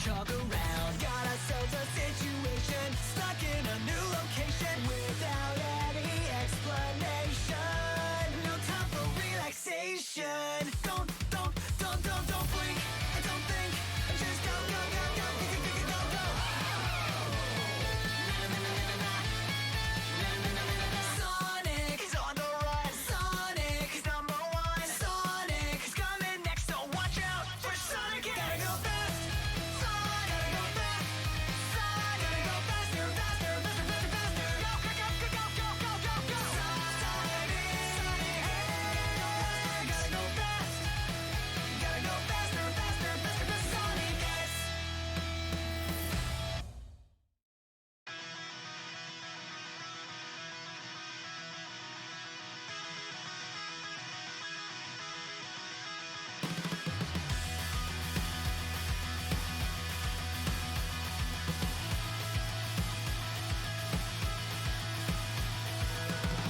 chalk around. Got ourselves a situation, stuck in a new location without any explanation. No time for relaxation. Don't blink, don't think, just go, go, go, go, go, go, go, go. Sonic is on the run. Sonic is number one. Sonic is coming next, so watch out for Sonic. Gotta go fast. Sonic, gotta go fast. Sonic, gotta go faster, faster, faster, faster, faster. Go, go, go, go, go, go, go, go, go. Sonic, gotta go fast. Gotta go faster, faster, faster, faster. Sonic is.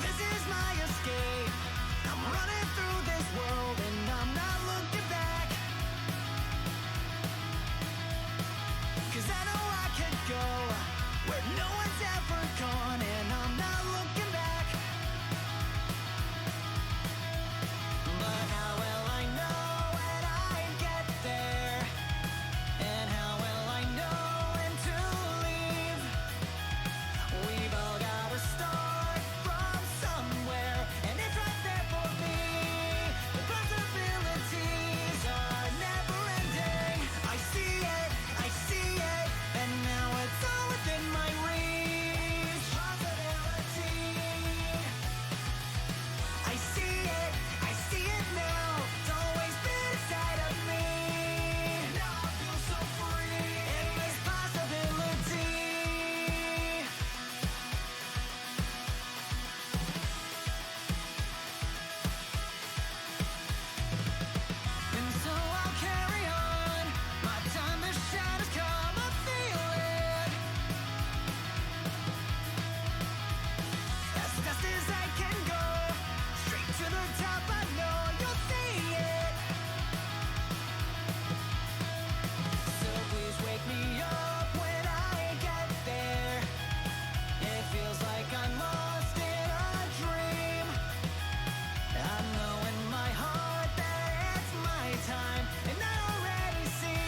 This is my escape. I'm running through this world and I'm not looking back. 'Cause I know I could go where no one's ever gone and I'm not looking back. But how will I know when I get there? And how will I know when to leave? We've all gotta start from somewhere, and it's right there for me. The possibilities are never ending. I see it, and now it's all within my reach. Possibility. I see it now. It's always been inside of me. Now I feel so free in this possibility. And so I'll carry on. My time to shine has come, I feel it. As fast as I can go, straight to the top, I know you'll see it. So please wake me up when I get there. It feels like I'm lost in a dream. I know in my heart that it's my time, and I already see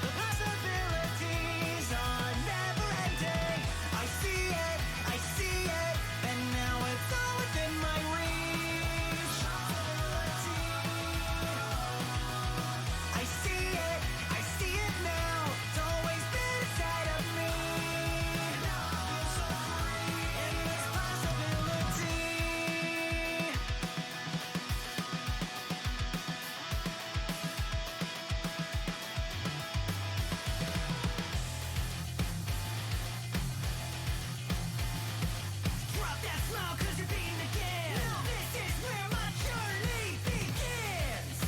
the possibilities are never ending. I see it, and now it's all within my reach. I see it now. It's always been inside of me. Now I feel so free in this possibility. Drop that smile 'cause you're beating again. This is where my journey begins.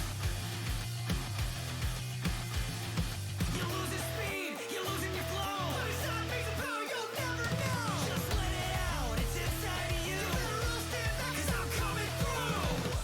You're losing speed, you're losing your flow. There's some amazing power you'll never know. Just let it out, it's inside of you. You better all stand back 'cause I'm coming through.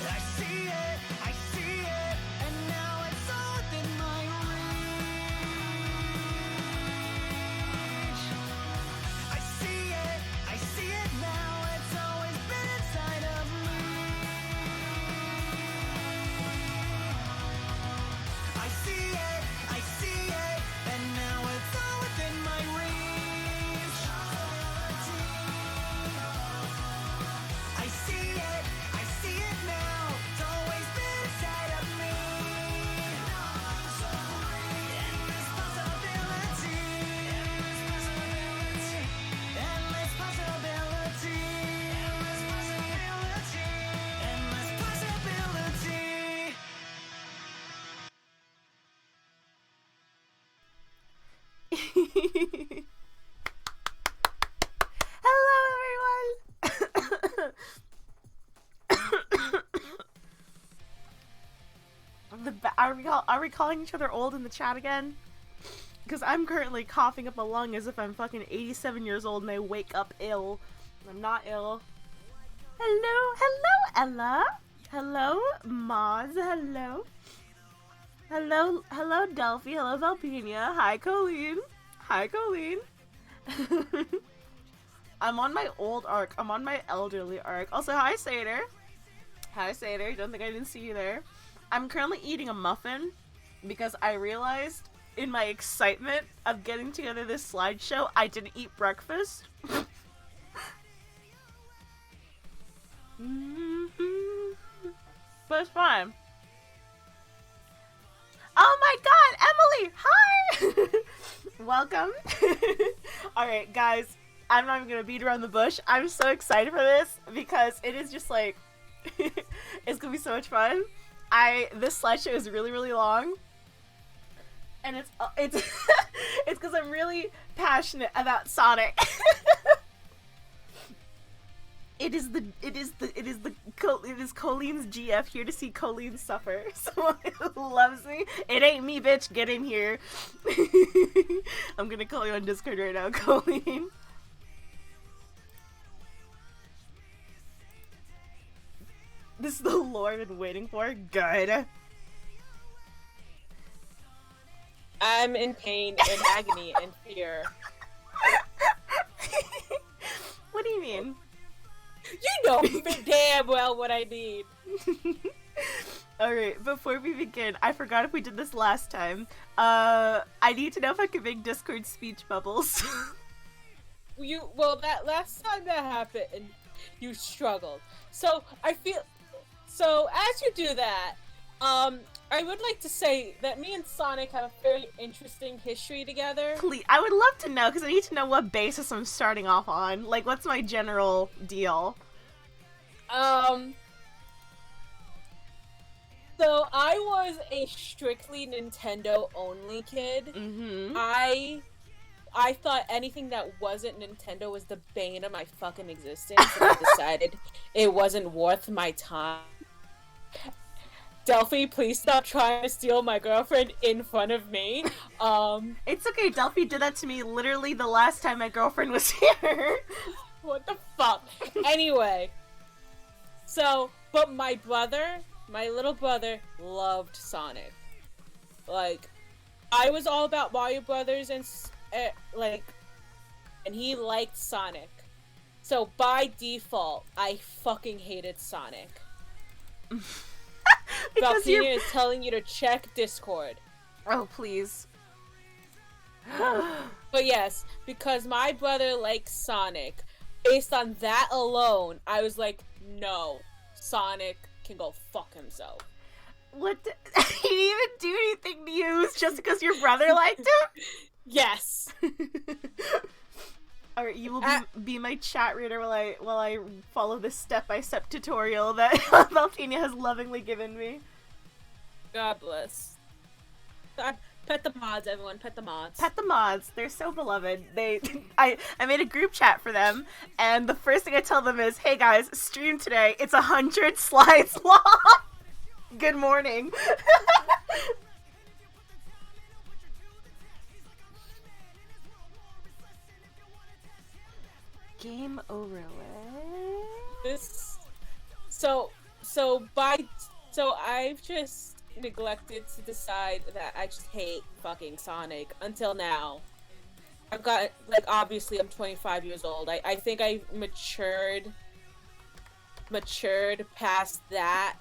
I see it, and now it's all within my reach. I see it now, it's always been inside of me. I see it, and now it's all within my reach. I see it now. It's always been inside of me. Now I'm so free in this possibility. Endless possibility. Endless possibility. Hello, everyone. are we calling each other old in the chat again? Because I'm currently coughing up a lung as if I'm fucking 87 years old and I wake up ill. I'm not ill. Hello, Ella. Hello, Maz. Hello, Delphi. Hello, Valpenia. Hi, Colleen. I'm on my old arc. I'm on my elderly arc. Also, hi, Sater. Don't think I didn't see you there. I'm currently eating a muffin because I realized in my excitement of getting together this slideshow, I didn't eat breakfast. But it's fine. Oh my god, Emily! Hi! Welcome. Alright, guys, I'm not even gonna beat around the bush. I'm so excited for this because it is just like, it's gonna be so much fun. This slideshow is really, really long. And it's it's because I'm really passionate about Sonic. It is Colleen's GF here to see Colleen suffer. Someone who loves me. It ain't me, bitch. Get in here. I'm gonna call you on Discord right now, Colleen. This is the lore I've been waiting for. Good. I'm in pain and agony and fear. What do you mean? You know damn well what I mean. Alright, before we begin, I forgot if we did this last time. I need to know if I can make Discord speech bubbles. That last time that happened, you struggled. So as you do that, I would like to say that me and Sonic have a very interesting history together. Please, I would love to know, because I need to know what basis I'm starting off on. Like, what's my general deal? So I was a strictly Nintendo-only kid. Mm-hmm. I thought anything that wasn't Nintendo was the bane of my fucking existence, and I decided it wasn't worth my time. Delphi, please stop trying to steal my girlfriend in front of me. It's okay, Delphi did that to me literally the last time my girlfriend was here. What the fuck? Anyway. But my little brother, loved Sonic. Like, I was all about Mario Brothers and he liked Sonic. So by default, I fucking hated Sonic. Valpenia is telling you to check Discord. Oh, please. But yes, because my brother likes Sonic, based on that alone, I was like, no, Sonic can go fuck himself. What? He didn't even do anything to you just because your brother liked him? Yes. Alright, you will be my chat reader while I follow this step-by-step tutorial that Valpenia has lovingly given me. God bless. Pet the mods, everyone. Pet the mods. Pet the mods. They're so beloved. I made a group chat for them, and the first thing I tell them is, hey guys, stream today. It's 100 slides long. Good morning. Game overlay. So I've just neglected to decide that I just hate fucking Sonic until now. I've got, like, obviously I'm 25 years old. I think I matured past that,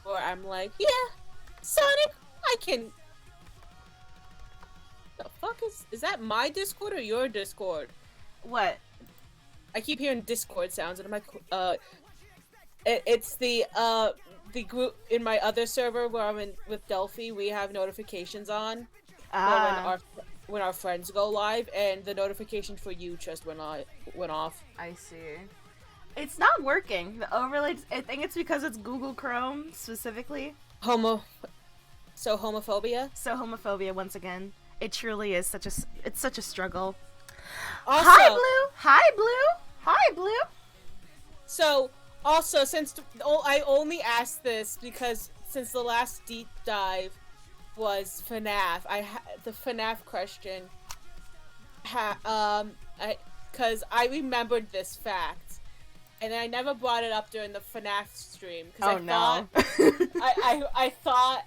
where I'm like, yeah, Sonic, I can. The fuck is that my Discord or your Discord? What? I keep hearing Discord sounds, and I'm like, it's the group in my other server where I'm in with Delphi. We have notifications on when our friends go live, and the notification for you just went off. I see. It's not working. The overlay. I think it's because it's Google Chrome specifically. Homophobia. So homophobia once again. It truly is such a struggle. Also, Hi Blue. So, also, since I only asked this because since the last deep dive was FNAF, the FNAF question. Because I remembered this fact, and I never brought it up during the FNAF stream. Because I thought,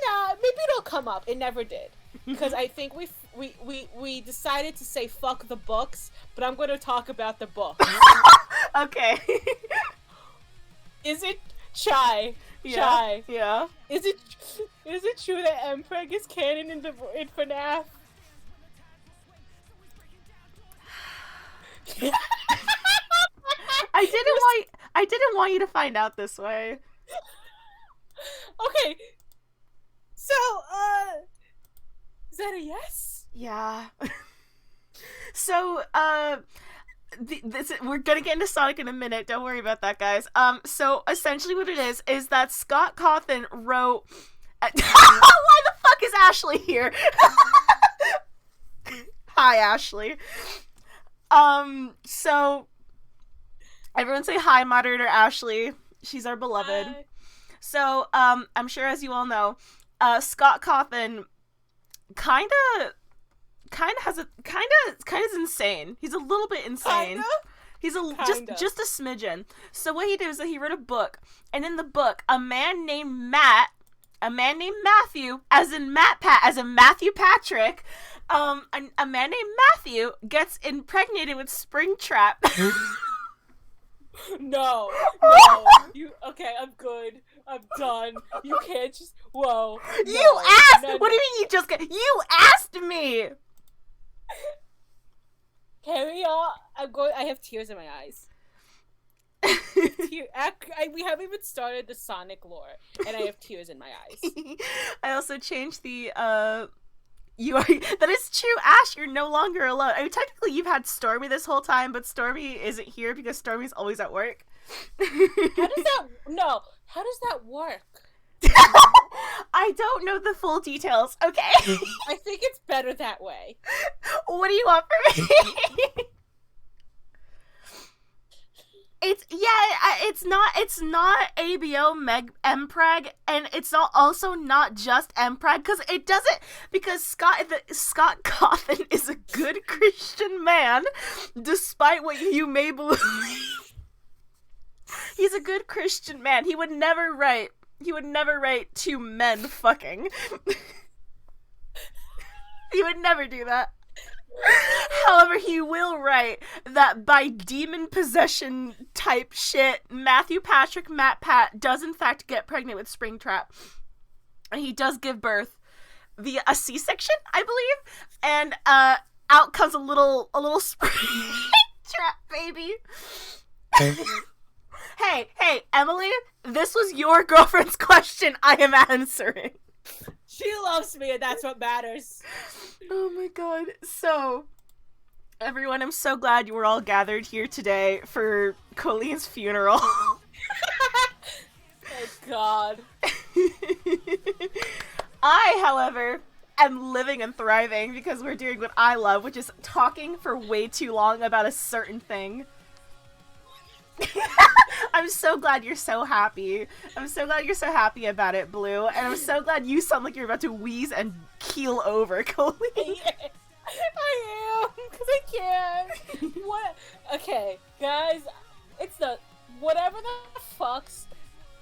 nah, maybe it'll come up. It never did. Because I think we decided to say fuck the books, but I'm going to talk about the books. Okay. Is it Chai? Yeah. Chai. Yeah. Is it true that Mpreg is canon in FNAF? I didn't want you to find out this way. Okay. So, is that a yes? Yeah. So, we're gonna get into Sonic in a minute. Don't worry about that, guys. So essentially, what it is that Scott Cawthon wrote. Why the fuck is Ashley here? Hi, Ashley. So everyone say hi, moderator Ashley. She's our beloved. Hi. So, I'm sure as you all know, Scott Cawthon kind of is insane. He's a little bit insane. Kinda? He's just a smidgen. So what he did is that he wrote a book, and in the book, a man named Matthew, as in Matthew Patrick, a man named Matthew gets impregnated with Springtrap. No. Okay, I'm good. I'm done. You can't just. Whoa. No, You asked. no, What do you mean you just? You asked me. Carry on. I have tears in my eyes. We haven't even started the Sonic lore, and I have tears in my eyes. I also changed the that is true, Ash, you're no longer alone. I mean, technically you've had Stormy this whole time, but Stormy isn't here because Stormy's always at work. How does that work? I don't know the full details, okay? I think it's better that way. What do you want from me? It's not ABO Mpreg, and it's also not just Mpreg, because Scott Cawthon is a good Christian man, despite what you may believe. He's a good Christian man. He would never write two men fucking. He would never do that. However, he will write that by demon possession type shit, Matthew Patrick Matt Pat does in fact get pregnant with Springtrap. And he does give birth via a C-section, I believe. And out comes a little Springtrap baby. Hey, Emily, this was your girlfriend's question I am answering. She loves me, and that's what matters. Oh my god. So, everyone, I'm so glad you were all gathered here today for Colleen's funeral. Oh god. I, however, am living and thriving because we're doing what I love, which is talking for way too long about a certain thing. I'm so glad you're so happy. I'm so glad you're so happy about it, Blue. And I'm so glad you sound like you're about to wheeze and keel over, Colleen. Yeah, I am, because I can't. What? Okay, guys, it's the... Whatever the fuck's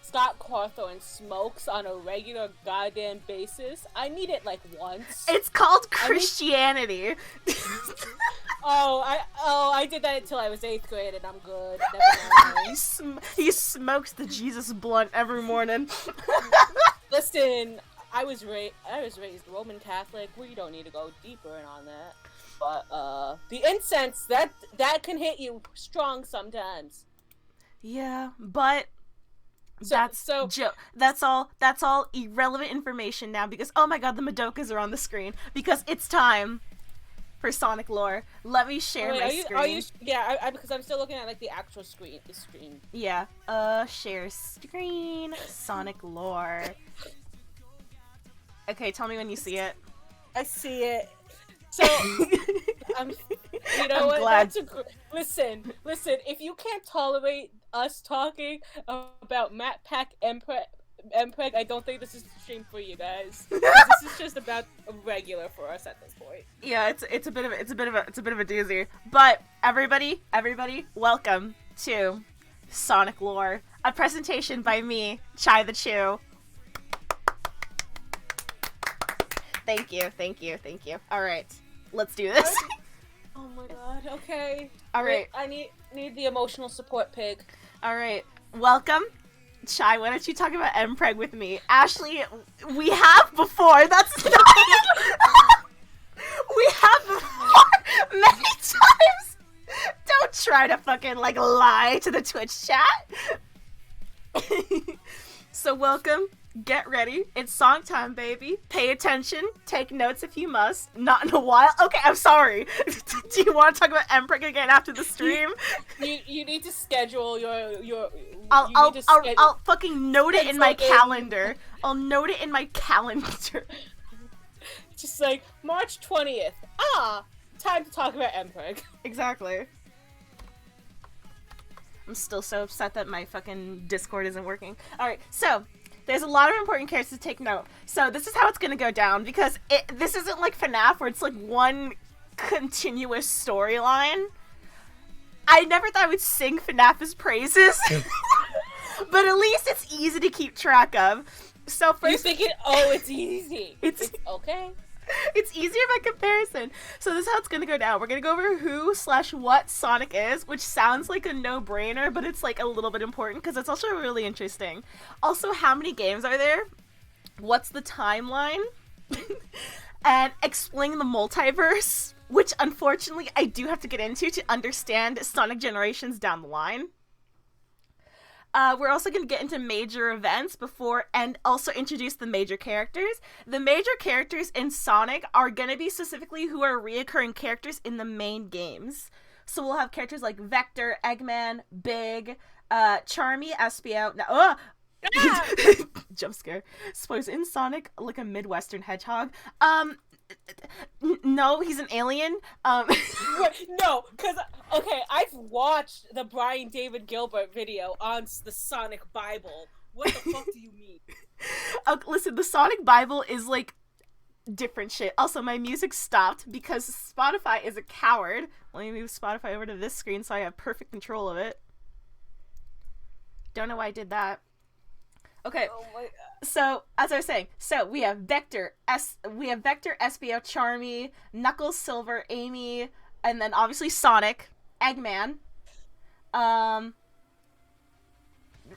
Scott Cawthon smokes on a regular goddamn basis, I need it, like, once. It's called Christianity. I did that until I was 8th grade, and I'm good. Never mind. He smokes the Jesus blunt every morning. Listen, I was raised Roman Catholic. We don't need to go deeper in on that. But the incense that can hit you strong sometimes. Yeah, but that's all irrelevant information now because oh my god, the Madokas are on the screen because it's time for Sonic lore. Let me share my screen. Because I'm still looking at like the actual screen. The screen. Yeah. Share screen. Sonic lore. Okay, tell me when you see it. I see it. So, you know what? Glad. Listen. If you can't tolerate us talking about Matt Pack MPEG, I don't think this is the stream for you guys. This is just about a regular for us at this point. Yeah, it's a bit of a doozy. But everybody, welcome to Sonic Lore, a presentation by me, Chai the Chew. Thank you. All right, let's do this. Oh my god. Okay. All right. I need the emotional support pig. All right. Welcome. Chai, why don't you talk about MPreg with me? Ashley, we have before. That's not... We have before many times. Don't try to fucking, like, lie to the Twitch chat. So welcome. Get ready. It's song time, baby. Pay attention. Take notes if you must. Not in a while. Okay, I'm sorry. Do you want to talk about MPreg again after the stream? You need to schedule your. I'll fucking note it in my calendar. I'll note it in my calendar. Just like March 20th. Time to talk about MPreg. Exactly. I'm still so upset that my fucking Discord isn't working. Alright, so there's a lot of important characters to take note. So this is how it's gonna go down, because this isn't like FNAF where it's like one continuous storyline. I never thought I would sing FNAF's praises, but at least it's easy to keep track of. So first, you're thinking, it's easy. It's okay. It's easier by comparison. So this is how it's gonna go down. We're gonna go over who/what Sonic is, which sounds like a no-brainer, but it's like a little bit important because it's also really interesting. Also, how many games are there? What's the timeline? And explain the multiverse, which unfortunately I do have to get into to understand Sonic Generations down the line. We're also going to get into major events before, and also introduce the major characters. The major characters in Sonic are going to be specifically who are reoccurring characters in the main games. So we'll have characters like Vector, Eggman, Big, Charmy, Espio. Jump scare. Spoilers in Sonic, like a Midwestern hedgehog. No, he's an alien. No, because, okay, I've watched the Brian David Gilbert video on the Sonic Bible. What the fuck do you mean? Listen, the Sonic Bible is, like, different shit. Also, my music stopped because Spotify is a coward. Let me move Spotify over to this screen so I have perfect control of it. Don't know why I did that. Okay, oh my God. So, as I was saying, we have Vector, Espio, Charmy, Knuckles, Silver, Amy, and then obviously Sonic, Eggman,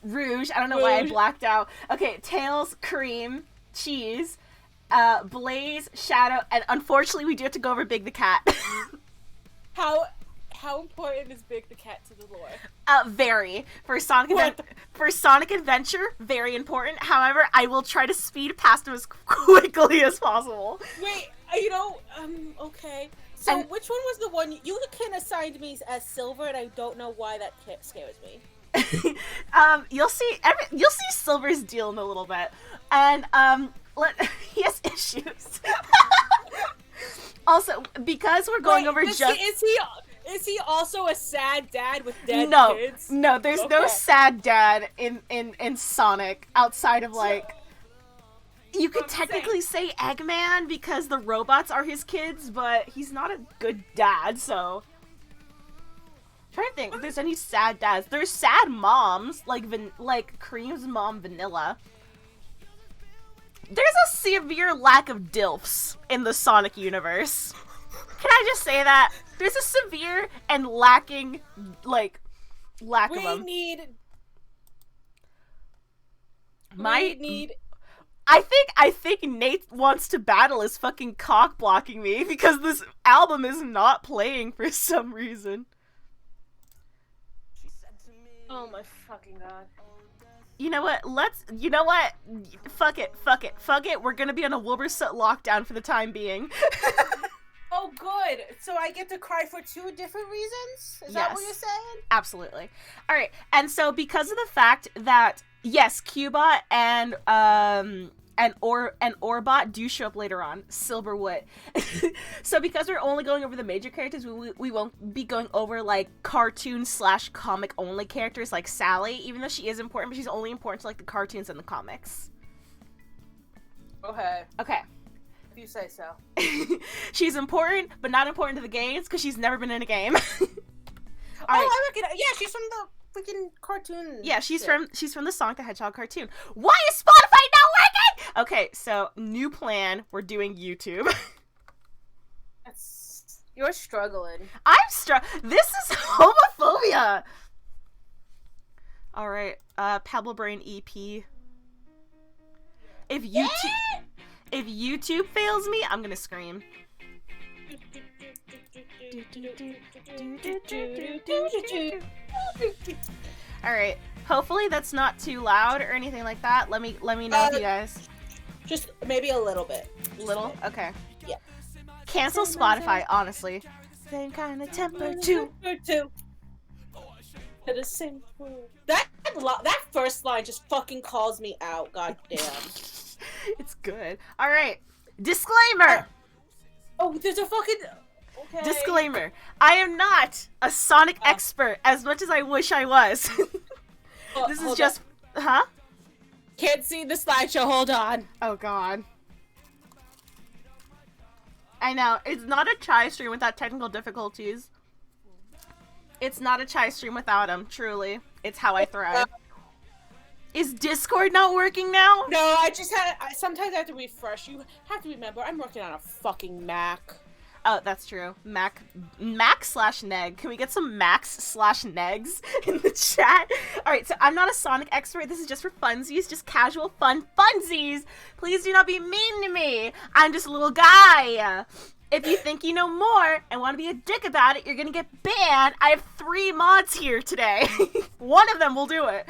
Rouge, I don't know why I blacked out. Okay, Tails, Cream, Cheese, Blaze, Shadow, and unfortunately we do have to go over Big the Cat. How important is Big the Cat to the lore? Very. For Sonic Adventure, very important. However, I will try to speed past him as quickly as possible. Wait, okay. So which one was the one you can assign me as Silver, and I don't know why that scares me. You'll see Silver's deal in a little bit, and he has issues. Also, because we're going over Is he also a sad dad with dead kids? No, there's no sad dad in Sonic outside of, like... You could technically say Eggman because the robots are his kids, but he's not a good dad, so... I'm trying to think if there's any sad dads. There's sad moms, like Cream's mom, Vanilla. There's a severe lack of DILFs in the Sonic universe. Can I just say that? There's a severe and lack of them. I think Nate wants to battle his fucking cock blocking me because this album is not playing for some reason. Oh my fucking god. You know what? Fuck it. We're gonna be on a Wilburset lockdown for the time being. Oh, good. So I get to cry for 2 different reasons? Is that what you're saying? Absolutely. Alright, and so because of the fact that, yes, Cubot and and Orbot do show up later on. Silverwood. So because we're only going over the major characters, we won't be going over like cartoon/comic only characters like Sally, even though she is important, but she's only important to like the cartoons and the comics. Okay. Okay. If you say so. She's important, but not important to the games because she's never been in a game. I reckon. Yeah, she's from the freaking cartoon. Yeah, she's from the Sonic the Hedgehog cartoon. Why is Spotify not working? Okay, so new plan. We're doing YouTube. You're struggling. This is homophobia. All right, Pebble Brain EP. If YouTube fails me, I'm gonna scream. All right. Hopefully that's not too loud or anything like that. Let me know if you guys. Just maybe a little bit. Little? Okay. Yeah. Cancel Spotify, honestly. Same kind of temper too. That first line just fucking calls me out. God damn. It's good. All right. Disclaimer. Oh, there's a fucking. Okay. Disclaimer. I am not a Sonic expert as much as I wish I was. This is just. Huh? Can't see the slideshow. Hold on. Oh god. I know. It's not a chai stream without technical difficulties. It's not a chai stream without them, truly. It's how I thrive. Is Discord not working now? No, sometimes I have to refresh. You have to remember, I'm working on a fucking Mac. Oh, that's true. Mac/neg. Can we get some Macs/negs in the chat? Alright, so I'm not a Sonic expert. This is just for funsies. Just casual fun funsies. Please do not be mean to me. I'm just a little guy. If you think you know more and want to be a dick about it, you're gonna get banned. I have 3 mods here today. One of them will do it.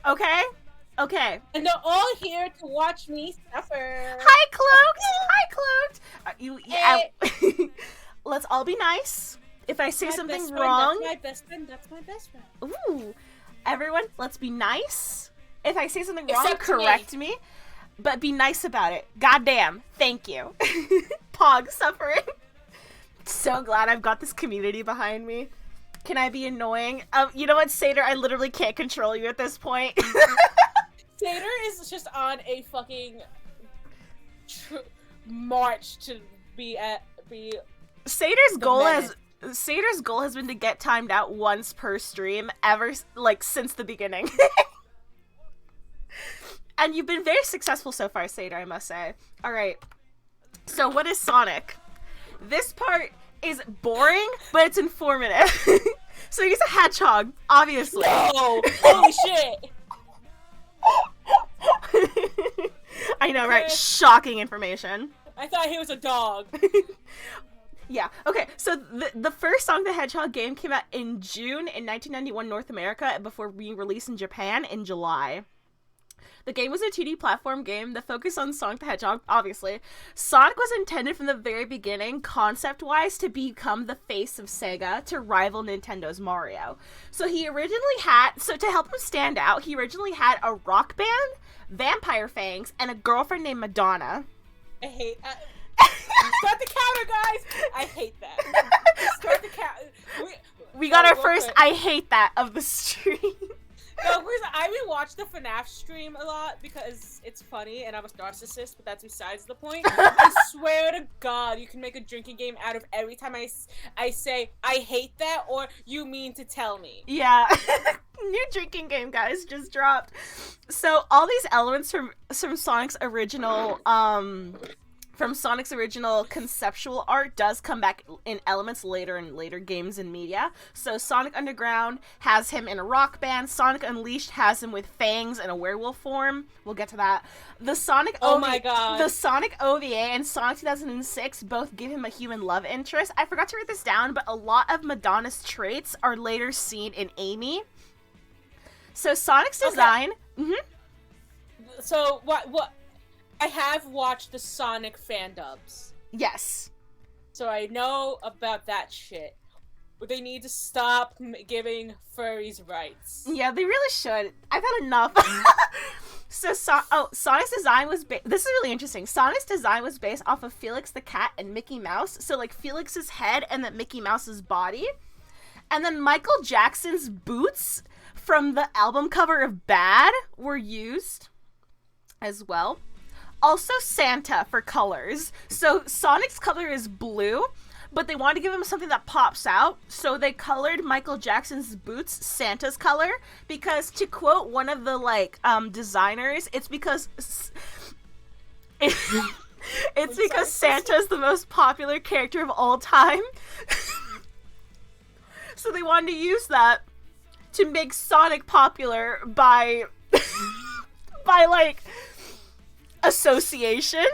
Okay? Okay. And they're all here to watch me suffer. Hi, Cloaked! Hi, Cloaked! Let's all be nice. If I say something wrong... That's my best friend. Ooh. Everyone, let's be nice. If I say something wrong, correct me. But be nice about it. Goddamn. Thank you. Pog suffering. So glad I've got this community behind me. Can I be annoying? You know what, Satyr? I literally can't control you at this point. Satyr is just on a fucking march to be. Satyr's goal has been to get timed out once per stream since the beginning. And you've been very successful so far, Satyr, I must say. All right. So what is Sonic? This part is boring, but it's informative. So he's a hedgehog, obviously. No! Holy shit! I know, right? Shocking information. I thought he was a dog. Yeah. Okay. So the first Sonic the Hedgehog game came out in June in 1991 North America before being released in Japan in July. The game was a 2D platform game that focused on Sonic the Hedgehog, obviously. Sonic was intended from the very beginning, concept-wise, to become the face of Sega to rival Nintendo's Mario. So to help him stand out, he originally had a rock band, vampire fangs, and a girlfriend named Madonna. I hate start the counter, guys! I hate that. Start the counter. We got our first I hate that of the stream. No, because I rewatch the FNAF stream a lot because it's funny and I'm a narcissist, but that's besides the point. I swear to God, you can make a drinking game out of every time I say, I hate that, or you mean to tell me. Yeah. New drinking game, guys, just dropped. So all these elements from Sonic's original conceptual art does come back in elements later in later games and media. So Sonic Underground has him in a rock band. Sonic Unleashed has him with fangs and a werewolf form. We'll get to that. The Sonic OVA and Sonic 2006 both give him a human love interest. I forgot to write this down, but a lot of Madonna's traits are later seen in Amy. So Sonic's design... Okay. Mm-hmm. So what I have watched the Sonic fan dubs. Yes. So I know about that shit. But they need to stop giving furries rights. Yeah, they really should. I've had enough. So Sonic's design was this is really interesting. Sonic's design was based off of Felix the Cat and Mickey Mouse. So like Felix's head and then Mickey Mouse's body. And then Michael Jackson's boots from the album cover of Bad were used as well. Also Santa for colors. So Sonic's color is blue, but they wanted to give him something that pops out, so they colored Michael Jackson's boots Santa's color, because to quote one of the designers, it's because Santa's the most popular character of all time. So they wanted to use that to make Sonic popular by association.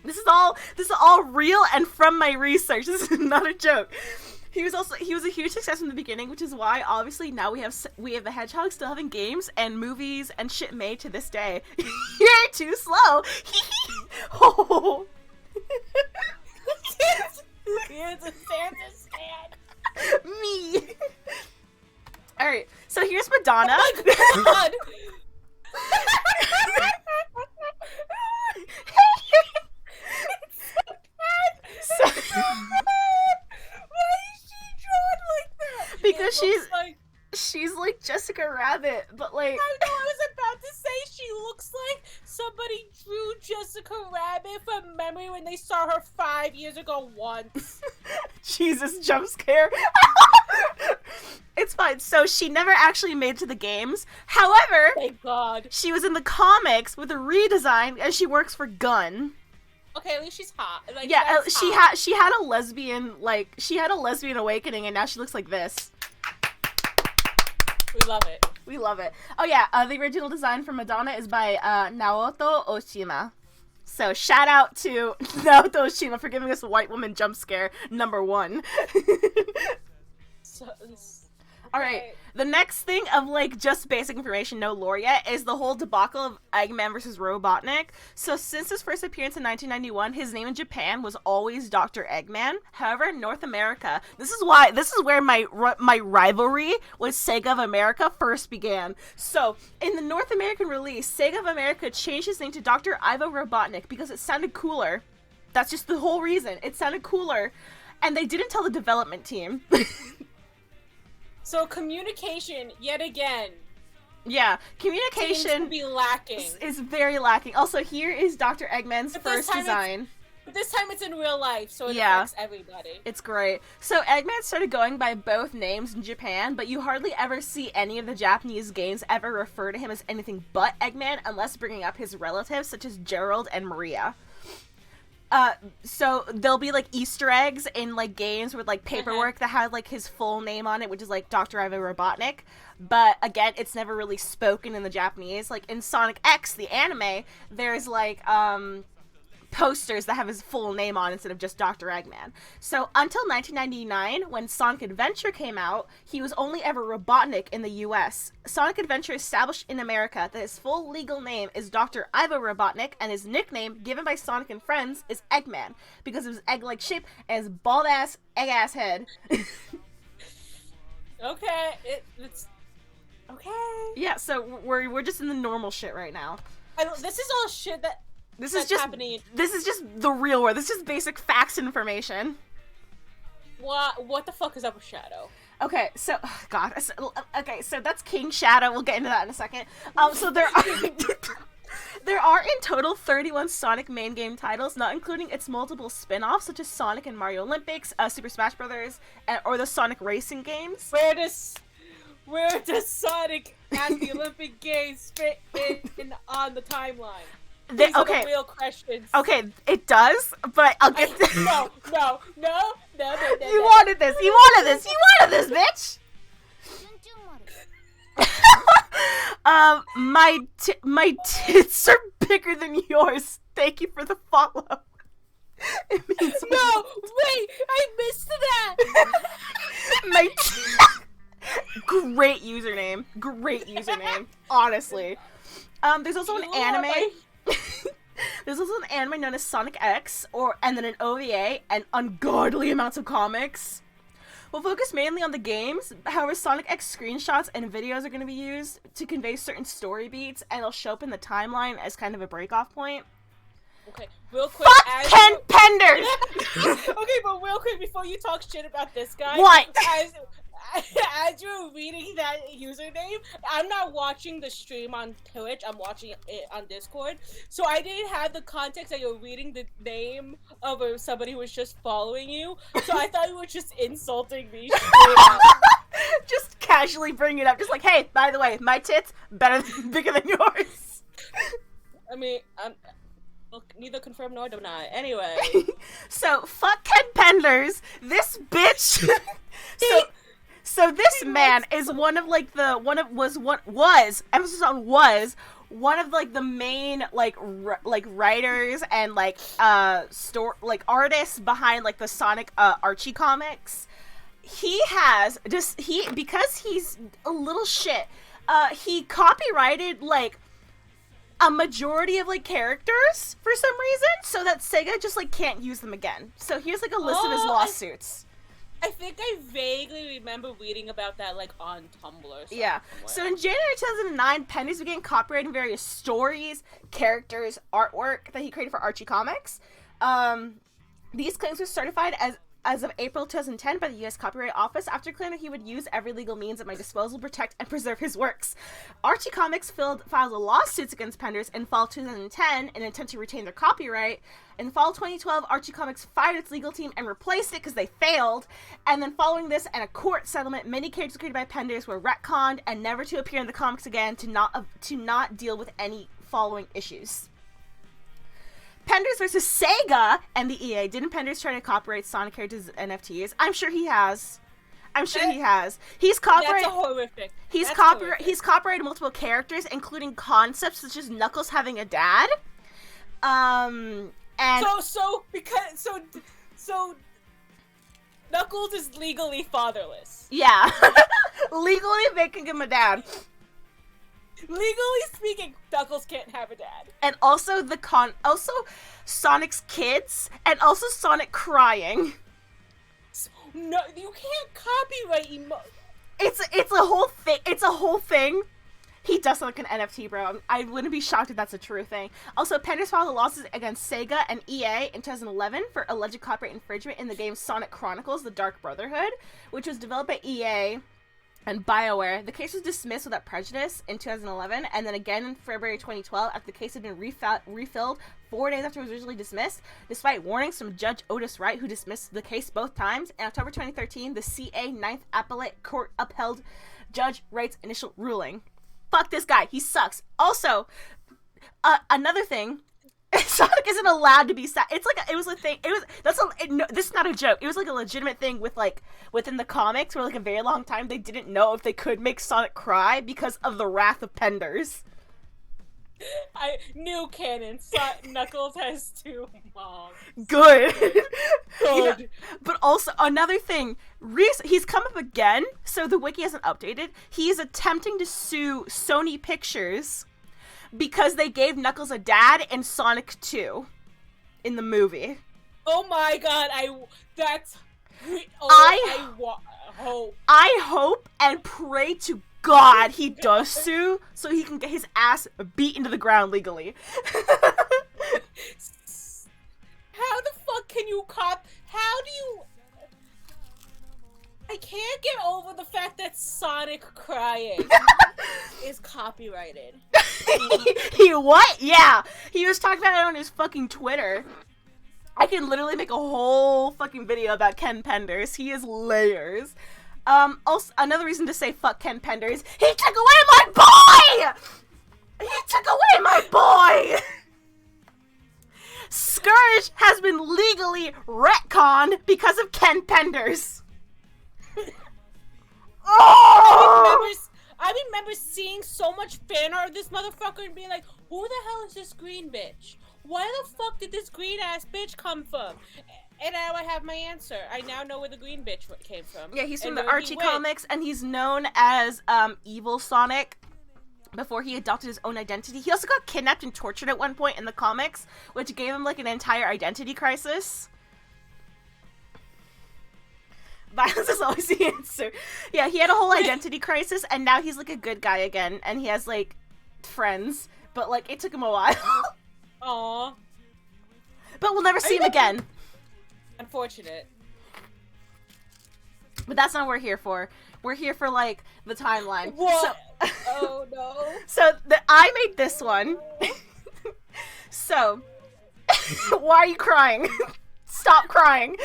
This is all real and from my research. This is not a joke. He was a huge success from the beginning, which is why obviously now we have the Hedgehog still having games and movies and shit made to this day. You're too slow. Oh. Here's a Santa stand. Me. All right. So here's Madonna. Oh my God. So, why is she drawn like that? Because she's like Jessica Rabbit, but like I know, I was about to say she looks like somebody drew Jessica Rabbit from memory when they saw her 5 years ago once. Jesus, jump scare. It's fine. So she never actually made it to the games. However, Thank God. she was in the comics with a redesign, and she works for Gunn. Okay, at least she's hot. Like, Yeah, that's she hot. had a lesbian awakening, and now she looks like this. We love it. We love it. Oh yeah, the original design for Madonna is by Naoto Oshima. So shout out to Naoto Oshima for giving us a white woman jump scare #1. All right. The next thing of just basic information, no lore yet, is the whole debacle of Eggman versus Robotnik. So since his first appearance in 1991, his name in Japan was always Dr. Eggman. However, in North America, this is where my rivalry with Sega of America first began. So in the North American release, Sega of America changed his name to Dr. Ivo Robotnik because it sounded cooler. That's just the whole reason. It sounded cooler. And they didn't tell the development team. So communication, yet again. Yeah, Seems communication to be lacking. is very lacking. Also, here is Dr. Eggman's But this first time design. But this time it's in real life, so it Yeah. affects everybody. It's great. So Eggman started going by both names in Japan, but you hardly ever see any of the Japanese games ever refer to him as anything but Eggman, unless bringing up his relatives, such as Gerald and Maria. So there'll be Easter eggs in games with paperwork that had his full name on it, which is Dr. Ivo Robotnik. But again, it's never really spoken in the Japanese. In Sonic X, the anime, there's posters that have his full name on instead of just Dr. Eggman. So until 1999, when Sonic Adventure came out, he was only ever Robotnik in the US. Sonic Adventure established in America that his full legal name is Dr. Ivo Robotnik, and his nickname, given by Sonic and friends, is Eggman, because of his egg-like shape and his bald-ass, egg-ass head. Okay, it's... Okay. Yeah, so we're just in the normal shit right now. This is all shit that's happening. This is just the real world. This is just basic facts information. What the fuck is up with Shadow? Okay, so God. So that's King Shadow. We'll get into that in a second. So there are in total 31 Sonic main game titles, not including its multiple spin-offs such as Sonic and Mario Olympics, Super Smash Brothers, or the Sonic racing games. Where does Sonic at the Olympic Games fit in on the timeline? These are the real questions. Okay, it does, but I'll get No. You wanted this, bitch! My tits are bigger than yours. Thank you for the follow. It means No, wait, I missed that! Great username. Honestly. There's also an anime. There's also an anime known as Sonic X, and then an OVA, and ungodly amounts of comics. We'll focus mainly on the games. However, Sonic X screenshots and videos are going to be used to convey certain story beats, and they'll show up in the timeline as kind of a break-off point. Okay, real quick. Fuck Ken Penders! Okay, but real quick, before you talk shit about this guy. What? As you're reading that username, I'm not watching the stream on Twitch, I'm watching it on Discord. So I didn't have the context that you're reading the name of somebody who was just following you. So I thought you were just insulting me straight up. Just casually bring it up. Just like, hey, by the way, my tits, bigger than yours. I mean, well, neither confirm nor deny. Anyway. So, fuck Ken Penders. This bitch... So this man is one of like emphasis on was one of like the main like writers and like artists behind like the Sonic Archie comics. Because he's a little shit, he copyrighted like a majority of like characters for some reason, so that Sega just like can't use them again. So here's like a list of his lawsuits. I think I vaguely remember reading about that, like, on Tumblr. Yeah. So in January 2009, Penders began copyrighting various stories, characters, artwork that he created for Archie Comics. These claims were certified as of April 2010 by the U.S. Copyright Office after claiming he would use every legal means at my disposal to protect and preserve his works. Archie Comics filed lawsuits against Penders in fall 2010 in an attempt to retain their copyright. In fall 2012, Archie Comics fired its legal team and replaced it because they failed. And then following this and a court settlement, many characters created by Penders were retconned and never to appear in the comics again to not deal with any following issues. Penders versus Sega and the EA. Didn't Penders try to copyright Sonic characters NFTs? I'm sure he has. He's copyrighted. That's horrific. He's copyrighted multiple characters, including concepts such as Knuckles having a dad. And so Knuckles is legally fatherless. Yeah. Legally they can give him a dad. Legally speaking, Knuckles can't have a dad. And also Sonic's kids, and also Sonic crying. No, you can't copyright It's a whole thing. It's a whole thing. He does look like an NFT, bro. I wouldn't be shocked if that's a true thing. Also, Penders filed a lawsuit against Sega and EA in 2011 for alleged copyright infringement in the game Sonic Chronicles: The Dark Brotherhood, which was developed by EA and BioWare. The case was dismissed without prejudice in 2011, and then again in February 2012 after the case had been refilled 4 days after it was originally dismissed, despite warnings from Judge Otis Wright, who dismissed the case both times. In October 2013, the CA Ninth Appellate Court upheld Judge Wright's initial ruling. Fuck this guy. He sucks. Also, another thing, Sonic isn't allowed to be sad. It's like it was a thing. This is not a joke. It was like a legitimate thing with like within the comics for like a very long time. They didn't know if they could make Sonic cry because of the wrath of Penders. New canon. Knuckles has 2 moms. Good. Good. But also another thing, he's come up again. So the wiki hasn't updated. He's attempting to sue Sony Pictures because they gave Knuckles a dad in Sonic 2 in the movie. Oh my god! I hope and pray to God he does sue so he can get his ass beat into the ground legally. How the fuck can you I can't get over the fact that Sonic crying is copyrighted. He what? Yeah. He was talking about it on his fucking Twitter. I can literally make a whole fucking video about Ken Penders. He is layers. Also, another reason to say fuck Ken Penders, he took away my boy! He took away my boy! Scourge has been legally retconned because of Ken Penders. Oh! I remember seeing so much fan art of this motherfucker and being like, who the hell is this green bitch? Where the fuck did this green ass bitch come from? And now I have my answer. I now know where the green bitch came from. Yeah, he's from the Archie comics, and he's known as Evil Sonic before he adopted his own identity. He also got kidnapped and tortured at one point in the comics, which gave him like an entire identity crisis. Violence is always the answer. Yeah, he had a whole identity crisis, and now he's, like, a good guy again, and he has, like, friends, but, like, it took him a while. Aww. But we'll never see him again. Unfortunate. But that's not what we're here for. We're here for, like, the timeline. What? Oh, no. So, I made this one. So, why are you crying? Stop crying.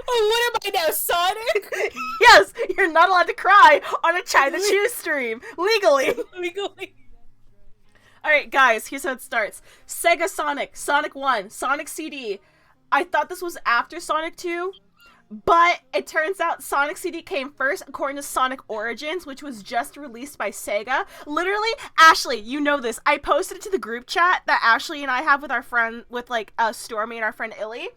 Oh, what am I now, Sonic? Yes, you're not allowed to cry on a China Chew stream. Legally. Legally. Alright, guys, here's how it starts. Sega Sonic, Sonic 1, Sonic CD. I thought this was after Sonic 2, but it turns out Sonic CD came first according to Sonic Origins, which was just released by Sega. Literally, Ashley, you know this. I posted it to the group chat that Ashley and I have with our friend, with like Stormy and our friend Illy.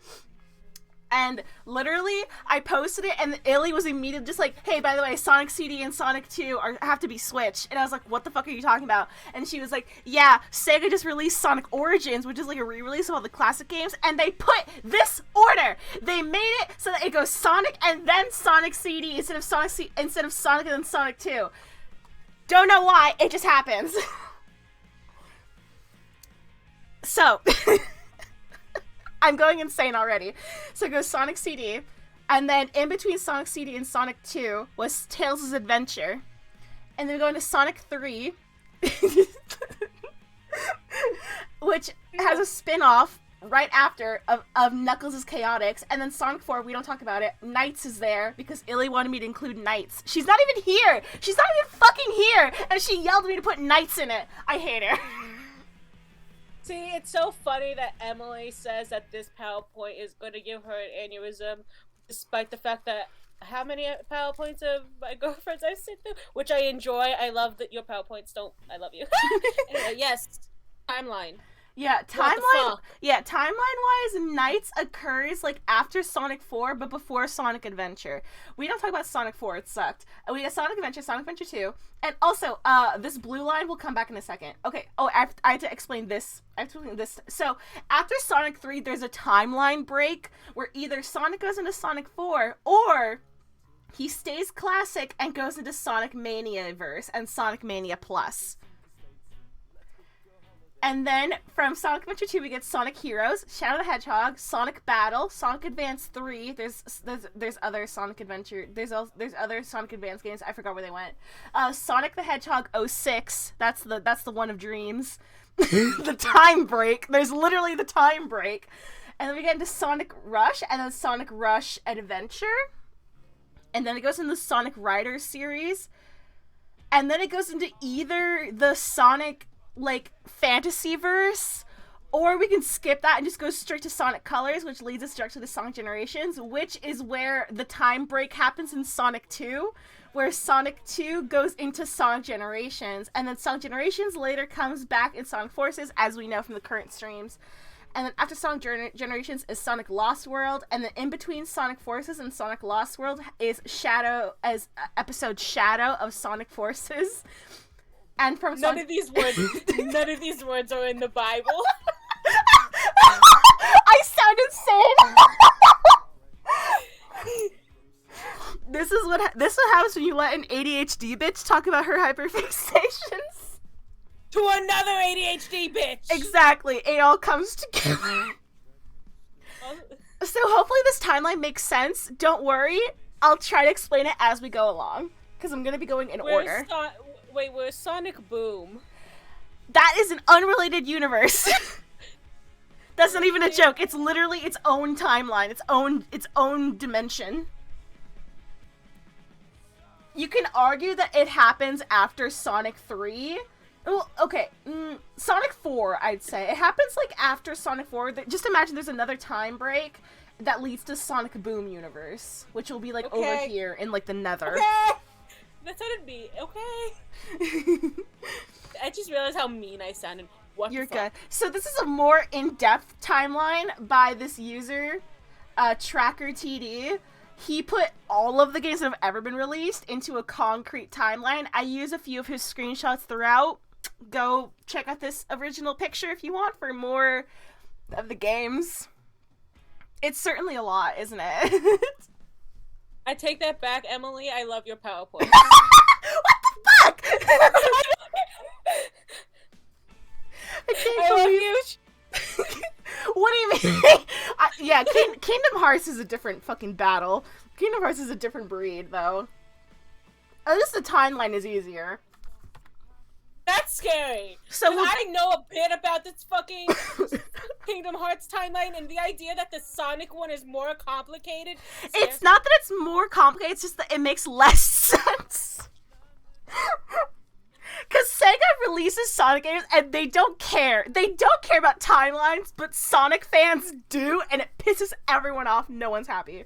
And literally, I posted it, and Illy was immediately just like, hey, by the way, Sonic CD and Sonic 2 have to be switched. And I was like, what the fuck are you talking about? And she was like, yeah, Sega just released Sonic Origins, which is like a re-release of all the classic games, and they put this order. They made it so that it goes Sonic and then Sonic CD instead of Sonic and then Sonic 2. Don't know why, it just happens. So... I'm going insane already. So it goes Sonic CD, and then in between Sonic CD and Sonic 2 was Tails' Adventure. And then we go into Sonic 3, which has a spin-off right after of Knuckles' Chaotix, and then Sonic 4, we don't talk about it, Knights is there, because Illy wanted me to include Knights. She's not even here! She's not even fucking here! And she yelled at me to put Knights in it. I hate her. See, it's so funny that Emily says that this PowerPoint is going to give her an aneurysm, despite the fact that how many PowerPoints of my girlfriends I've seen through, which I enjoy. I love that your PowerPoints don't. I love you. Anyway, yes, timeline. Yeah, timeline. Yeah, timeline-wise, Knights occurs like after Sonic 4, but before Sonic Adventure. We don't talk about Sonic 4; it sucked. We got Sonic Adventure 2, and also this blue line will come back in a second. Okay. Oh, I have to explain this. So after Sonic 3, there's a timeline break where either Sonic goes into Sonic 4 or he stays classic and goes into Sonic Mania verse and Sonic Mania Plus. And then from Sonic Adventure 2, we get Sonic Heroes, Shadow the Hedgehog, Sonic Battle, Sonic Advance 3. There's other Sonic Adventure. There's other Sonic Advance games. I forgot where they went. Sonic the Hedgehog 06. That's the one of dreams. The time break. There's literally the time break. And then we get into Sonic Rush, and then Sonic Rush Adventure. And then it goes into the Sonic Riders series. And then it goes into either the Sonic like Fantasyverse, or we can skip that and just go straight to Sonic Colors, which leads us directly to Sonic Generations, which is where the time break happens in Sonic 2, where Sonic 2 goes into Sonic Generations, and then Sonic Generations later comes back in Sonic Forces, as we know from the current streams. And then after Sonic Generations is Sonic Lost World, and then in between Sonic Forces and Sonic Lost World is episode Shadow of Sonic Forces. And from none of these words are in the Bible. I sound insane. This is what happens when you let an ADHD bitch talk about her hyperfixations to another ADHD bitch. Exactly. It all comes together. So hopefully this timeline makes sense. Don't worry. I'll try to explain it as we go along, because I'm going to be going in order. Where's Sonic Boom? That is an unrelated universe. That's not even a joke. It's literally its own timeline, its own dimension. You can argue that it happens after Sonic 3. Well, okay, Sonic 4, I'd say. It happens, like, after Sonic 4. Just imagine there's another time break that leads to Sonic Boom universe, which will be, like, over here in, like, the Nether. Okay! That sounded mean. Okay. I just realized how mean I sounded. You're good. So this is a more in-depth timeline by this user, TrackerTD. He put all of the games that have ever been released into a concrete timeline. I use a few of his screenshots throughout. Go check out this original picture if you want for more of the games. It's certainly a lot, isn't it? I take that back, Emily. I love your PowerPoint. What the fuck? I love you. What do you mean? Yeah, Kingdom Hearts is a different fucking battle. Kingdom Hearts is a different breed, though. At least the timeline is easier. That's scary. So I know a bit about this fucking Kingdom Hearts timeline, and the idea that the Sonic one is more complicated. It's not that it's more complicated, it's just that it makes less sense. Because Sega releases Sonic games and they don't care. They don't care about timelines, but Sonic fans do, and it pisses everyone off. No one's happy.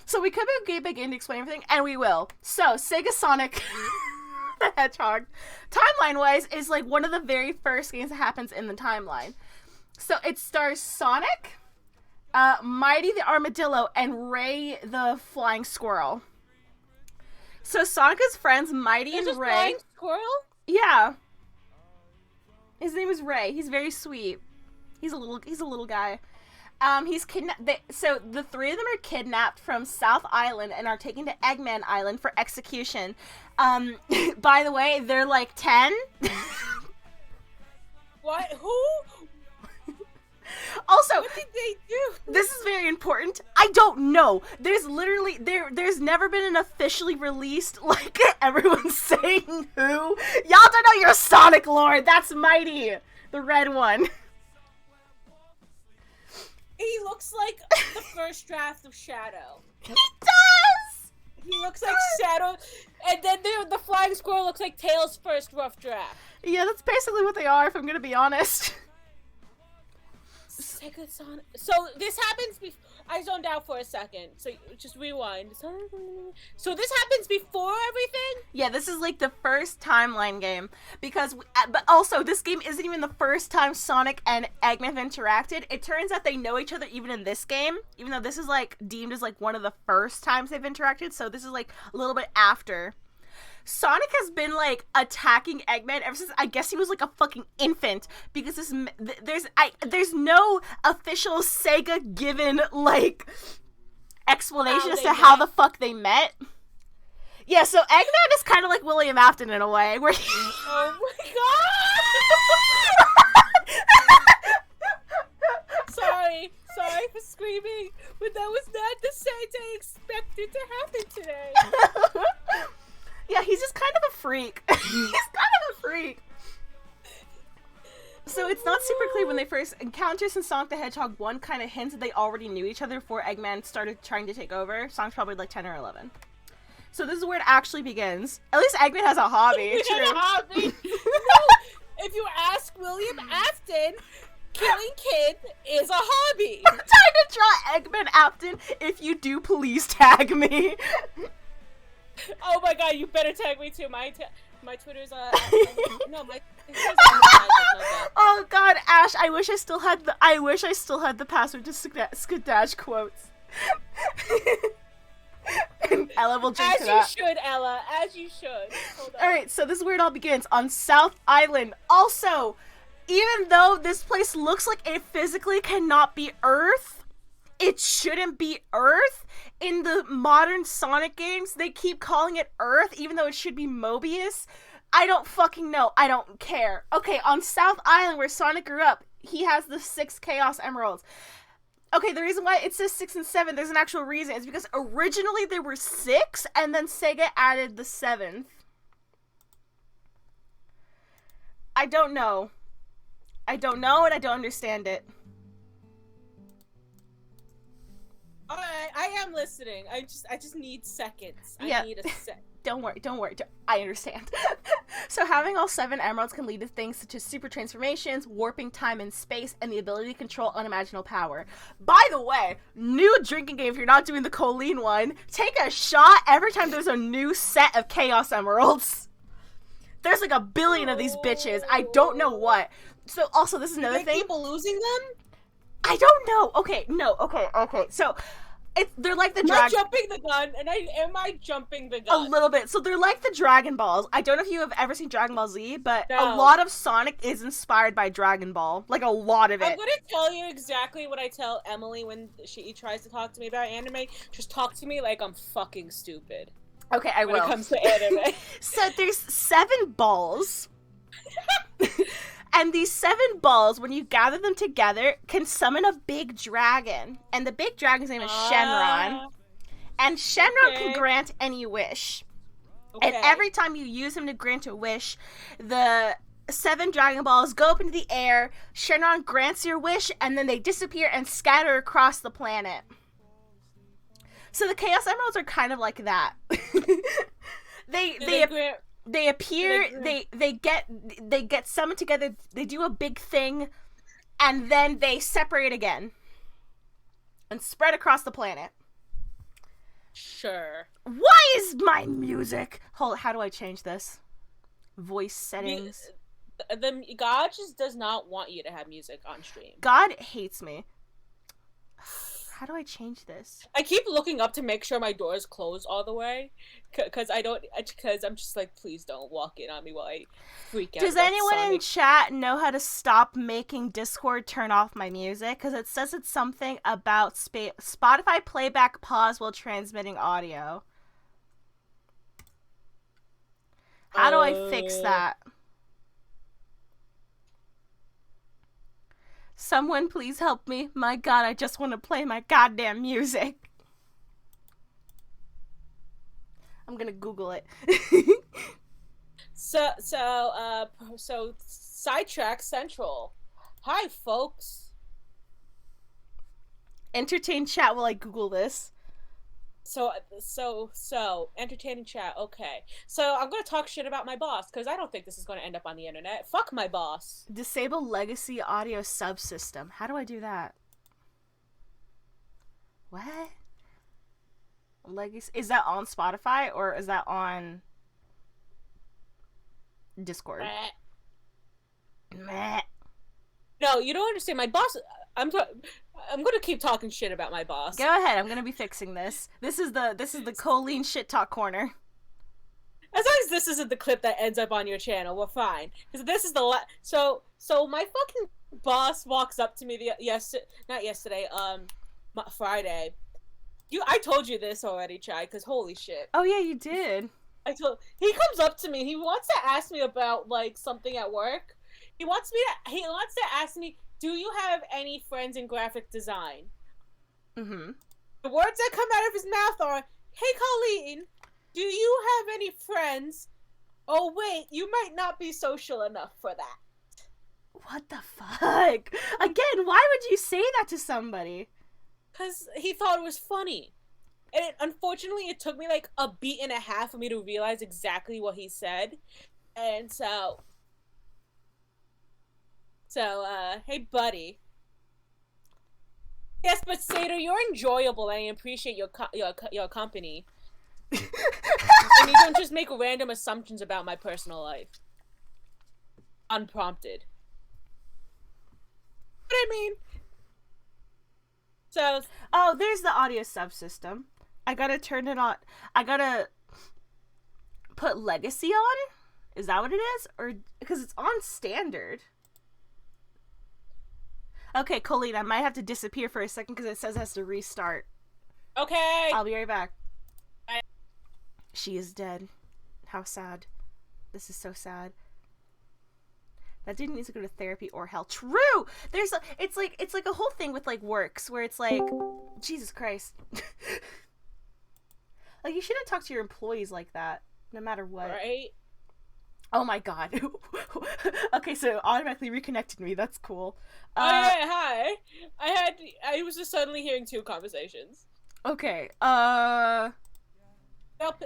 So we could begin to explain everything, and we will. So, Sega Sonic the Hedgehog, timeline-wise, is like one of the very first games that happens in the timeline. So it stars Sonic, Mighty the Armadillo, and Ray the Flying Squirrel. So Sonic has friends Mighty There's and a Ray. flying squirrel? Yeah. His name is Ray. He's very sweet. He's a little guy. He's kidnapped. So the three of them are kidnapped from South Island and are taken to Eggman Island for execution. By the way, they're like 10. What? Who? Also, What did they do? this is very important. I don't know. There's literally there's never been an officially released, like, everyone's saying who. Y'all don't know your Sonic lore. That's Mighty, the red one. He looks like the first draft of Shadow. He does. He looks like Shadow, and then the flying squirrel looks like Tails' first rough draft. Yeah, that's basically what they are, if I'm gonna be honest. Sega Sonic. So this happens before. I zoned out for a second. So just rewind. So this happens before everything? Yeah, this is like the first timeline game because, but also this game isn't even the first time Sonic and Eggman have interacted. It turns out they know each other even in this game, even though this is like deemed as like one of the first times they've interacted. So this is like a little bit after. Sonic has been, like, attacking Eggman ever since, I guess he was, like, a fucking infant, because there's no official Sega-given, like, explanation as to how the fuck they met. Yeah, so Eggman is kind of like William Afton in a way, where he... Oh my god! Sorry for screaming, but that was not the Santa I expected to happen today. Yeah, he's just kind of a freak. He's kind of a freak. So it's not super clear when they first encounter, since Sonic the Hedgehog 1 kind of hints that they already knew each other before Eggman started trying to take over. Sonic's probably like 10 or 11. So this is where it actually begins. At least Eggman has a hobby. He True. has a hobby. No, if you ask William Afton, killing kids is a hobby. I'm trying to draw Eggman Afton. If you do, please tag me. Oh my god, you better tag me too. My Twitter's no, my Oh god, Ash, I wish I still had the password to Skadash quotes. And Ella will drink to that. As you should, Ella. As you should. Hold on. Alright, so this is where it all begins. On South Island. Also, even though this place looks like it physically cannot be Earth, it shouldn't be Earth. In the modern Sonic games, they keep calling it Earth, even though it should be Mobius. I don't fucking know. I don't care. Okay, on South Island, where Sonic grew up, he has the 6 Chaos Emeralds. Okay, the reason why it says 6 and 7, there's an actual reason. It's because originally there were 6, and then Sega added the 7th. I don't know. I don't know, and I don't understand it. Alright, I am listening. I just need seconds. Yeah. I need a sec. Don't worry. I understand. So having all 7 emeralds can lead to things such as super transformations, warping time and space, and the ability to control unimaginable power. By the way, new drinking game if you're not doing the Colleen one, take a shot every time there's a new set of Chaos Emeralds. There's like 1 billion of these bitches. I don't know what. So also, this is another thing. People losing them? I don't know. Okay, no. Okay. So They're like the Am I Dragon... jumping the gun? Am I jumping the A gun? little bit. So they're like the Dragon Balls. I don't know if you have ever seen Dragon Ball Z, but a No. lot of Sonic is inspired by Dragon Ball. Like, a lot of it. I'm gonna tell you exactly what I tell Emily when she tries to talk to me about anime. Just talk to me like I'm fucking stupid. Okay, I will. When it comes to anime. So there's 7 balls. And these 7 balls, when you gather them together, can summon a big dragon. And the big dragon's name is Shenron. And Shenron can grant any wish. Okay. And every time you use him to grant a wish, the 7 Dragon Balls go up into the air, Shenron grants your wish, and then they disappear and scatter across the planet. So the Chaos Emeralds are kind of like that. They appear, they get summoned together, they do a big thing, and then they separate again. And spread across the planet. Sure. Why is my music... Hold, how do I change this? Voice settings. God just does not want you to have music on stream. God hates me. How do I change this? I keep looking up to make sure my door is closed all the way, because I'm just like, please don't walk in on me while I freak out. Does anyone in chat know how to stop making Discord turn off my music? Because it says it's something about Spotify playback pause while transmitting audio. How do I fix that? Someone please help me. My God, I just want to play my goddamn music. I'm gonna Google it. So Sidetrack Central. Hi, folks. Entertain chat while I Google this. So, entertaining chat, okay. So, I'm gonna talk shit about my boss, because I don't think this is gonna end up on the internet. Fuck my boss. Disable legacy audio subsystem. How do I do that? What? Legacy... Is that on Spotify, or is that on Discord? Meh. No, you don't understand. My boss... I'm gonna keep talking shit about my boss. Go ahead. I'm gonna be fixing this. This is the Colleen shit talk corner. As long as this isn't the clip that ends up on your channel, we're fine. Because this is the so my fucking boss walks up to me Friday. I told you this already, Chai. Because holy shit. Oh yeah, you did. He comes up to me. He wants to ask me about like something at work. He wants to ask me, do you have any friends in graphic design? Mm-hmm. The words that come out of his mouth are, hey, Colleen, do you have any friends? Oh, wait, you might not be social enough for that. What the fuck? Again, why would you say that to somebody? Because he thought it was funny. And unfortunately, it took me like a beat and a half for me to realize exactly what he said. And so, hey, buddy. Yes, but Sato, you're enjoyable, and I appreciate your company. And you don't just make random assumptions about my personal life. Unprompted. What I mean? So... Oh, there's the audio subsystem. I gotta turn it on. I gotta put legacy on? Is that what it is? Or... Because it's on standard. Okay, Colleen, I might have to disappear for a second because it says it has to restart. Okay. I'll be right back. Bye. She is dead. How sad. This is so sad. That didn't need to go to therapy or hell. True! It's like a whole thing with like works where it's like, Jesus Christ. Like, you shouldn't talk to your employees like that, no matter what. Right? Oh my God. Okay, so it automatically reconnected me. That's cool. Hi. I was just suddenly hearing 2 conversations. Okay. I have...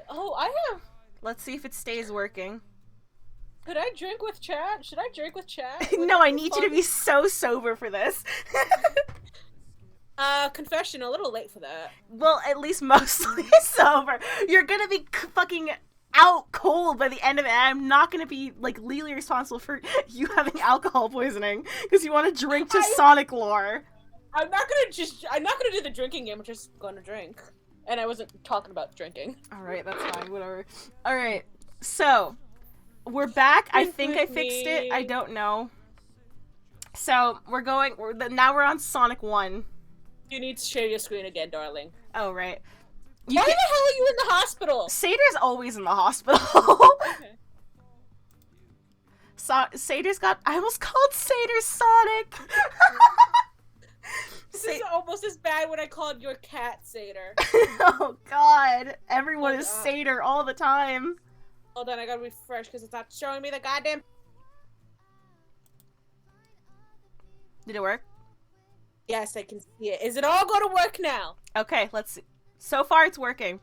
Let's see if it stays working. Could I drink with chat? Should I drink with chat? No, I need you to be so sober for this. Confession, a little late for that. Well, at least mostly sober. You're gonna be fucking out cold by the end of it. I'm not gonna be like legally responsible for you having alcohol poisoning because you want to drink to Sonic lore. I'm not gonna do the drinking game. I'm just gonna drink. And I wasn't talking about drinking. Alright, that's fine, whatever. Alright, so, we're back. I think I fixed it. I don't know. So, now we're on Sonic 1. You need to share your screen again, darling. Oh, right. Why the hell are you in the hospital? Sator's always in the hospital. Okay. Sator's got... I almost called Sator Sonic! This is almost as bad when I called your cat Satyr. Oh god, everyone is God. Satyr all the time. Hold on, I gotta refresh because it's not showing me the goddamn... Did it work? Yes, I can see it. Is it all gonna work now? Okay, let's see. So far it's working.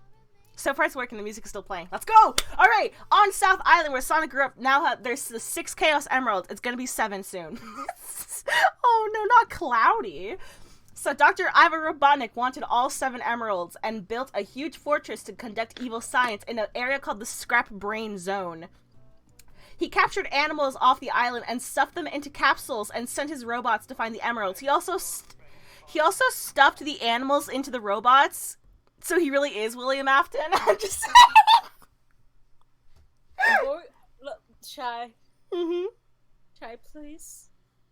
The music is still playing. Let's go! Alright, on South Island where Sonic grew up, now there's the 6 Chaos Emeralds. It's gonna be 7 soon. Oh no, not Cloudy. So Dr. Iva Robotnik wanted all 7 emeralds and built a huge fortress to conduct evil science in an area called the Scrap Brain Zone. He captured animals off the island and stuffed them into capsules and sent his robots to find the emeralds. He also stuffed the animals into the robots, so he really is William Afton. I'm just saying. Look, Shy. Mm-hmm. Shy, please.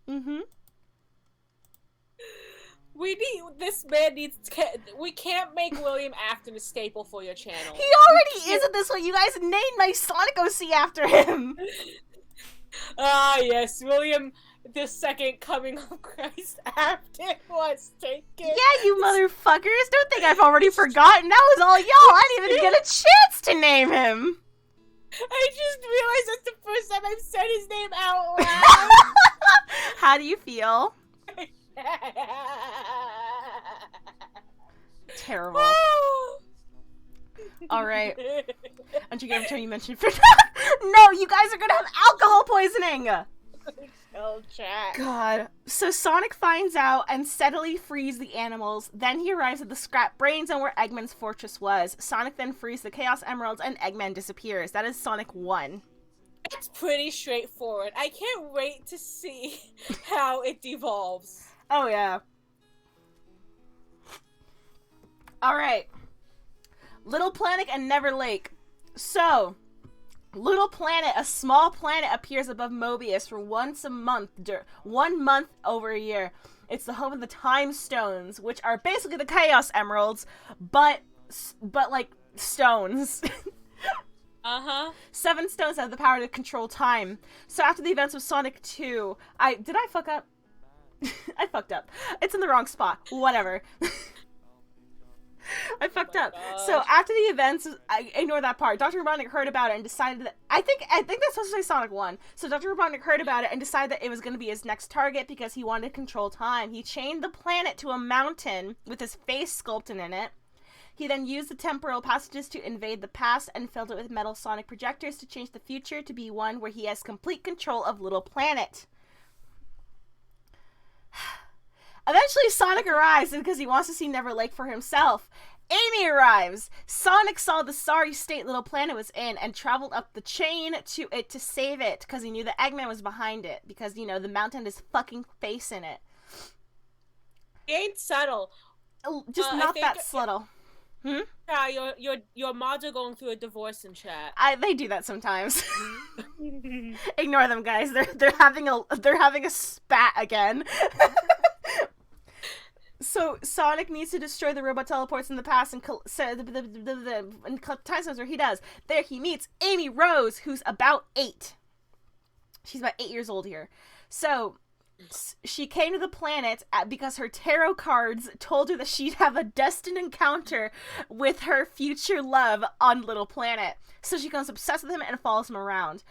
Mm-hmm. We can't make William Afton a staple for your channel. He already is at this point. You guys named my Sonic OC after him. Ah, yes, William the Second Coming of Christ Afton was taken. Yeah, you motherfuckers. Don't think I've already forgotten. That was all y'all. I didn't even get a chance to name him. I just realized that's the first time I've said his name out loud. How do you feel? Terrible. Alright. Aren't you gonna every time you mention No, you guys are gonna have alcohol poisoning! Oh, chat. God. So Sonic finds out and steadily frees the animals. Then he arrives at the Scrap Brain Zone where Eggman's fortress was. Sonic then frees the Chaos Emeralds and Eggman disappears. That is Sonic 1. It's pretty straightforward. I can't wait to see how it devolves. Oh, yeah. Alright. Little Planet and Never Lake. So, Little Planet, a small planet, appears above Mobius for once a month, 1 month over a year. It's the home of the Time Stones, which are basically the Chaos Emeralds, but like, stones. Uh-huh. 7 stones have the power to control time. So after the events of Sonic 2, did I fuck up? I fucked up. It's in the wrong spot. Whatever. I fucked up. Gosh. So after the events, I ignore that part. Dr. Robotnik heard about it and decided that I think that's supposed to say Sonic 1. So Dr. Robotnik heard about it and decided that it was going to be his next target because he wanted to control time. He chained the planet to a mountain with his face sculpted in it. He then used the temporal passages to invade the past and filled it with metal sonic projectors to change the future to be one where he has complete control of Little Planet. Eventually, Sonic arrives because he wants to see Never Lake for himself. Amy arrives. Sonic saw the sorry state Little Planet was in and traveled up the chain to it to save it because he knew that Eggman was behind it because, you know, the mountain had his fucking face in it. It ain't subtle. Just not that subtle. Hmm? Yeah, your mods are going through a divorce in chat. They do that sometimes. Ignore them, guys. They're having a spat again. So Sonic needs to destroy the robot teleports in the past and time zones where he does. There he meets Amy Rose, who's about 8. She's about 8 years old here. So she came to the planet because her tarot cards told her that she'd have a destined encounter with her future love on Little Planet. So she becomes obsessed with him and follows him around.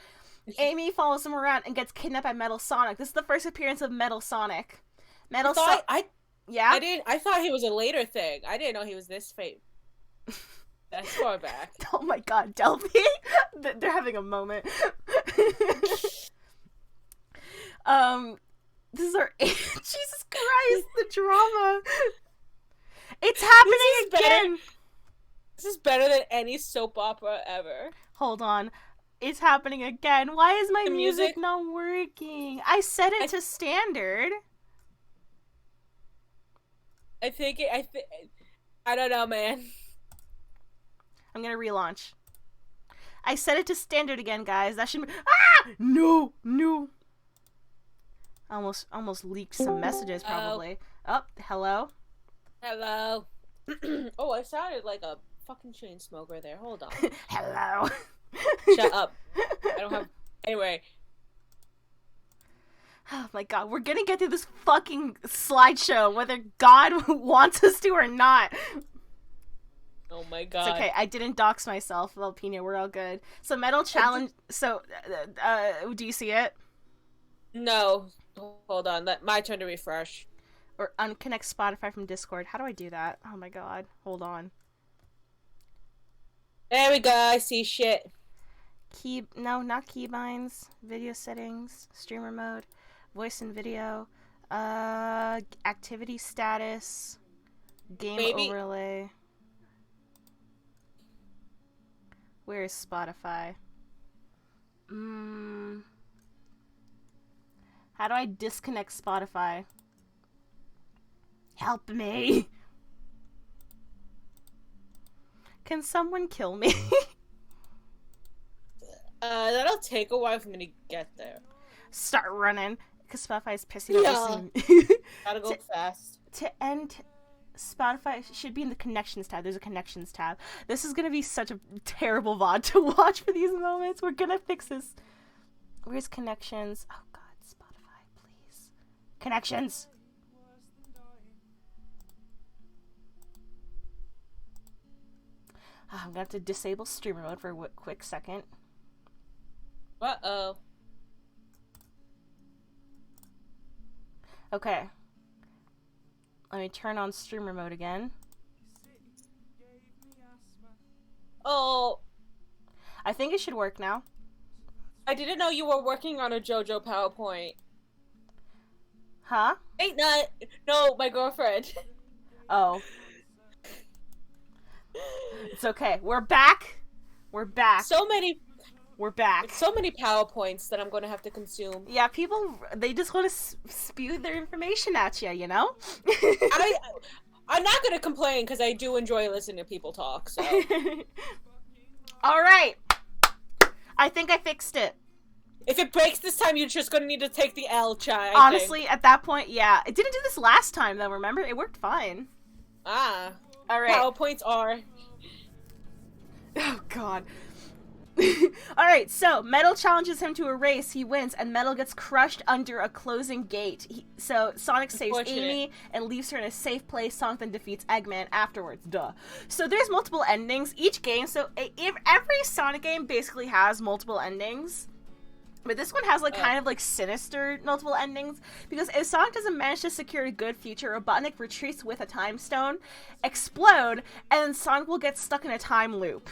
Amy follows him around and gets kidnapped by Metal Sonic. This is the first appearance of Metal Sonic. Yeah? I thought he was a later thing. I didn't know he was this fake. That's far back. Oh my god, Delphi! They're having a moment. This is our... Jesus Christ, the drama! It's happening again! This is better than any soap opera ever. Hold on. It's happening again. Why is my music not working? I set it to standard. I don't know, man. I'm gonna relaunch. I set it to standard again, guys. That should be... Ah! No! No! Almost leaked some messages, probably. Oh, hello? Hello. Oh, I sounded like a fucking chain smoker there. Hold on. Hello. Shut up. I don't have... Anyway. Oh my god, we're gonna get through this fucking slideshow, whether God wants us to or not. Oh my god. It's okay, I didn't dox myself, Valpino, we're all good. So, Metal Challenge... So, do you see it? No. Hold on. My turn to refresh. Or unconnect Spotify from Discord. How do I do that? Oh my god. Hold on. There we go. I see shit. No, not keybinds. Video settings. Streamer mode. Voice and video. Activity status. Game overlay. Where is Spotify? How do I disconnect Spotify? Help me! Can someone kill me? That'll take a while for me to get there. Start running. Because Spotify is pissing off. Gotta go fast. To end Spotify should be in the connections tab. There's a connections tab. This is gonna be such a terrible VOD to watch for these moments. We're gonna fix this. Where's connections? Oh god, Spotify, please. Connections! I'm gonna have to disable streamer mode for a quick second. Uh-oh. Okay. Let me turn on streamer mode again. Oh. I think it should work now. I didn't know you were working on a JoJo PowerPoint. Huh? Ain't not. No, my girlfriend. Oh. It's okay. We're back. We're back. We're back. So many PowerPoints that I'm going to have to consume. Yeah, people, they just want to spew their information at you, you know? I'm not going to complain because I do enjoy listening to people talk, so. Alright. I think I fixed it. If it breaks this time, you're just going to need to take the L, Chai. Honestly, at that point, yeah. It didn't do this last time, though, remember? It worked fine. Ah. Alright. PowerPoints are... Oh, God. Alright, so Metal challenges him to a race, he wins, and Metal gets crushed under a closing gate. So Sonic saves Amy and leaves her in a safe place. Sonic then defeats Eggman afterwards. Duh. So there's multiple endings. Each game, so if every Sonic game basically has multiple endings. But this one has, like, kind of, like, sinister multiple endings. Because if Sonic doesn't manage to secure a good future, Robotnik retreats with a time stone, explode, and then Sonic will get stuck in a time loop.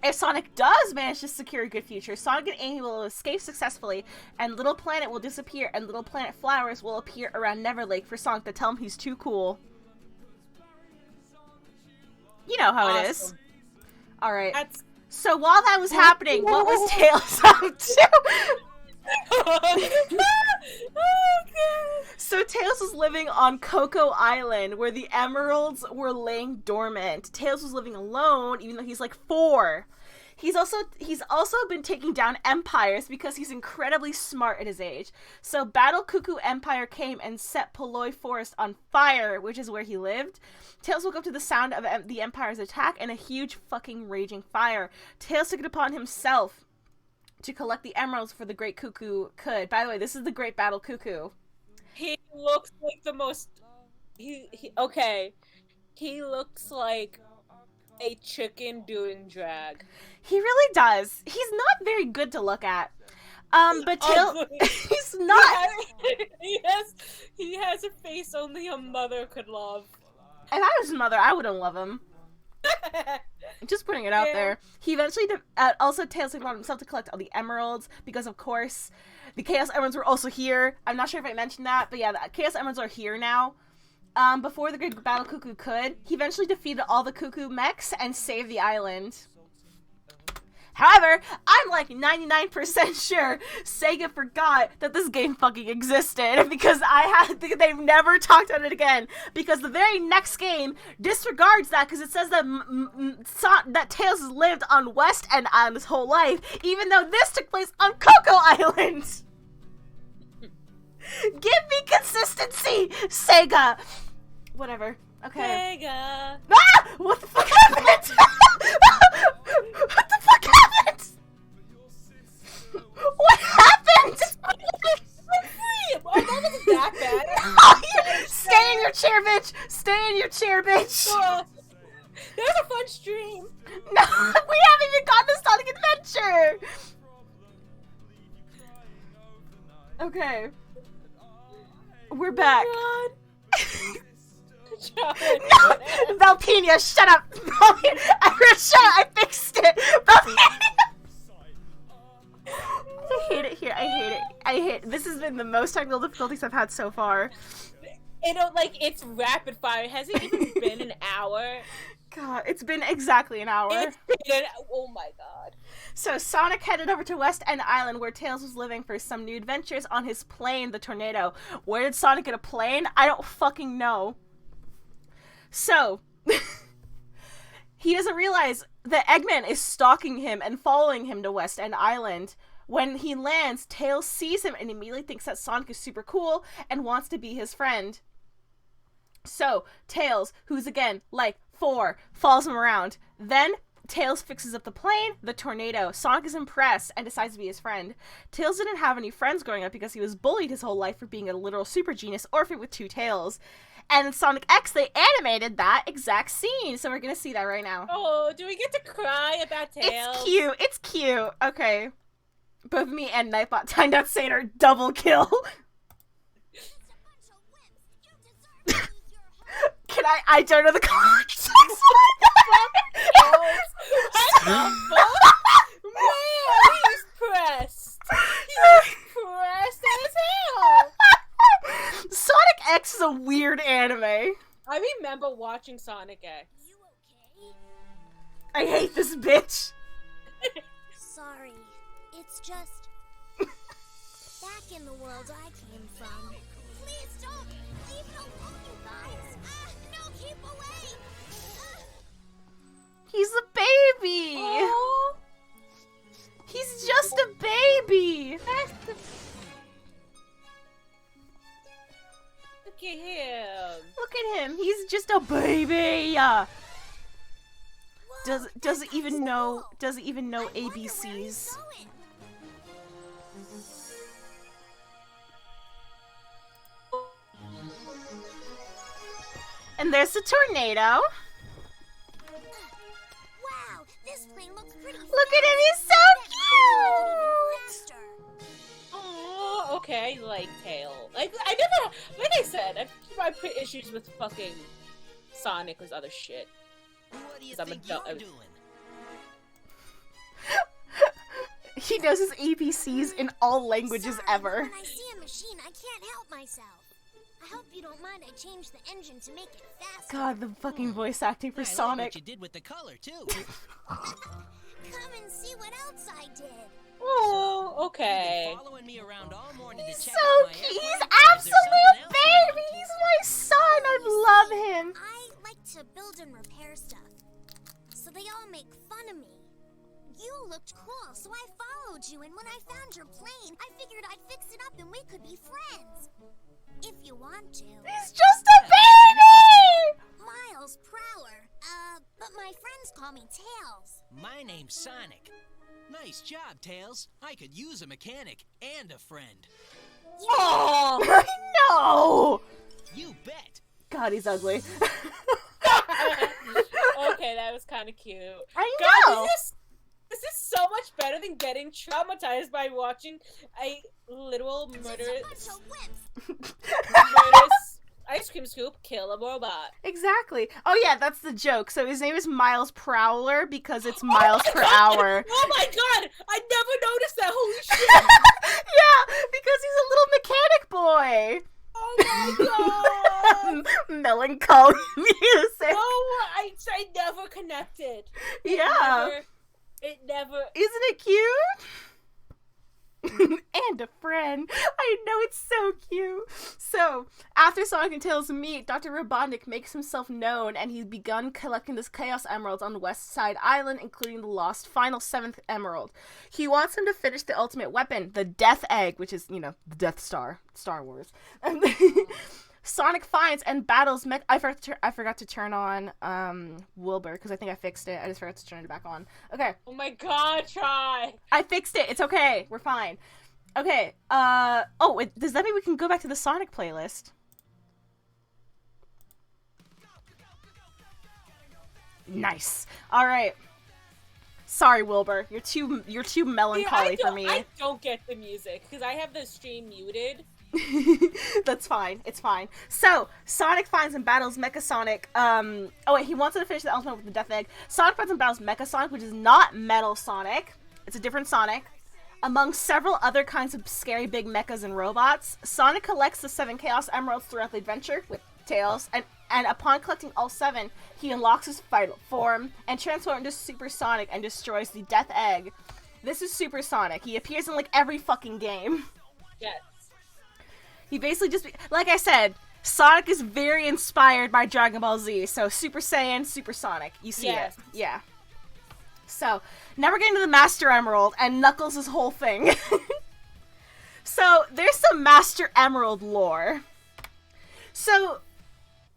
If Sonic does manage to secure a good future, Sonic and Amy will escape successfully, and Little Planet will disappear, and Little Planet flowers will appear around Neverlake for Sonic to tell him he's too cool. You know how it is. Alright. So while that was happening, what was Tails up to? So Tails was living on Coco Island, where the emeralds were laying dormant. Tails was living alone, even though he's like 4. He's also been taking down empires because he's incredibly smart at his age. So Battle Cuckoo Empire came and set Poloi Forest on fire, which is where he lived. Tails woke up to the sound of the Empire's attack and a huge fucking raging fire. Tails took it upon himself to collect the emeralds for the Great Cuckoo could. By the way, this is the Great Battle Cuckoo. He looks like the most... Okay. He looks like a chicken doing drag. He really does. He's not very good to look at. But Tails... he's not... He has a face only a mother could love. If I was his mother, I wouldn't love him. Just putting it out there. He eventually also Tails allowed himself to collect all the emeralds because, of course, the Chaos Emeralds were also here. I'm not sure if I mentioned that, but yeah, the Chaos Emeralds are here now. Before the Great Battle Cuckoo could, he eventually defeated all the Cuckoo mechs and saved the island. However, I'm like 99% sure Sega forgot that this game fucking existed because they've never talked about it again, because the very next game disregards that because it says that that Tails has lived on West End Island his whole life, even though this took place on Coco Island. Give me consistency, Sega. Whatever. Okay. Sega. Ah! What the fuck happened? What the fuck happened? What happened? Oh, that wasn't that bad. Stay in your chair, bitch. Stay in your chair, bitch. That was a fun stream. No, we haven't even gotten to Sonic Adventure. Okay. We're back. Oh No! Valpina, shut up! Valpina, shut up! I fixed it! Valpina! I hate it here. I hate it. I hate. This has been the most technical difficulties I've had so far. It's rapid fire. Has it even been an hour? God, it's been exactly an hour. Oh my god. So Sonic headed over to West End Island where Tails was living for some new adventures on his plane, the Tornado. Where did Sonic get a plane? I don't fucking know. So, he doesn't realize that Eggman is stalking him and following him to West End Island. When he lands, Tails sees him and immediately thinks that Sonic is super cool and wants to be his friend. So, Tails, who's again, like 4, follows him around. Then, Tails fixes up the plane, the Tornado. Sonic is impressed and decides to be his friend. Tails didn't have any friends growing up because he was bullied his whole life for being a literal super genius orphan with 2 tails. And in Sonic X, they animated that exact scene, so we're gonna see that right now. Oh, do we get to cry about Tails? It's cute. It's cute. Okay. Both me and Nightbot timed out Satan are double kill. Can I don't know the context. Man, he's pressed. He's pressed as hell. Sonic X is a weird anime. I remember watching Sonic X. You okay? I hate this bitch. Sorry. It's just back in the world I came from. Please don't leave it alone, you guys. No, keep away. He's a baby. Oh, He's just a baby. look at him. Look at him. He's just a baby. Whoa, Doesn't even know I wonder where ABCs. he's going. And there's the tornado. Wow, this plane looks pretty. Look at him. He's so cute. Oh, okay, like Tail. I never, like I said, I've issues with fucking Sonic with other shit. What do you 'Cause I'm think a du- you're doing? He knows his ABCs in all languages Sorry, ever. When I see a machine, I can't help myself. I hope you don't mind I changed the engine to make it faster. God, the fucking voice acting for I like Sonic. what you did with the color too. Come and see what else I did. Oh, You've okay. been following me around all morning He's to check so out my cute. airplane, He's or is there absolutely a something else you baby. want? He's my son. I love him. I like to build and repair stuff, so they all make fun of me. You looked cool, so I followed you, and when I found your plane, I figured I'd fix it up and we could be friends. If you want to. He's just a baby. Miles Prower. But my friends call me Tails. My name's Sonic. Nice job, Tails. I could use a mechanic and a friend. Oh, I know. You bet. God, he's ugly. okay, that was kind of cute. I God, know. this is so much better than getting traumatized by watching a literal Just a murderous bunch of whips. ice cream scoop kill a robot. Exactly. Oh yeah, that's the joke. So his name is Miles Prowler because it's miles per hour. Oh my god! I never noticed that. Holy shit! Yeah, because he's a little mechanic boy. Oh my god! Melancholy music. Oh, I never connected. Yeah. It never. He's and a friend. I know, it's so cute. So, after Sonic and Tails meet, Dr. Robotnik makes himself known, and he's begun collecting this Chaos Emeralds on West Side Island, including the lost final 7th Emerald. He wants him to finish the ultimate weapon, the Death Egg, which is, the Death Star, Star Wars. Sonic finds and battles I forgot to turn on Wilbur, because I think I fixed it. I just forgot to turn it back on. Okay. Oh my god, try! I fixed it. It's okay. We're fine. Okay. Does that mean we can go back to the Sonic playlist? Nice. All right. Sorry, Wilbur. You're too melancholy for me. I don't get the music because I have the stream muted. That's fine. It's fine. So, Sonic finds and battles Mecha Sonic. He wants to finish the ultimate with the Death Egg. Sonic finds and battles Mecha Sonic, which is not Metal Sonic. It's a different Sonic. Among several other kinds of scary big mechas and robots, Sonic collects the 7 Chaos Emeralds throughout the adventure with Tails, and upon collecting all 7, he unlocks his final form and transforms into Super Sonic and destroys the Death Egg. This is Super Sonic. He appears in, every fucking game. Yes. He basically like I said, Sonic is very inspired by Dragon Ball Z, so Super Saiyan, Super Sonic. You see it. Yeah. So, now we're getting to the Master Emerald and Knuckles' whole thing. So, there's some Master Emerald lore. So,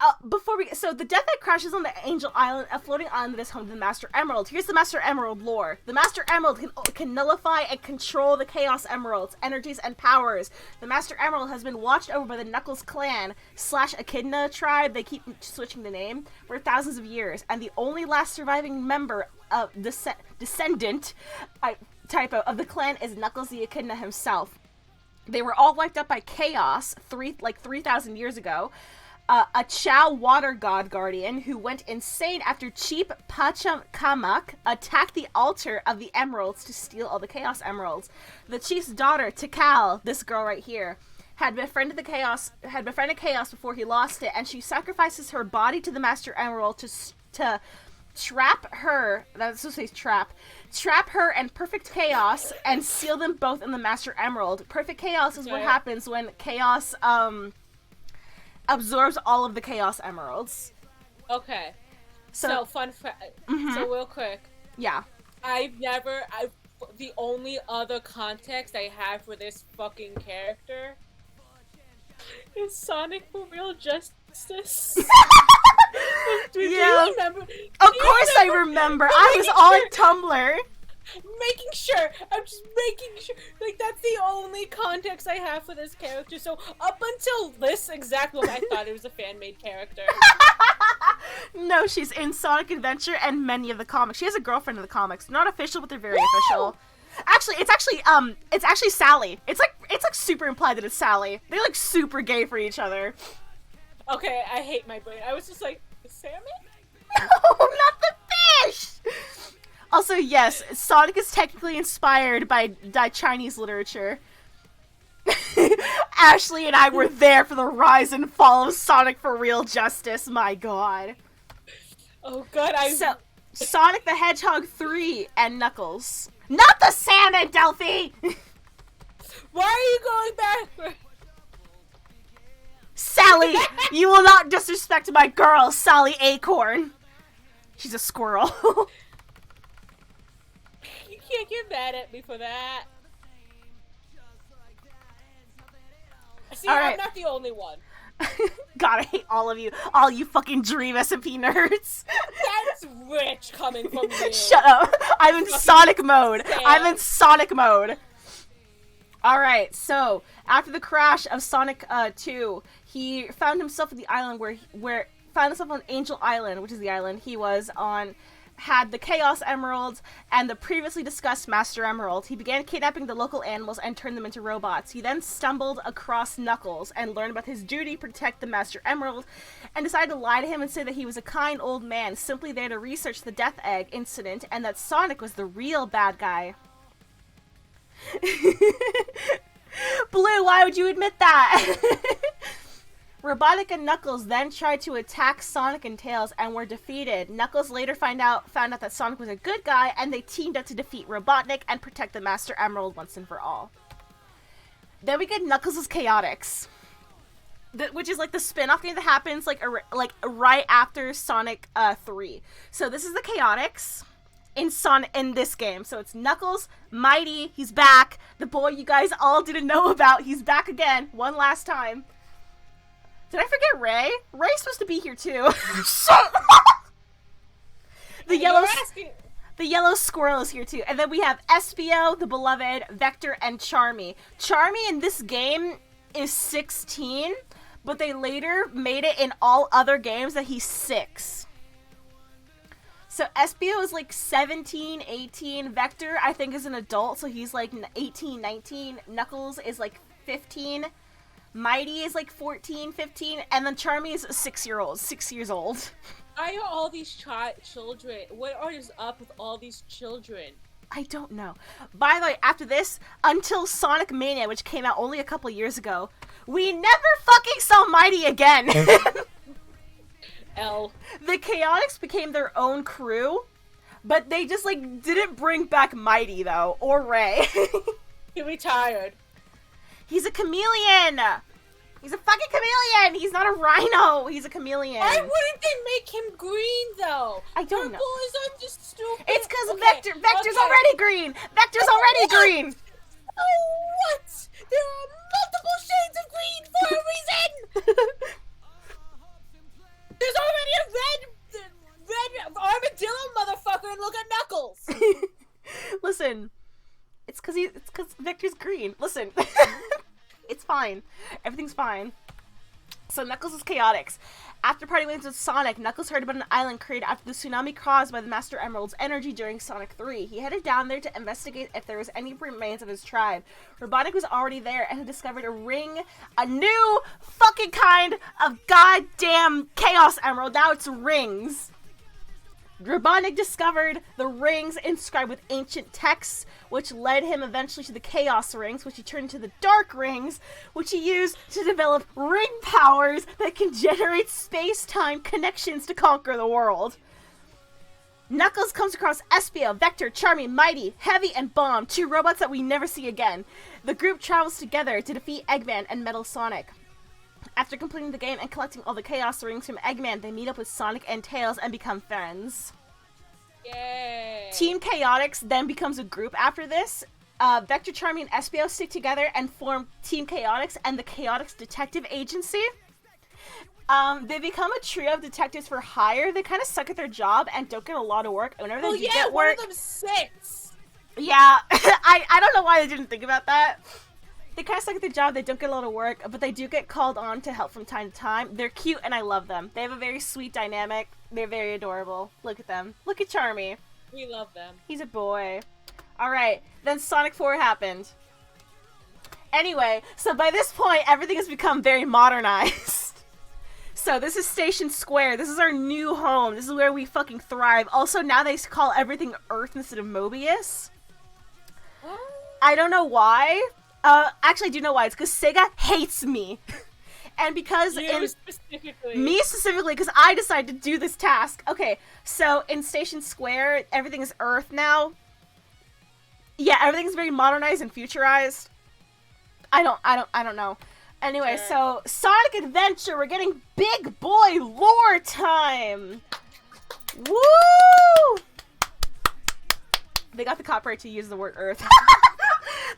the Death Egg crashes on the Angel Island, a floating island that is home to the Master Emerald. Here's the Master Emerald lore. The Master Emerald can nullify and control the Chaos Emeralds, energies, and powers. The Master Emerald has been watched over by the Knuckles clan / Echidna tribe, they keep switching the name, for thousands of years, and the only last surviving member of descendant of the clan is Knuckles the Echidna himself. They were all wiped out by Chaos 3,000 years ago. A Chow water god guardian who went insane after Chief Pachakamak attacked the altar of the emeralds to steal all the Chaos Emeralds. The chief's daughter, Tikal, this girl right here, had befriended Chaos before he lost it, and she sacrifices her body to the Master Emerald to trap her. That's supposed to say trap her and Perfect Chaos and seal them both in the Master Emerald. Perfect Chaos is what happens when Chaos absorbs all of the Chaos Emeralds. Okay. So fun fact. Mm-hmm. So real quick. Yeah. The only other context I have for this fucking character is Sonic for Real Justice. Do you remember? Of course I remember. I was on Tumblr. I'm just making sure, that's the only context I have for this character, so up until this exact moment, I thought it was a fan-made character. No, she's in Sonic Adventure and many of the comics. She has a girlfriend in the comics. Not official, but they're very official. Actually, it's actually Sally. It's like super implied that it's Sally. They're super gay for each other. Okay, I hate my brain. I was just like, salmon? No, not the fish! Also, yes, Sonic is technically inspired by Chinese literature. Ashley and I were there for the rise and fall of Sonic for Real Justice, my god. Oh god, So, Sonic the Hedgehog 3 and Knuckles. Not the salmon, Delphi! Why are you going back? Sally, you will not disrespect my girl, Sally Acorn. She's a squirrel. You can't get mad at me for that. See, right. I'm not the only one. God, I hate all of you. All you fucking Dream SMP nerds. That's rich coming from you. Shut up. I'm in Sonic mode. I'm in Sonic mode. Alright, so, after the crash of Sonic 2, he found himself at the island found himself on Angel Island, which is the island he was on, had the Chaos Emeralds and the previously discussed Master Emerald. He began kidnapping the local animals and turned them into robots. He then stumbled across Knuckles and learned about his duty to protect the Master Emerald and decided to lie to him and say that he was a kind old man simply there to research the Death Egg incident and that Sonic was the real bad guy. Blue, why would you admit that? Robotnik and Knuckles then tried to attack Sonic and Tails and were defeated. Knuckles later found out that Sonic was a good guy, and they teamed up to defeat Robotnik and protect the Master Emerald once and for all. Then we get Knuckles' Chaotix, which is like the spin-off game that happens like right after Sonic 3. So this is the Chaotix in this game. So it's Knuckles, Mighty, he's back. The boy you guys all didn't know about, he's back again, one last time. Did I forget Ray? Ray's supposed to be here too. The yellow squirrel is here too. And then we have Espio, the Beloved, Vector, and Charmy. Charmy in this game is 16, but they later made it in all other games that he's 6. So Espio is like 17, 18. Vector, I think, is an adult, so he's like 18, 19. Knuckles is like 15. Mighty is like 14, 15. And then Charmy is a 6 years old. Why are all these children? What is up with all these children? I don't know. By the way, after this, until Sonic Mania, which came out only a couple years ago, we never fucking saw Mighty again. L. The Chaotix became their own crew, but they just like didn't bring back Mighty though, or Ray. He retired. He's a chameleon. He's a fucking chameleon. He's not a rhino. He's a chameleon. Why wouldn't they make him green though? I don't know. Purple is just stupid. It's because Vector's already green. Vector's already green. Oh, what? There are multiple shades of green for a reason. There's already a red armadillo motherfucker, and look at Knuckles. Listen, it's because Vector's green. Listen, it's fine. Everything's fine. So Knuckles is Chaotix. After parting ways with Sonic, Knuckles heard about an island created after the tsunami caused by the Master Emerald's energy during Sonic 3. He headed down there to investigate if there was any remains of his tribe. Robotnik was already there and had discovered a ring, a new fucking kind of goddamn Chaos Emerald. Now it's rings. Robotnik discovered the rings inscribed with ancient texts, which led him eventually to the Chaos Rings, which he turned into the Dark Rings, which he used to develop ring powers that can generate space-time connections to conquer the world. Knuckles comes across Espio, Vector, Charmy, Mighty, Heavy, and Bomb, 2 robots that we never see again. The group travels together to defeat Eggman and Metal Sonic. After completing the game and collecting all the Chaos Rings from Eggman, they meet up with Sonic and Tails and become friends. Yay! Team Chaotix then becomes a group after this. Vector, Charmy, and Espio stick together and form Team Chaotix and the Chaotix Detective Agency. They become a trio of detectives for hire. They kind of suck at their job and don't get a lot of work. Whenever they do get work, one of them 6. Yeah, I don't know why I didn't think about that. They kind of suck at their job, they don't get a lot of work, but they do get called on to help from time to time. They're cute and I love them. They have a very sweet dynamic. They're very adorable. Look at them. Look at Charmy. We love them. He's a boy. Alright, then Sonic 4 happened. Anyway, so by this point, everything has become very modernized. So this is Station Square. This is our new home. This is where we fucking thrive. Also, now they call everything Earth instead of Mobius. I don't know why. Actually, I do know why. It's because Sega hates me. And because me specifically, because I decided to do this task. Okay, so in Station Square, everything is Earth now. Yeah, everything's very modernized and futurized. I don't know. Anyway, so Sonic Adventure, we're getting big boy lore time. Woo! They got the copyright to use the word Earth.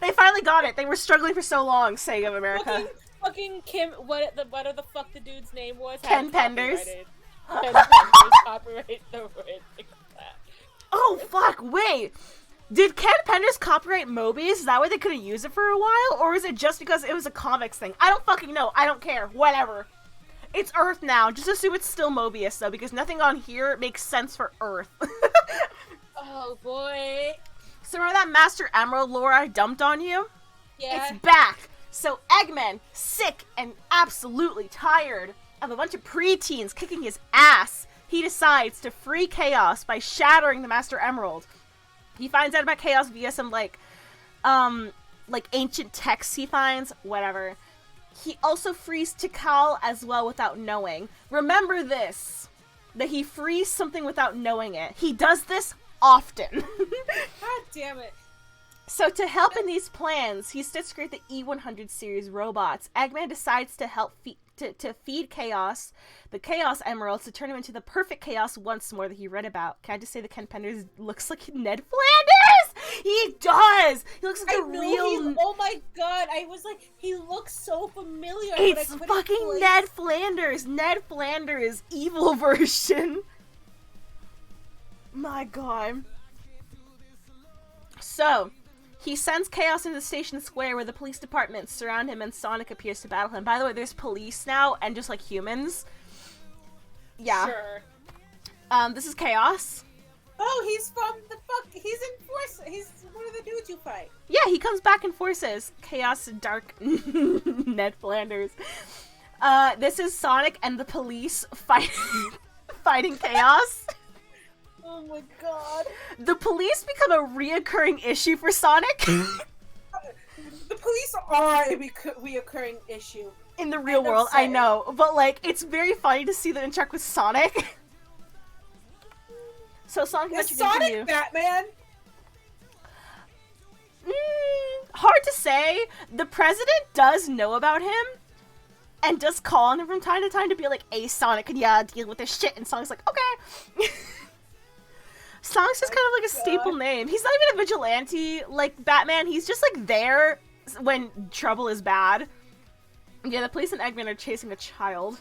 They finally got it. They were struggling for so long, Sega of America. Fucking Kim, what the fuck the dude's name was? Ken Penders. Ken Penders copyright the right thing like that. Oh fuck! Wait, did Ken Penders copyright Mobius? Is that why they couldn't use it for a while, or is it just because it was a comics thing? I don't fucking know. I don't care. Whatever. It's Earth now. Just assume it's still Mobius though, because nothing on here makes sense for Earth. Oh boy. So remember that Master Emerald lore I dumped on you? Yeah. It's back! So Eggman, sick and absolutely tired of a bunch of preteens kicking his ass, he decides to free Chaos by shattering the Master Emerald. He finds out about Chaos via some, like ancient texts he finds, whatever. He also frees Tikal as well without knowing. Remember this, that he frees something without knowing it. He does this often. God damn it. So to help in these plans, he starts to create the E100 series robots. Eggman decides to help to feed Chaos the Chaos Emeralds to turn him into the perfect Chaos once more that he read about. Can I just say that Ken Penders looks like Ned Flanders? He does! He looks like real... Oh my god, I was like, he looks so familiar. It's fucking Ned Flanders! Ned Flanders' evil version. My god. So... he sends Chaos into the station square where the police department surround him and Sonic appears to battle him. By the way, there's police now and just like humans. Yeah. Sure. This is Chaos. Oh, he's from the he's in Force. He's one of the dudes you fight. Yeah, he comes back in Forces. Chaos and Dark Ned Flanders. This is Sonic and the police fighting Chaos. Oh my god. The police become a reoccurring issue for Sonic. The police are a reoccurring issue. In the real world, I know. But, like, it's very funny to see them interact with Sonic. So, Sonic, is Sonic Batman? Hard to say. The president does know about him. And does call on him from time to time to be like, hey, Sonic, can you deal with this shit? And Sonic's like, okay. Sonic's just kind of like a staple name. He's not even a vigilante like Batman. He's just like there when trouble is bad. Yeah, the police and Eggman are chasing a child.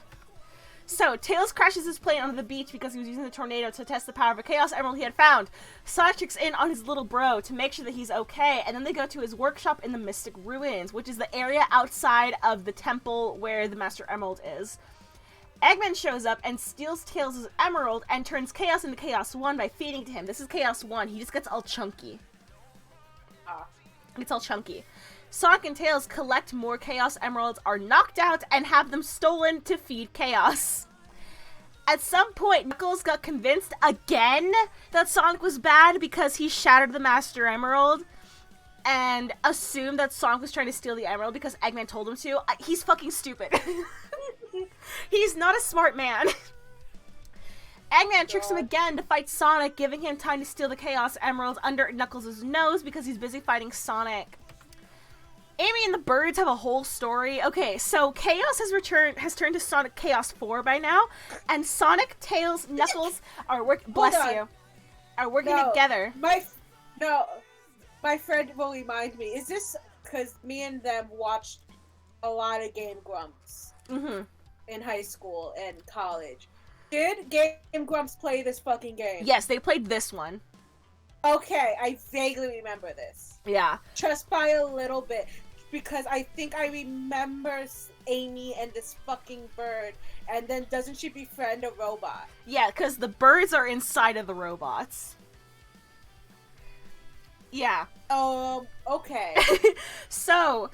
So, Tails crashes his plane onto the beach because he was using the tornado to test the power of a Chaos Emerald he had found. Sonic checks in on his little bro to make sure that he's okay, and then they go to his workshop in the Mystic Ruins, which is the area outside of the temple where the Master Emerald is. Eggman shows up and steals Tails' emerald and turns Chaos into Chaos 1 by feeding to him. This is Chaos 1. He just gets all chunky. It's all chunky. Sonic and Tails collect more Chaos Emeralds, are knocked out, and have them stolen to feed Chaos. At some point, Knuckles got convinced again that Sonic was bad because he shattered the Master Emerald and assumed that Sonic was trying to steal the emerald because Eggman told him to. He's fucking stupid. He's not a smart man. Eggman tricks him again to fight Sonic, giving him time to steal the Chaos Emeralds under Knuckles' nose because he's busy fighting Sonic. Amy and the birds have a whole story. Okay, so Chaos has turned to Sonic Chaos 4 by now, and Sonic, Tails, Knuckles are working together. My friend will remind me. Is this because me and them watched a lot of Game Grumps in high school and college? Did Game Grumps play this fucking game? Yes, they played this one. Okay, I vaguely remember this. Yeah. Just by a little bit. Because I think I remember Amy and this fucking bird, and then doesn't she befriend a robot? Yeah, because the birds are inside of the robots. Yeah. Okay. So,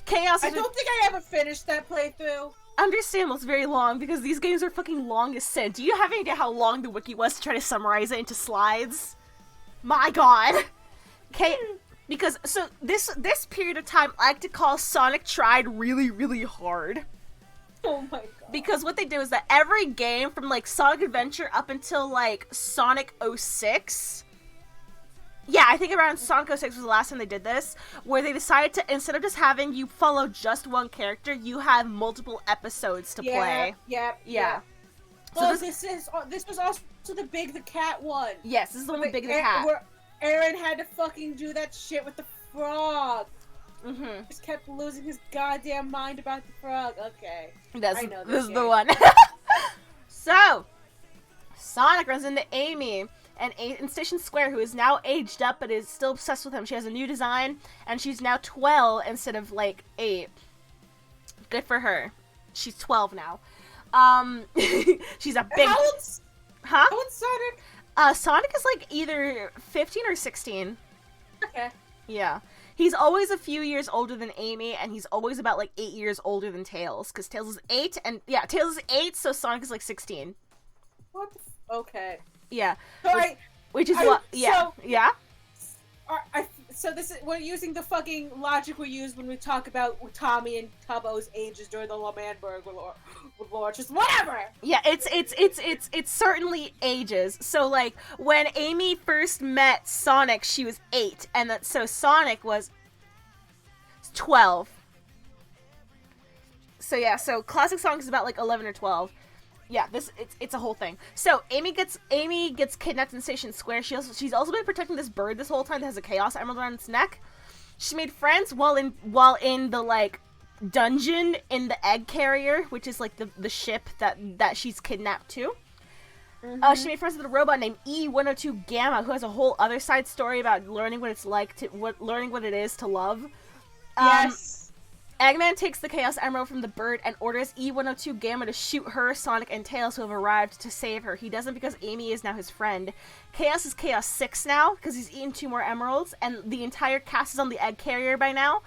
Chaos... I don't think I ever finished that playthrough. Understandable, it's very long, because these games are fucking long as sin. Do you have any idea how long the wiki was to try to summarize it into slides? My god! Okay, because, so, this period of time, I like to call Sonic tried really, really hard. Oh my god. Because what they do is that every game from, like, Sonic Adventure up until, like, Sonic 06... Yeah, I think around Sonic 06 was the last time they did this, where they decided to, instead of just having you follow just one character, you have multiple episodes to play. Yeah. So well, this was also the Big the Cat one. Yes, this is the one with Big the Cat. Where Aaron had to fucking do that shit with the frog. Mm-hmm. Just kept losing his goddamn mind about the frog. Okay. This is the one. So, Sonic runs into Amy. And in Station Square, who is now aged up but is still obsessed with him. She has a new design, and she's now 12 instead of, like, 8. Good for her. She's 12 now. She's a big... How old's Sonic? Sonic is, like, either 15 or 16. Okay. Yeah. He's always a few years older than Amy, and he's always about, like, 8 years older than Tails. Because Tails is 8, and... Yeah, Tails is 8, so Sonic is, like, 16. What the... Okay. Yeah. So which is what... Yeah. So, yeah? So this is, we're using the fucking logic we use when we talk about Tommy and Tubbo's ages during the Lamanberg with Laura. Just whatever. Yeah, it's certainly ages. So like when Amy first met Sonic, she was 8, and so Sonic was 12. So yeah, so classic Sonic is about like 11 or 12. Yeah, it's a whole thing. So Amy gets kidnapped in Station Square. She's also been protecting this bird this whole time that has a Chaos Emerald around its neck. She made friends while in the like dungeon in the egg carrier, which is like the ship that she's kidnapped to. Mm-hmm. She made friends with a robot named E102 Gamma, who has a whole other side story about learning what it's like learning what it is to love. Yes. Eggman takes the Chaos Emerald from the bird and orders E102 Gamma to shoot her, Sonic, and Tails, who have arrived to save her. He doesn't because Amy is now his friend. Chaos is Chaos 6 now, because he's eaten 2 more emeralds, and the entire cast is on the egg carrier by now,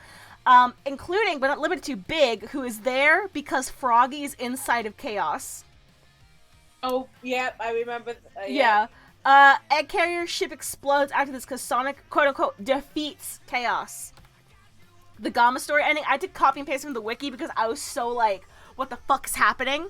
including, but not limited to, Big, who is there because Froggy is inside of Chaos. Oh, yeah, I remember. Yeah. Egg carrier ship explodes after this because Sonic, quote-unquote, defeats Chaos. The Gamma story ending, I had to copy and paste from the wiki because I was so like, what the fuck is happening?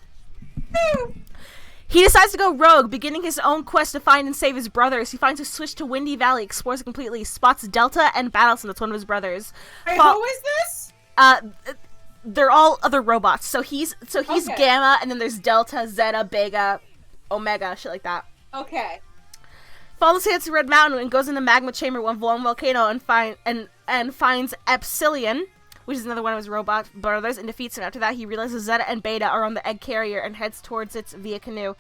He decides to go rogue, beginning his own quest to find and save his brothers. He finds a switch to Windy Valley, explores it completely, spots Delta and Battleston, that's one of his brothers. Wait, who is this? They're all other robots. So he's Okay. Gamma, and then there's Delta, Zeta, Beta, Omega, shit like that. Okay. Follows hits Red Mountain and goes in the magma chamber one volcano and finds Epsilon, which is another one of his robot brothers, and defeats him. After that, he realizes Zeta and Beta are on the egg carrier and heads towards it via canoe.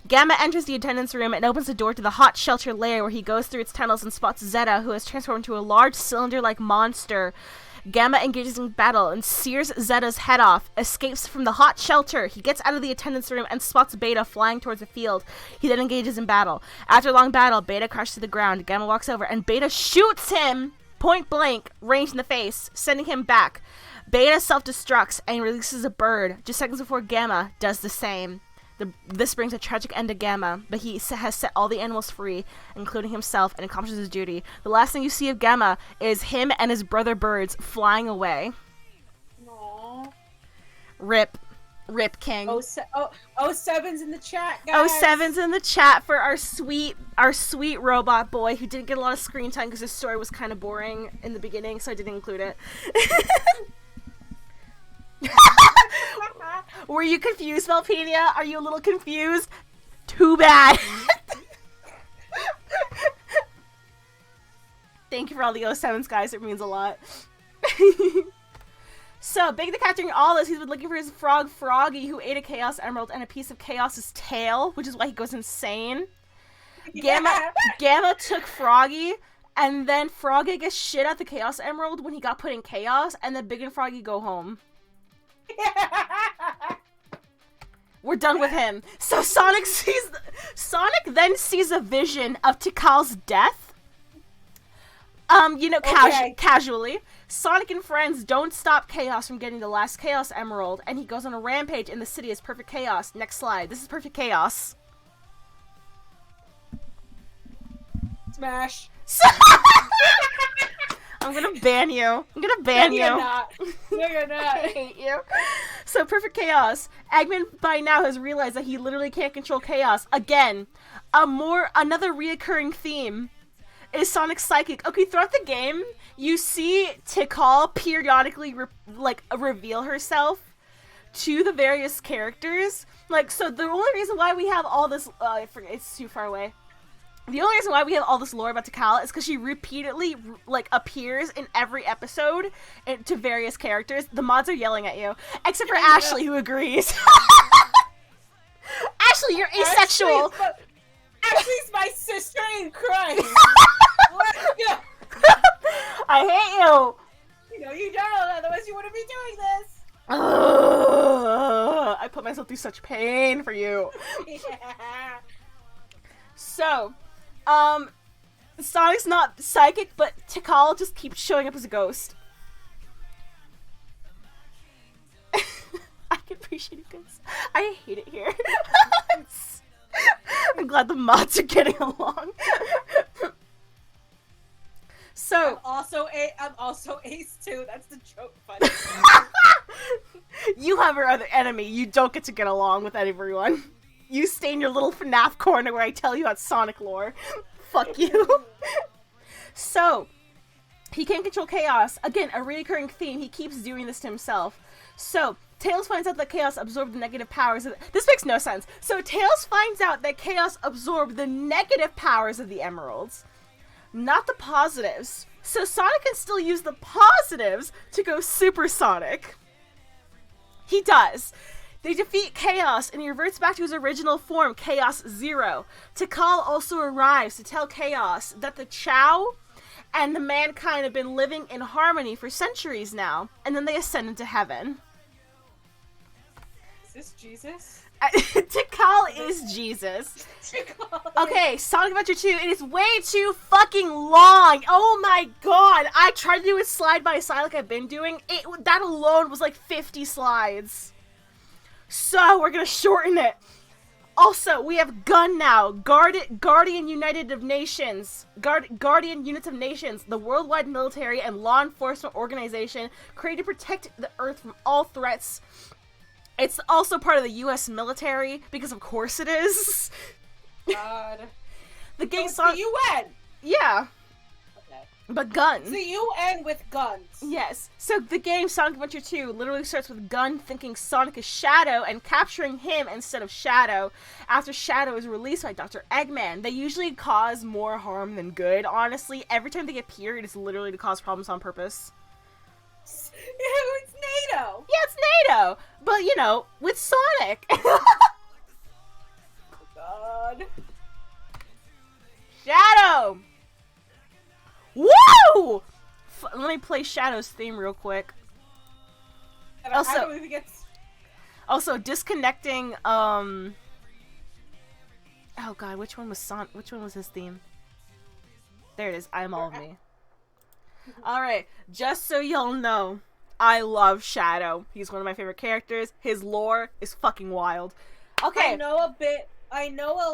Gamma enters the attendance room and opens the door to the hot shelter lair, where he goes through its tunnels and spots Zeta, who has transformed into a large cylinder-like monster. Gamma engages in battle and sears Zeta's head off, escapes from the hot shelter. He gets out of the attendance room and spots Beta flying towards the field. He then engages in battle. After a long battle, Beta crashes to the ground. Gamma walks over and Beta shoots him point blank, range in the face, sending him back. Beta self-destructs and releases a bird just seconds before Gamma does the same. This brings a tragic end to Gamma, but he has set all the animals free, including himself, and accomplishes his duty. The last thing you see of Gamma is him and his brother birds flying away. Aww. Rip King. 07's in the chat, guys. 07's in the chat for our sweet robot boy who didn't get a lot of screen time because his story was kind of boring in the beginning, so I didn't include it. Were you confused, Valpenia? Are you a little confused? Too bad. Thank you for all the 07s, guys. It means a lot. So, Big the Cat, during all this, he's been looking for his frog Froggy, who ate a Chaos Emerald and a piece of Chaos's tail, which is why he goes insane. Yeah. Gamma took Froggy, and then Froggy gets shit at the Chaos Emerald when he got put in Chaos, and then Big and Froggy go home. We're done with him. So Sonic then sees a vision of Tikal's death. Casually. Sonic and friends don't stop Chaos from getting the last Chaos Emerald, and he goes on a rampage in the city as Perfect Chaos. Next slide. This is Perfect Chaos. Smash. I'm gonna ban you. I'm gonna ban you. You're not. No, you're not. I hate you. So, Perfect Chaos. Eggman by now has realized that he literally can't control Chaos. Again, another reoccurring theme is Sonic's Psychic. Okay, throughout the game, you see Tikal periodically reveal herself to the various characters. Like, so the only reason why we have all this, I forget, it's too far away. The only reason why we have all this lore about Tikal is because she repeatedly, appears in every episode to various characters. The mods are yelling at you. Except for Ashley, who agrees. Ashley, you're asexual! Ashley's my sister in Christ! I hate you! You know you don't, otherwise you wouldn't be doing this! I put myself through such pain for you. Yeah. So, Sonic's not psychic, but Tikal just keeps showing up as a ghost. I can appreciate this. I hate it here. I'm glad the mods are getting along. So, So I'm also Ace too. That's the joke, funny. you have your other enemy. You don't get to get along with everyone. You stay in your little FNAF corner where I tell you about Sonic lore. Fuck you. So, he can control chaos. Again, a recurring theme. He keeps doing this to himself. So, Tails finds out that Chaos absorbed the negative powers of... This makes no sense. So, Tails finds out that Chaos absorbed the negative powers of the Emeralds, not the positives. So, Sonic can still use the positives to go supersonic. He does. They defeat Chaos, and he reverts back to his original form, Chaos Zero. Tikal also arrives to tell Chaos that the Chow and the mankind have been living in harmony for centuries now, and then they ascend into heaven. Is this Jesus? Tikal is Jesus. Okay, Sonic Adventure 2, it is way too fucking long. Oh my god. I tried to do it slide by slide like I've been doing. That alone was like 50 slides. So, we're gonna shorten it. Also, we have Gun now. Guardian United of Nations. Guardian Units of Nations, the worldwide military and law enforcement organization created to protect the Earth from all threats. It's also part of the U.S. military, because of course it is. God. The game so it's the UN! Yeah. Okay. But guns. It's the UN with guns. Yes. So the game Sonic Adventure 2 literally starts with Gun thinking Sonic is Shadow and capturing him instead of Shadow after Shadow is released by Dr. Eggman. They usually cause more harm than good, honestly. Every time they appear, it is literally to cause problems on purpose. It's NATO! Yeah, it's NATO! But, you know, with Sonic! Oh god. Shadow! Woo! Let me play Shadow's theme real quick. Also, disconnecting, oh god, which one was his theme? There it is, I Am All of Me. Alright, just so y'all know, I love Shadow. He's one of my favorite characters. His lore is fucking wild. Okay. I know a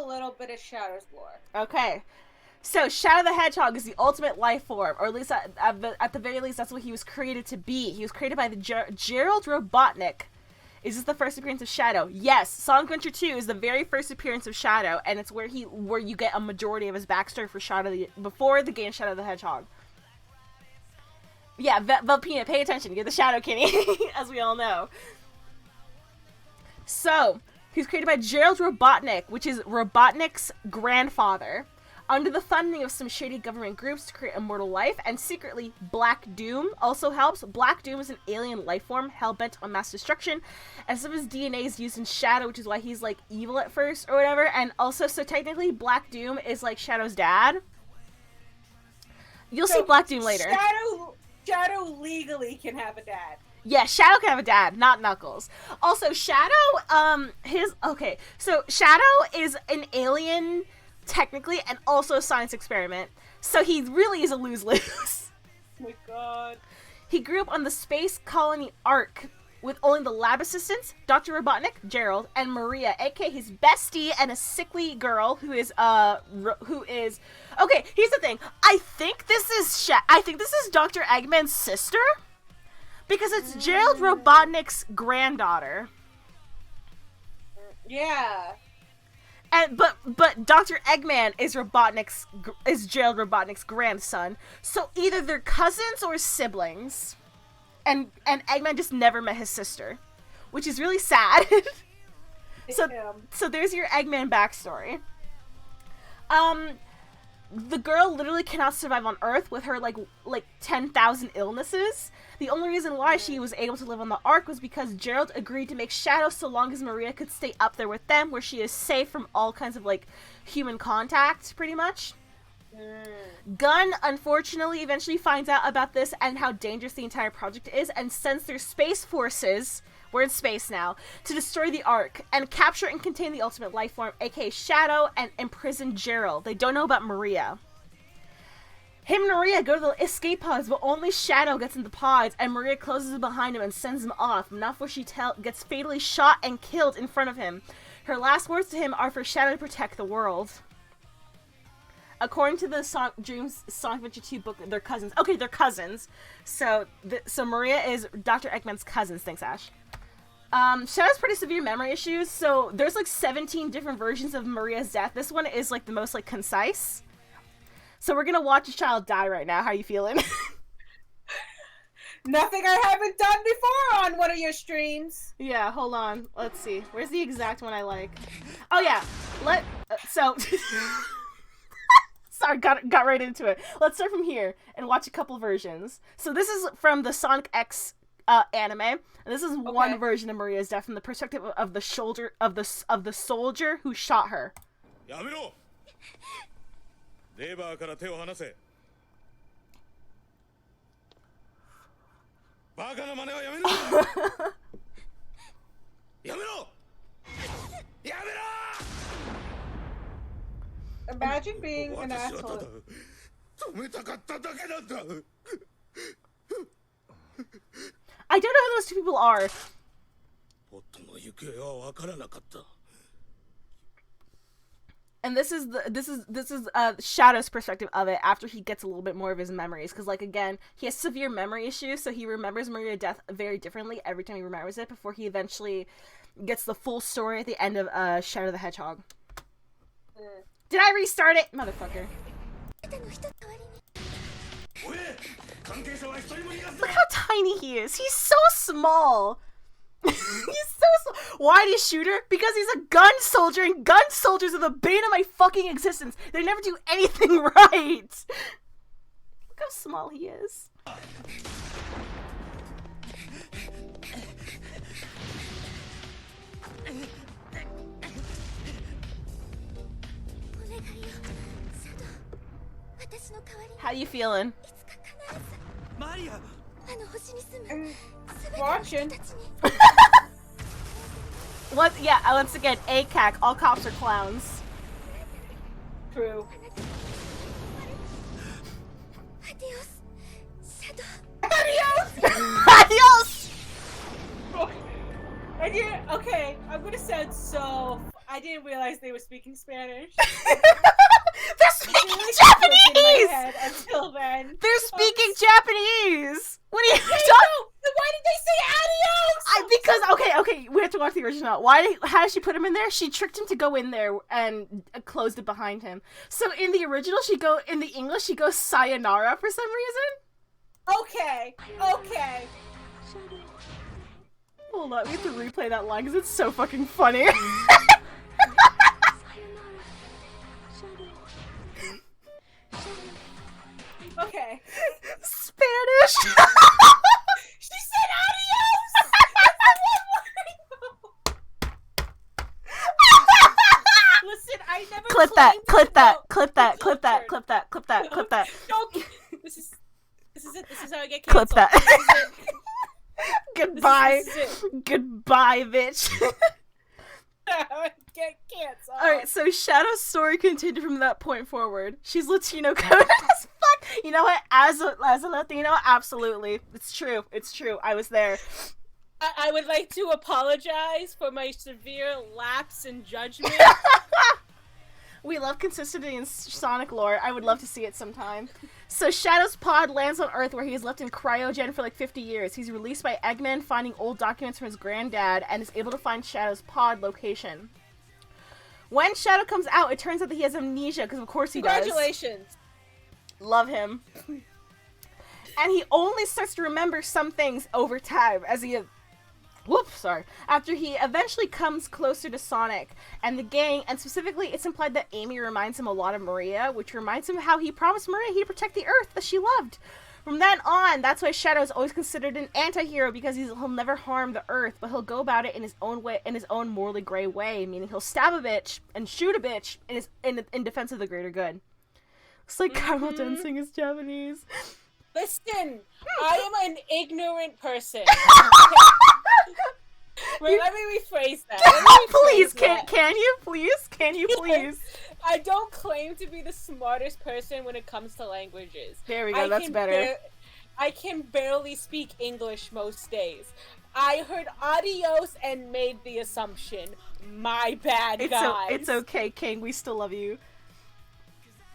little bit of Shadow's lore. Okay. So, Shadow the Hedgehog is the ultimate life form, or at least at the very least, that's what he was created to be. He was created by the Gerald Robotnik. Is this the first appearance of Shadow? Yes, Sonic Adventure 2 is the very first appearance of Shadow, and it's where you get a majority of his backstory for before the game Shadow the Hedgehog. Yeah, Velpina, pay attention. You're the Shadow Kitty, as we all know. So, he was created by Gerald Robotnik, which is Robotnik's grandfather, under the funding of some shady government groups to create immortal life, and secretly, Black Doom also helps. Black Doom is an alien life form, hell-bent on mass destruction, and some of his DNA is used in Shadow, which is why he's, like, evil at first, or whatever, and also, so technically, Black Doom is, like, Shadow's dad. You'll see Black Doom later. Shadow legally can have a dad. Yeah, Shadow can have a dad, not Knuckles. Also, Shadow, so Shadow is an alien, technically, and also a science experiment. So he really is a lose-lose. Oh my god. He grew up on the space colony Ark with only the lab assistants, Dr. Robotnik, Gerald, and Maria, aka his bestie and a sickly girl who is okay, here's the thing. I think this is Dr. Eggman's sister, because it's Gerald Robotnik's granddaughter. Yeah. And but Dr. Eggman is Gerald Robotnik's grandson. So either they're cousins or siblings. And Eggman just never met his sister, which is really sad. So there's your Eggman backstory. The girl literally cannot survive on Earth with her like 10,000 illnesses. The only reason why she was able to live on the Ark was because Gerald agreed to make Shadow so long as Maria could stay up there with them, where she is safe from all kinds of like human contact, pretty much. Gun, unfortunately, eventually finds out about this and how dangerous the entire project is, and sends their space forces, we're in space now, to destroy the Ark and capture and contain the ultimate life form, aka Shadow, and imprison Gerald. They don't know about Maria. Him and Maria go to the escape pods, but only Shadow gets in the pods, and Maria closes behind him and sends him off, not before she gets fatally shot and killed in front of him. Her last words to him are for Shadow to protect the world. according to the Dreams Sonic Adventure 2 book, they're cousins. Okay, they're cousins. So Maria is Dr. Eggman's cousin. Thanks, Ash. She has pretty severe memory issues, so there's like 17 different versions of Maria's death. This one is like the most like concise. So we're gonna watch a child die right now. How are you feeling? Nothing I haven't done before on one of your streams. Yeah, hold on. Let's see. Where's the exact one I like? Oh yeah. Sorry, got right into it. Let's start from here and watch a couple versions. So this is from the Sonic X anime, and this is one version of Maria's death from the perspective of the soldier who shot her. Yamero! レバーから手を離せ。バカな真似はやめろ。やめろ。やめろ。 Imagine being an asshole. 止めたかっただけなんだ。 I don't know who those two people are. 夫の行方はわからなかった。 And this is Shadow's perspective of it after he gets a little bit more of his memories, because like again he has severe memory issues, so he remembers Maria's death very differently every time he remembers it before he eventually gets the full story at the end of Shadow the Hedgehog. Did I restart it, motherfucker? Look how tiny he is. He's so small. He's so small. Why did he shoot her? Because he's a gun soldier, and gun soldiers are the bane of my fucking existence. They never do anything right. Look how small he is. How you feeling? Maria! Watching. Once again, ACAC, all cops are clowns. True. Adios! Okay, I'm gonna sound so... I didn't realize they were speaking Spanish. They're speaking Japanese! Until then. They're speaking Japanese! What are you talking? Why did they say adios? Okay, we have to watch the original. How did she put him in there? She tricked him to go in there and closed it behind him. So in the original, in the English, she goes sayonara for some reason. Okay. Hold on, we have to replay that line because it's so fucking funny. Okay. Spanish. She said adios. Listen, I never Clip that. Don't. This is it. This is how I get Clip canceled. that. This is it. Goodbye. This is it. Goodbye, bitch. Get canceled. Alright, so Shadow's story continued from that point forward. She's Latino coded as fuck. You know what? As a Latino, absolutely. It's true. I was there. I would like to apologize for my severe lapse in judgment. We love consistency in Sonic lore. I would love to see it sometime. So Shadow's pod lands on Earth where he is left in cryogen for like 50 years. He's released by Eggman, finding old documents from his granddad, and is able to find Shadow's pod location. When Shadow comes out, it turns out that he has amnesia, because of course he does. Congratulations. Love him. And he only starts to remember some things over time as he... after he eventually comes closer to Sonic and the gang, and specifically it's implied that Amy reminds him a lot of Maria, which reminds him how he promised Maria he'd protect the Earth that she loved. From then on, that's why Shadow is always considered an anti-hero, because he'll never harm the Earth, but he'll go about it in his own way, in his own morally gray way, meaning he'll stab a bitch and shoot a bitch in defense of the greater good. Looks like Carmel Dancing is Japanese. Listen, I am an ignorant person. Wait, let me rephrase that. Please, can you please? I don't claim to be the smartest person when it comes to languages. There we go, that's better. I can barely speak English most days. I heard adios and made the assumption. My bad, guys. It's okay, King. We still love you.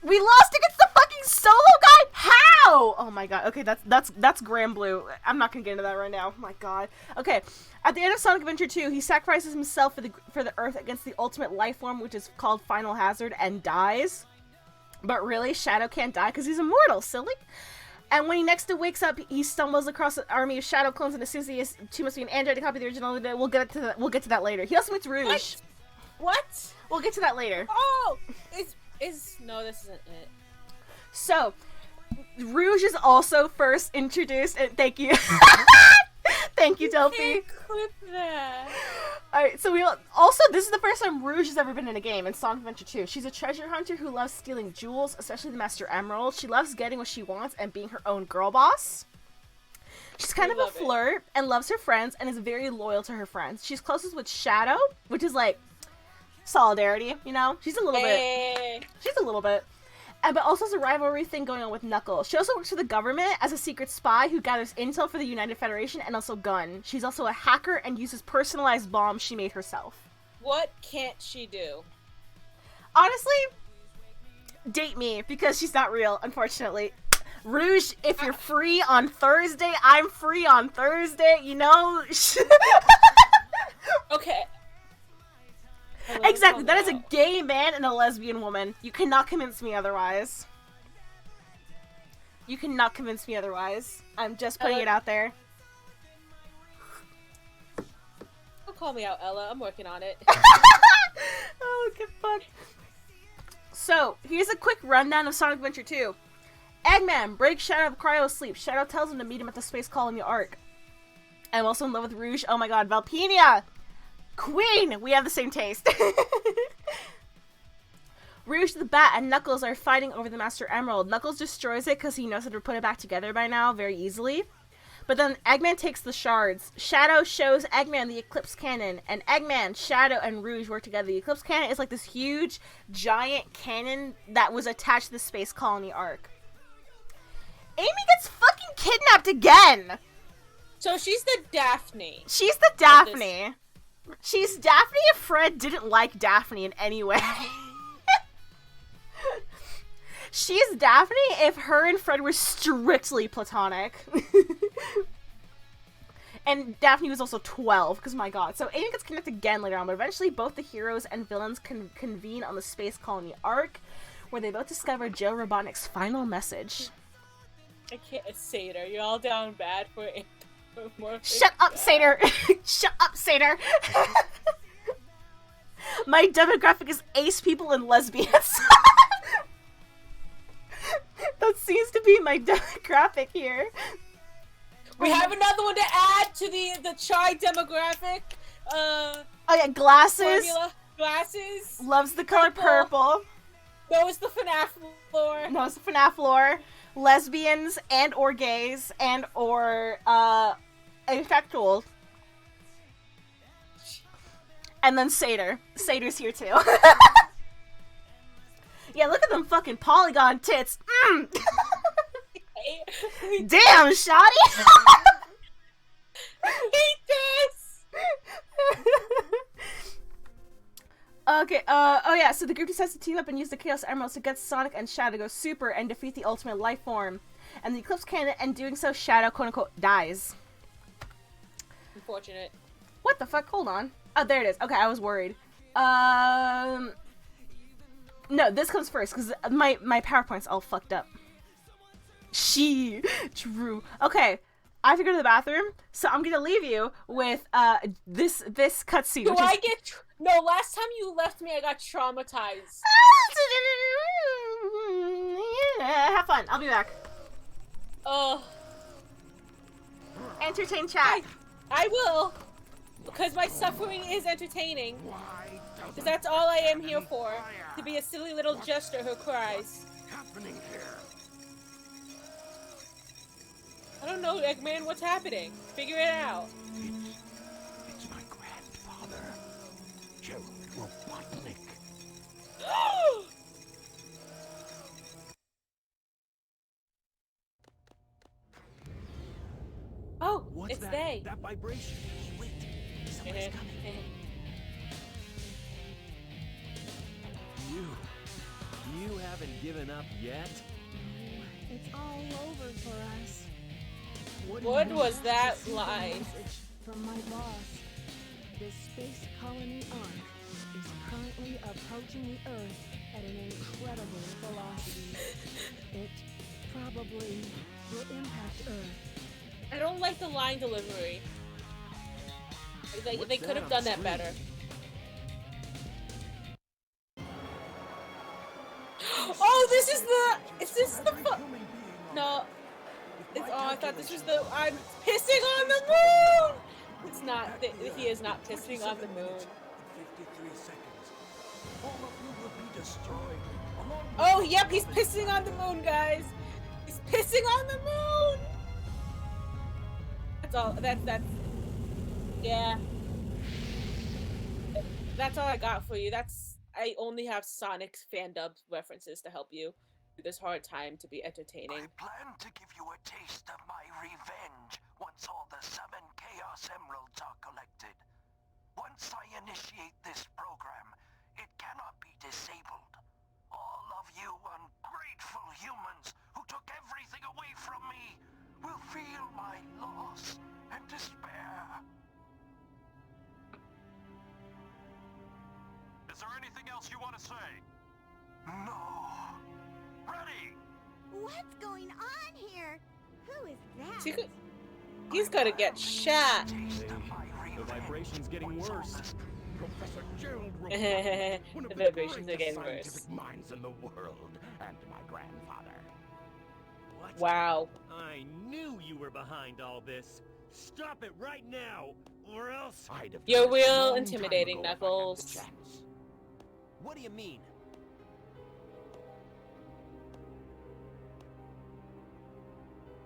We lost against the fucking solo guy? How? Oh my god. Okay, that's Grand Blue. I'm not gonna get into that right now. Oh my god. Okay. At the end of Sonic Adventure 2, he sacrifices himself for the Earth against the ultimate life form, which is called Final Hazard, and dies. But really, Shadow can't die because he's immortal, silly. And when he next wakes up, he stumbles across an army of Shadow clones, and as soon as he is, two must be an android to copy the original. We'll get to that later. He also meets Rouge. What? We'll get to that later. Oh, no, this isn't it. So, Rouge is also first introduced, and thank you. Thank you, Delphi. Clip that. Alright, so this is the first time Rouge has ever been in a game in Sonic Adventure 2. She's a treasure hunter who loves stealing jewels, especially the Master Emerald. She loves getting what she wants and being her own girl boss. She's kind of a flirt and loves her friends and is very loyal to her friends. She's closest with Shadow, which is like solidarity, you know? She's a little bit. But also has a rivalry thing going on with Knuckles. She also works for the government as a secret spy who gathers intel for the United Federation and also Gun. She's also a hacker and uses personalized bombs she made herself. What can't she do? Honestly, date me, because she's not real, unfortunately. Rouge, if you're free on Thursday, I'm free on Thursday, you know? Okay. Exactly, that is a gay man and a lesbian woman. You cannot convince me otherwise. I'm just putting it out there. Don't call me out, Ella. I'm working on it. Oh, get fucked. So, here's a quick rundown of Sonic Adventure 2. Eggman breaks Shadow of cryo sleep. Shadow tells him to meet him at the space colony Ark. I'm also in love with Rouge. Oh my god, Valpenia! Queen! We have the same taste. Rouge the Bat and Knuckles are fighting over the Master Emerald. Knuckles destroys it because he knows how to put it back together by now very easily. But then Eggman takes the shards. Shadow shows Eggman the Eclipse Cannon. And Eggman, Shadow, and Rouge work together. The Eclipse Cannon is like this huge, giant cannon that was attached to the space colony Ark. Amy gets fucking kidnapped again! So she's the Daphne. She's the Daphne. She's Daphne if Fred didn't like Daphne in any way. She's Daphne if her and Fred were strictly platonic. And Daphne was also 12, because my god. So Amy gets kidnapped again later on, but eventually both the heroes and villains convene on the space colony Ark, where they both discover Joe Robotnik's final message. I can't, Satyr. You're all down bad for it. Shut up, Satyr! Shut up, Satyr! My demographic is ace people and lesbians. That seems to be my demographic here. We have another one to add to the chai demographic. Oh yeah, glasses. Formula. Glasses. Loves the color purple. Knows the FNAF lore. Knows the FNAF lore. Lesbians and or gays and or asexual. And then Satyr. Satyr's here too. Yeah, look at them fucking polygon tits. Damn, shoddy. I hate this. Okay, oh yeah, so the group decides to team up and use the Chaos Emeralds to get Sonic and Shadow to go super and defeat the ultimate life form. And the Eclipse Cannon, and doing so, Shadow, quote-unquote, dies. Unfortunate. What the fuck? Hold on. Oh, there it is. Okay, I was worried. No, this comes first, because my PowerPoint's all fucked up. True. Okay, I have to go to the bathroom, so I'm gonna leave you with, this cutscene. Do I get... No, last time you left me, I got traumatized. Yeah, have fun. I'll be back. Entertain chat. I will. Because my suffering is entertaining. Because that's all I am here for. To be a silly little jester who cries. Happening here. I don't know, Eggman, what's happening? Figure it out. It's my grandfather, Joe Robotnik. Oh, What's it's that? they. That vibration. Wait, somebody's coming. You haven't given up yet? It's all over for us. What was that line? Message from my boss. The space colony Ark is currently approaching the Earth at an incredible velocity. It probably will impact Earth. I don't like the line delivery. They could have done that better. Oh, this is the. Is this the? No. It's, oh, I thought this was the. I'm pissing on the moon. It's not. He is not pissing on the moon. 53 seconds. All of you will be destroyed. Oh, yep, he's pissing on the moon, guys. He's pissing on the moon. That's all. That's. Yeah. That's all I got for you. I only have Sonic fan dub references to help you through this hard time to be entertaining. I plan to give you a taste of my revenge once all the 7 Chaos Emeralds are collected. Once I initiate this program, it cannot be disabled. All of you ungrateful humans who took everything away from me will feel my loss and despair. Is there anything else you want to say? No. Ready! What's going on here? Who is that? He's gonna get shot. Taste of my The revenge vibration's getting once all worse. Professor Gerald Rowe, one of The the vibrations are greatest getting scientific worse. minds in the world, and my grandfather. What? Wow. I knew you were behind all this. Stop it right now, or else. I'd have You're done this a real long intimidating, time ago if I had the Knuckles. chance. What do you mean?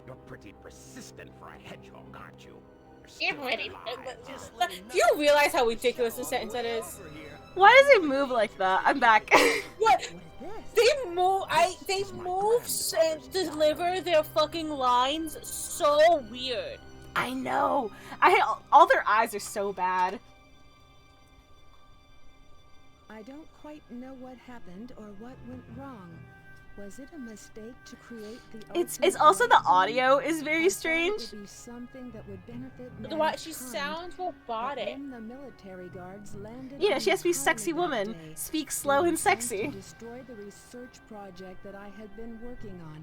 You're pretty persistent for a hedgehog, aren't you? You're still pretty. alive. Do you realize how ridiculous this sentence that is? Why does it move like that? I'm back. What? They move. They move and deliver their fucking lines so weird. I know. All their eyes are so bad. I don't quite know what happened or what went wrong. Was it a mistake to create the It's ultimate also the vaccine? audio is I very thought strange. It would be something that would benefit What? She mankind. sounds But robotic. when the military guards landed Yeah, on she has to be the sexy colony that woman. day, Speak they slow were and trying sexy. to destroy the research project that I had been working on.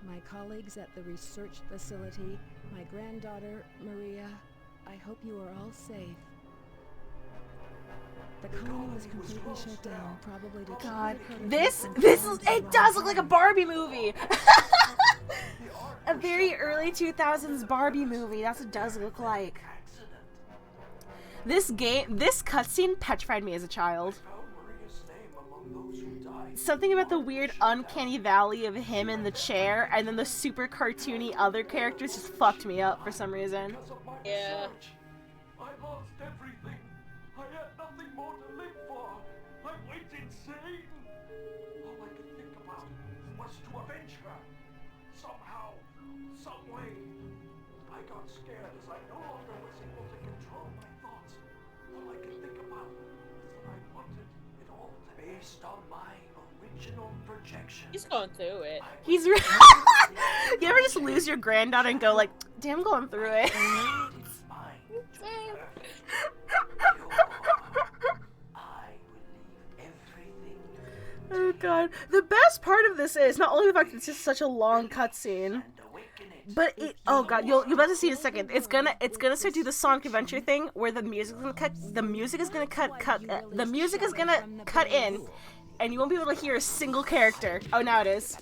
My colleagues at the research facility, my granddaughter, Maria, I hope you are all safe. The colony was completely shut down, probably to keep God, the prototype this from it does look like a Barbie movie. A very early 2000s Barbie movie. That's what it does look like. This cutscene petrified me as a child. Something about the weird uncanny valley of him in the chair and then the super cartoony other characters just fucked me up for some reason. Yeah. I lost everything. I had nothing more to live for. I went insane. All I could think about was to avenge her. Somehow, some way. I got scared as I no longer was able to control my thoughts. All I could think about was that I wanted it all to be based on my original projection. He's going through it. He's You ever just lose your granddaughter and go like, damn, I'm going through it. Oh god. The best part of this is not only the fact that it's just such a long cutscene, but it oh god, you'll about to see in a second. It's gonna start do the Sonic Adventure thing where the music is gonna cut in and you won't be able to hear a single character. Oh, now it is.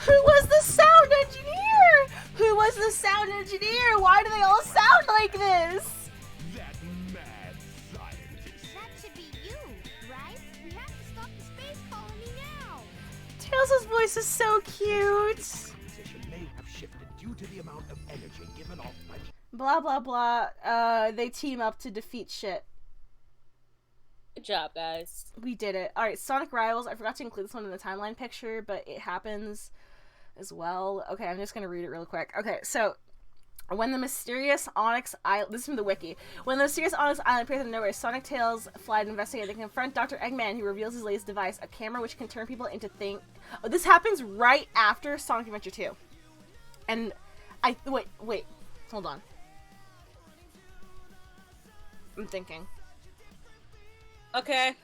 Who was the sound engineer? Who was the sound engineer? Why do they all sound like this? That mad scientist. That should be you, right? We have to stop the space colony now. Tails' voice is so cute. Position may have shifted due to the amount of energy given off by Blah blah blah. They team up to defeat shit. Good job, guys. We did it. Alright, Sonic Rivals. I forgot to include this one in the timeline picture, but it happens as well. Okay, I'm just gonna read it real quick. Okay, so When the mysterious Onyx Island, this is from the wiki. When the mysterious Onyx Island appears out of nowhere, Sonic Tails fly to investigate. They confront Dr. Eggman, who reveals his latest device, a camera which can turn people into things. Oh, this happens right after Sonic Adventure 2. And wait, hold on. I'm thinking. Okay.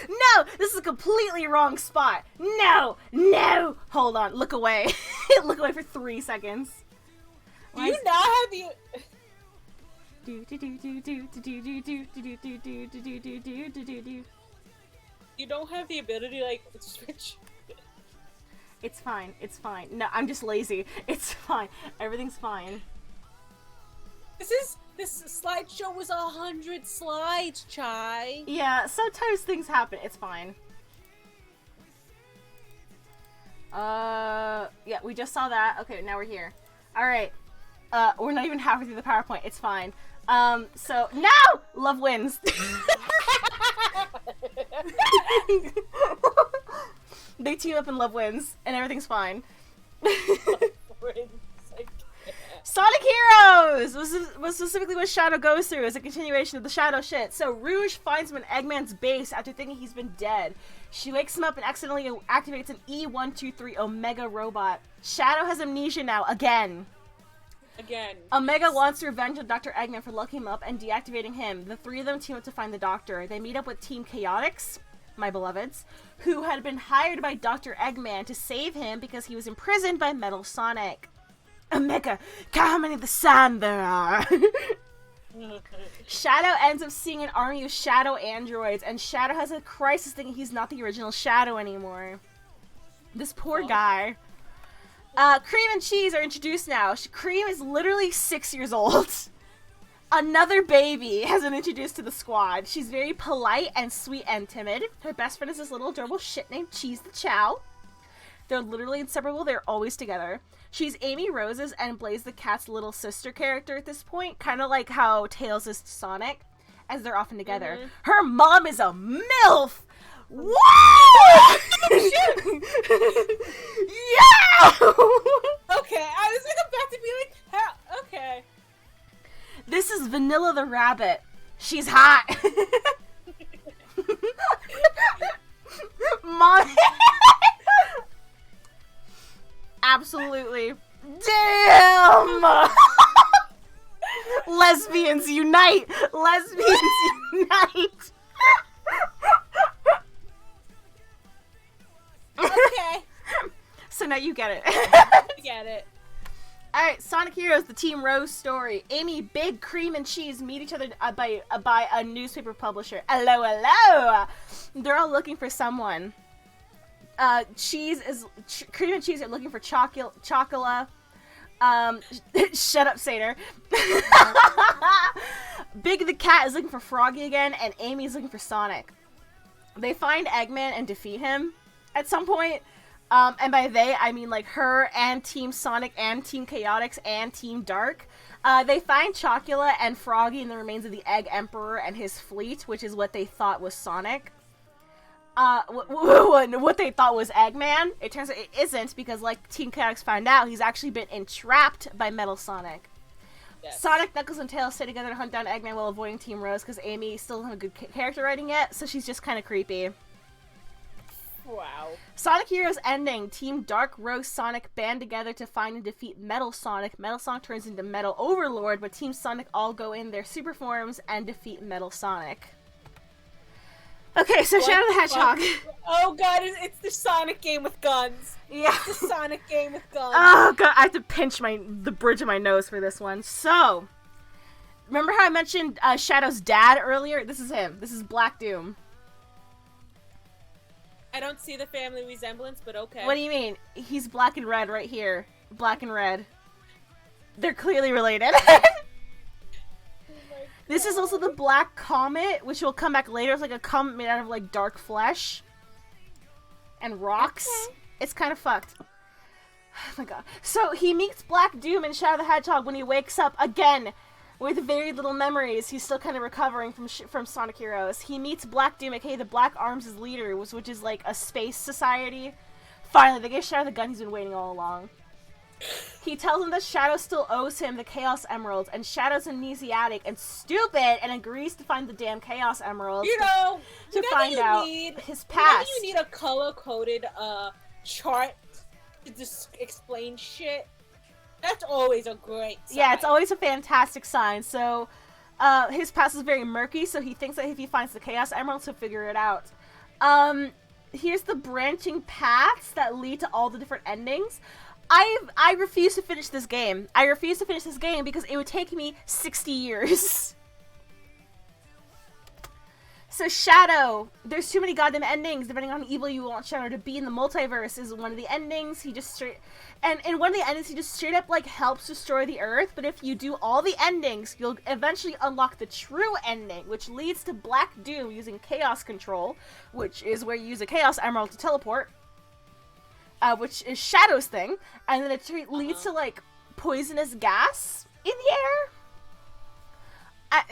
No! This is a completely wrong spot. No! Hold on. Look away. Look away for 3 seconds. Do you not have the... You don't have the ability to, like, switch? It's fine. It's fine. No, I'm just lazy. It's fine. Everything's fine. This slideshow was 100 slides, Chai. Yeah, sometimes things happen. It's fine. Yeah, we just saw that. Okay, now we're here. Alright. We're not even halfway through the PowerPoint. It's fine. So, no! Love wins. They team up and love wins, and everything's fine. Sonic Heroes was specifically what Shadow goes through as a continuation of the Shadow shit. So Rouge finds him in Eggman's base after thinking he's been dead. She wakes him up and accidentally activates an E123 Omega robot. Shadow has amnesia now, again. Omega wants to revenge on Dr. Eggman for locking him up and deactivating him. The three of them team up to find the Doctor. They meet up with Team Chaotix, my beloveds, who had been hired by Dr. Eggman to save him because he was imprisoned by Metal Sonic. Omega, count how many of the sand there are. Shadow ends up seeing an army of Shadow androids, and Shadow has a crisis thinking he's not the original Shadow anymore. This poor guy. Cream and Cheese are introduced now. Cream is literally 6 years old. Another baby has been introduced to the squad. She's very polite and sweet and timid. Her best friend is this little adorable shit named Cheese the Chow. They're literally inseparable. They're always together. She's Amy Rose's and Blaze the Cat's little sister character at this point, kind of like how Tails is to Sonic, as they're often together. Mm-hmm. Her mom is a MILF! Woo! Yeah! Okay, I was like about to be like, how? Okay. This is Vanilla the Rabbit. She's hot. Mom. Absolutely. Damn! Lesbians unite! Lesbians unite! Okay. So now you get it. I get it. Alright, Sonic Heroes, the Team Rose story. Amy, Big, Cream, and Cheese meet each other by a newspaper publisher. Hello! They're all looking for someone. Cream and Cheese are looking for Chocola. Shut up, Satyr. Big the Cat is looking for Froggy again, and Amy is looking for Sonic. They find Eggman and defeat him at some point. And by they, I mean like her and Team Sonic and Team Chaotix and Team Dark. They find Chocula and Froggy and the remains of the Egg Emperor and his fleet, which is what they thought was Sonic. What they thought was Eggman. It turns out it isn't, because like Team Chaotix found out, he's actually been entrapped by Metal Sonic. Yes. Sonic, Knuckles, and Tails stay together to hunt down Eggman while avoiding Team Rose, because Amy still doesn't have a good character writing yet, so she's just kind of creepy. Wow. Sonic Heroes ending. Team Dark, Rose, Sonic band together to find and defeat Metal Sonic. Metal Sonic turns into Metal Overlord, but Team Sonic all go in their super forms and defeat Metal Sonic. Okay, so Shadow the Hedgehog. Oh god, it's the Sonic game with guns. Yeah. It's the Sonic game with guns. Oh god, I have to pinch the bridge of my nose for this one. So, remember how I mentioned Shadow's dad earlier? This is him. This is Black Doom. I don't see the family resemblance, but okay. What do you mean? He's black and red right here. Black and red. They're clearly related. This is also the Black Comet, which will come back later. It's like a comet made out of like dark flesh and rocks. Okay. It's kind of fucked. Oh my god. So he meets Black Doom and Shadow the Hedgehog when he wakes up again with very little memories. He's still kind of recovering from Sonic Heroes. He meets Black Doom, aka the Black Arms' leader, which is like a space society. Finally, they give Shadow the gun he's been waiting all along. He tells him that Shadow still owes him the Chaos Emeralds, and Shadow's amnesiac and stupid and agrees to find the damn Chaos Emeralds You know, to find out his past. Whenever you need a color-coded chart to just explain shit, that's always a great sign. Yeah, it's always a fantastic sign. So, his past is very murky, so he thinks that if he finds the Chaos Emeralds, he'll figure it out. Here's the branching paths that lead to all the different endings. I refuse to finish this game. I refuse to finish this game because it would take me 60 years. So Shadow, there's too many goddamn endings. Depending on how evil you want Shadow to be in the multiverse is one of the endings. He just and in one of the endings, he just straight up like helps destroy the Earth. But if you do all the endings, you'll eventually unlock the true ending, which leads to Black Doom using Chaos Control, which is where you use a Chaos Emerald to teleport. Which is Shadow's thing, and then it leads to, like, poisonous gas in the air?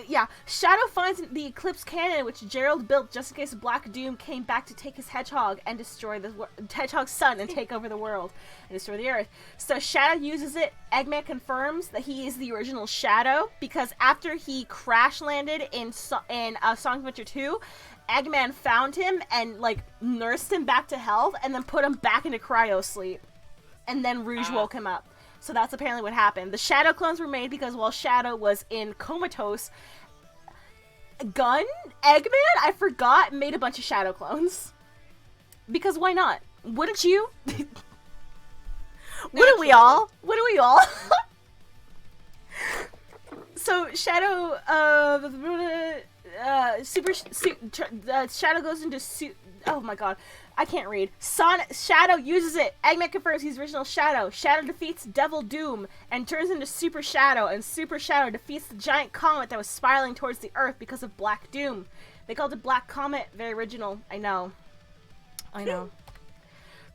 Yeah, Shadow finds the Eclipse Cannon, which Gerald built just in case Black Doom came back to take his hedgehog and destroy the hedgehog's son and take over the world and destroy the Earth. So Shadow uses it. Eggman confirms that he is the original Shadow, because after he crash landed in Sonic Adventure 2, Eggman found him and, like, nursed him back to health and then put him back into cryo sleep. And then Rouge woke him up. So that's apparently what happened. The Shadow clones were made because while Shadow was in comatose, Eggman, I forgot, made a bunch of Shadow clones. Because why not? Wouldn't you? Wouldn't we all? Wouldn't we all? So Shadow, Shadow goes into oh my god, I can't read. Shadow uses it. Eggman confirms he's original Shadow. Shadow defeats Devil Doom and turns into Super Shadow, and Super Shadow defeats the giant comet that was spiraling towards the Earth because of Black Doom. They called it Black Comet. Very original. I know.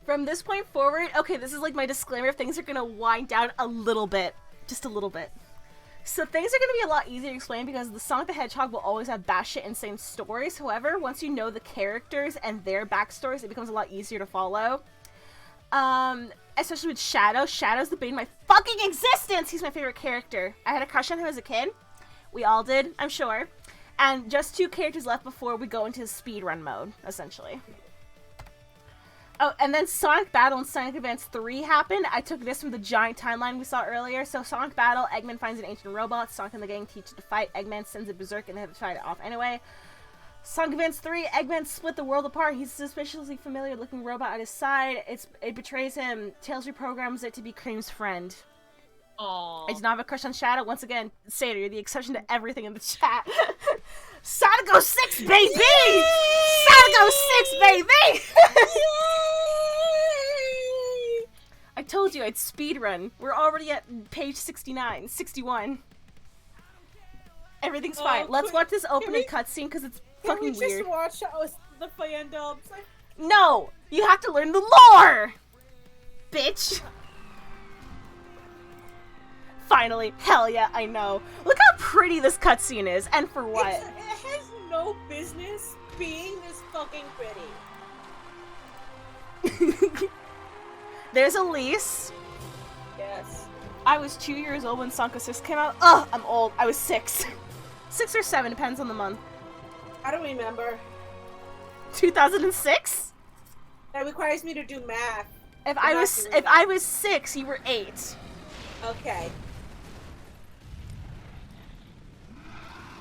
From this point forward, okay, this is like my disclaimer. Things are gonna wind down a little bit. Just a little bit. So things are going to be a lot easier to explain because the Sonic the Hedgehog will always have batshit insane stories. However, once you know the characters and their backstories, it becomes a lot easier to follow. Especially with Shadow. Shadow's the bane of my fucking existence! He's my favorite character. I had a crush on him as a kid. We all did, I'm sure. And just 2 characters left before we go into speedrun mode, essentially. Oh, and then Sonic Battle and Sonic Advance 3 happened. I took this from the giant timeline we saw earlier. So Sonic Battle, Eggman finds an ancient robot. Sonic and the gang teach it to fight. Eggman sends it berserk and they have to fight it off anyway. Sonic Advance 3, Eggman split the world apart. He's a suspiciously familiar looking robot at his side. It betrays him. Tails reprograms it to be Cream's friend. Aww. I do not have a crush on Shadow. Once again, Sadie, you're the exception to everything in the chat. Sonic 06, baby! Yay! Sonic 06, baby! I told you I'd speedrun. We're already at page 69, 61. Everything's fine. Let's watch this opening cutscene because it's fucking weird. Can we just watch the fan dubs? No! You have to learn the lore! Bitch! Finally. Hell yeah, I know. Look how pretty this cutscene is, and for what? It has no business being this fucking pretty. There's Elise. Yes. I was 2 years old when Sonic 06 came out. Ugh, I'm old. I was 6. 6 or 7, depends on the month. I don't remember. 2006? That requires me to do math. If I was 6, you were 8. Okay.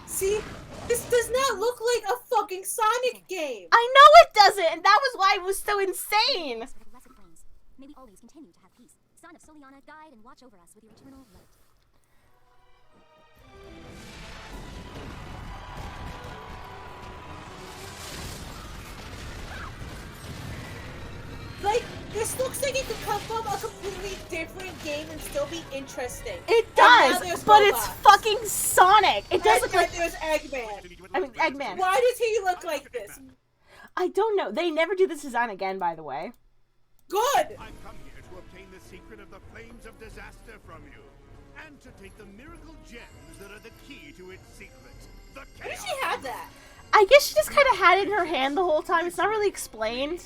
See? This does not look like a fucking Sonic game! I know it doesn't, and that was why it was so insane! May we always continue to have peace. Son of Soliana, guide and watch over us with your eternal light. Like, this looks like it could come from a completely different game and still be interesting. It does, but it's fucking Sonic. It does look like there's Eggman. I mean, Eggman. Why does he look like this? I don't know. They never do this design again, by the way. Good. I've come here to obtain the secret of the flames of disaster from you, and to take the miracle gems that are the key to its secret. The Why does she have that? I guess she just kind of had it in her hand the whole time. It's not really explained.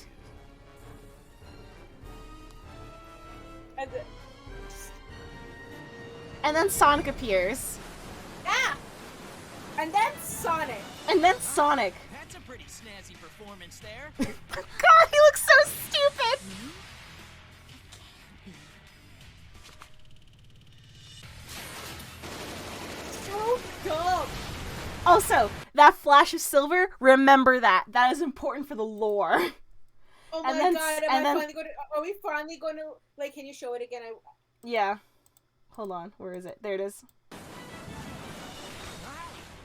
And then Sonic appears. Ah! And then Sonic. And then Sonic. That's a pretty snazzy performance there. God, he looks so stupid! So dumb. Also, that flash of silver, remember that. That is important for the lore. Oh my And then- god, and then- are we finally going to, like, can you show it again? Yeah. Hold on, where is it? There it is. Wow,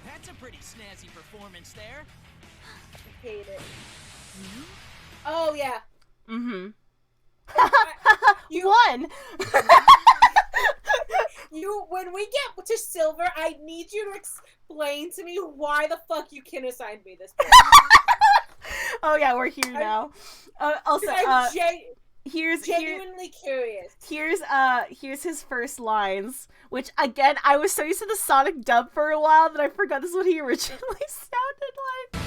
that's a pretty snazzy performance there. I hate it. Oh, yeah. Mm-hmm. You- Won! When we get to silver, I need you to explain to me why the fuck you can assign me this point. Oh yeah, we're here now. Also, I'm here's genuinely curious. here's his first lines, which again I was so used to the Sonic dub for a while that I forgot this is what he originally sounded like.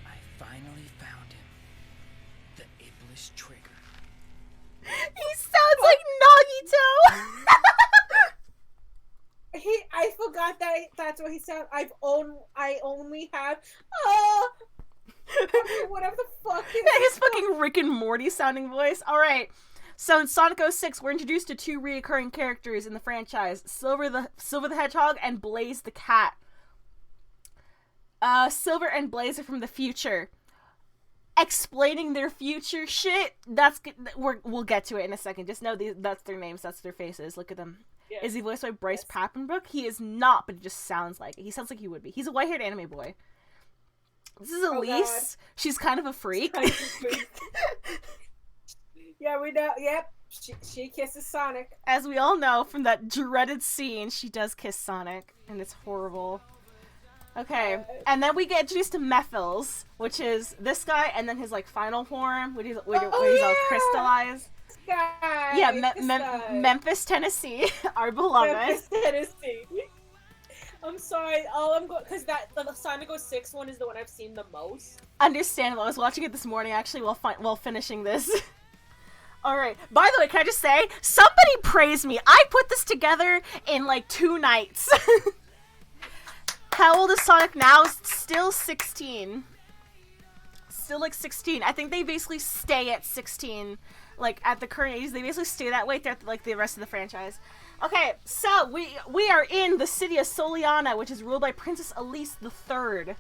I finally found him. The Iblis trigger. He sounds like Nagito. I forgot that's what he sounds. I only have whatever the fuck His fucking Rick and Morty sounding voice. All right. So in Sonic 06, we're introduced to two reoccurring characters in the franchise: Silver the Hedgehog and Blaze the Cat. Silver and Blaze are from the future. Explaining their future shit. We'll get to it in a second. Just know that's their names. That's their faces. Look at them. Yes. Is he voiced by Bryce Papenbrook? He is not, but it just sounds like it. He sounds like he would be. He's a white-haired anime boy. This is Elise. She's kind of a freak. Yeah, we know. Yep. She kisses Sonic. As we all know from that dreaded scene, she does kiss Sonic, and it's horrible. Okay, and then we get introduced to Mephiles, which is this guy, and then his like final form, where he's all crystallized. Guy, Yeah, Memphis, Tennessee, our beloved. Memphis, Tennessee. I'm sorry. All I'm going because the Sonic 06 one is the one I've seen the most. Understandable. I was watching it this morning actually while finishing this. Alright, by the way, can I just say, somebody praise me. I put this together in like 2 nights. How old is Sonic now? Still 16. Still like 16. I think they basically stay at 16. Like at the current age, they basically stay that way throughout like the rest of the franchise. Okay, so we are in the city of Soliana, which is ruled by Princess Elise III.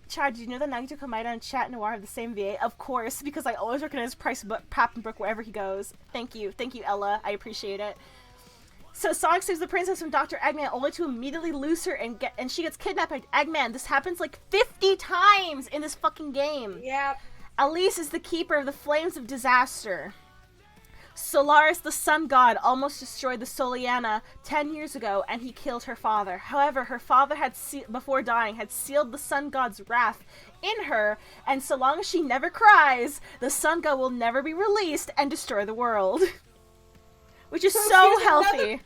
Chad, do you know that Nagito Komaeda and Chat Noir have the same VA? Of course, because I always recognize Bryce Papenbrook wherever he goes. Thank you, Ella. I appreciate it. So Sonic saves the princess from Dr. Eggman, only to immediately lose her and she gets kidnapped by Eggman. This happens like 50 times in this fucking game. Yep. Elise is the keeper of the flames of disaster. Solaris, the sun god, almost destroyed the Soliana 10 years ago, and he killed her father. However, her father before dying, had sealed the sun god's wrath in her, and so long as she never cries, the sun god will never be released and destroy the world. Which is so healthy.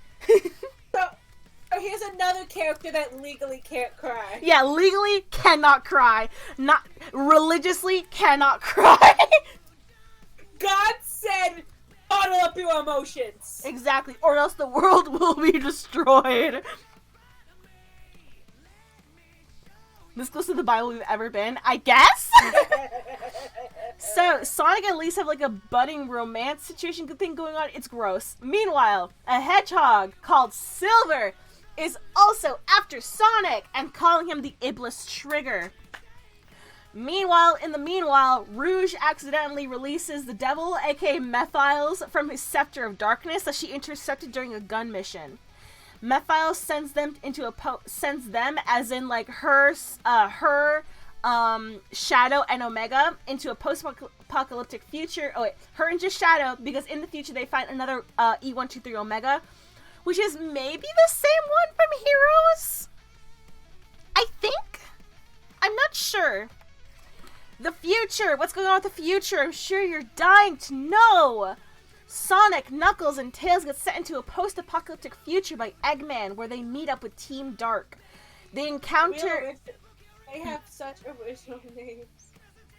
So here's another character that legally can't cry. Yeah, legally cannot cry. Not religiously cannot cry. God said, bottle up your emotions. Exactly, or else the world will be destroyed. This close to the Bible we've ever been, I guess? So, Sonic and Elise have like a budding romance situation thing going on. It's gross. Meanwhile, a hedgehog called Silver is also after Sonic and calling him the Iblis Trigger. Meanwhile, Rouge accidentally releases the devil, aka Mephiles, from his scepter of darkness that she intercepted during a gun mission. Mephiles sends them as in like her Shadow and Omega into a post-apocalyptic future. Oh wait, her and just Shadow, because in the future they find another E123 Omega, which is maybe the same one from Heroes? I think? I'm not sure. The future! What's going on with the future? I'm sure you're dying to know! Sonic, Knuckles, and Tails get sent into a post-apocalyptic future by Eggman, where they meet up with Team Dark. They encounter... They have such original names.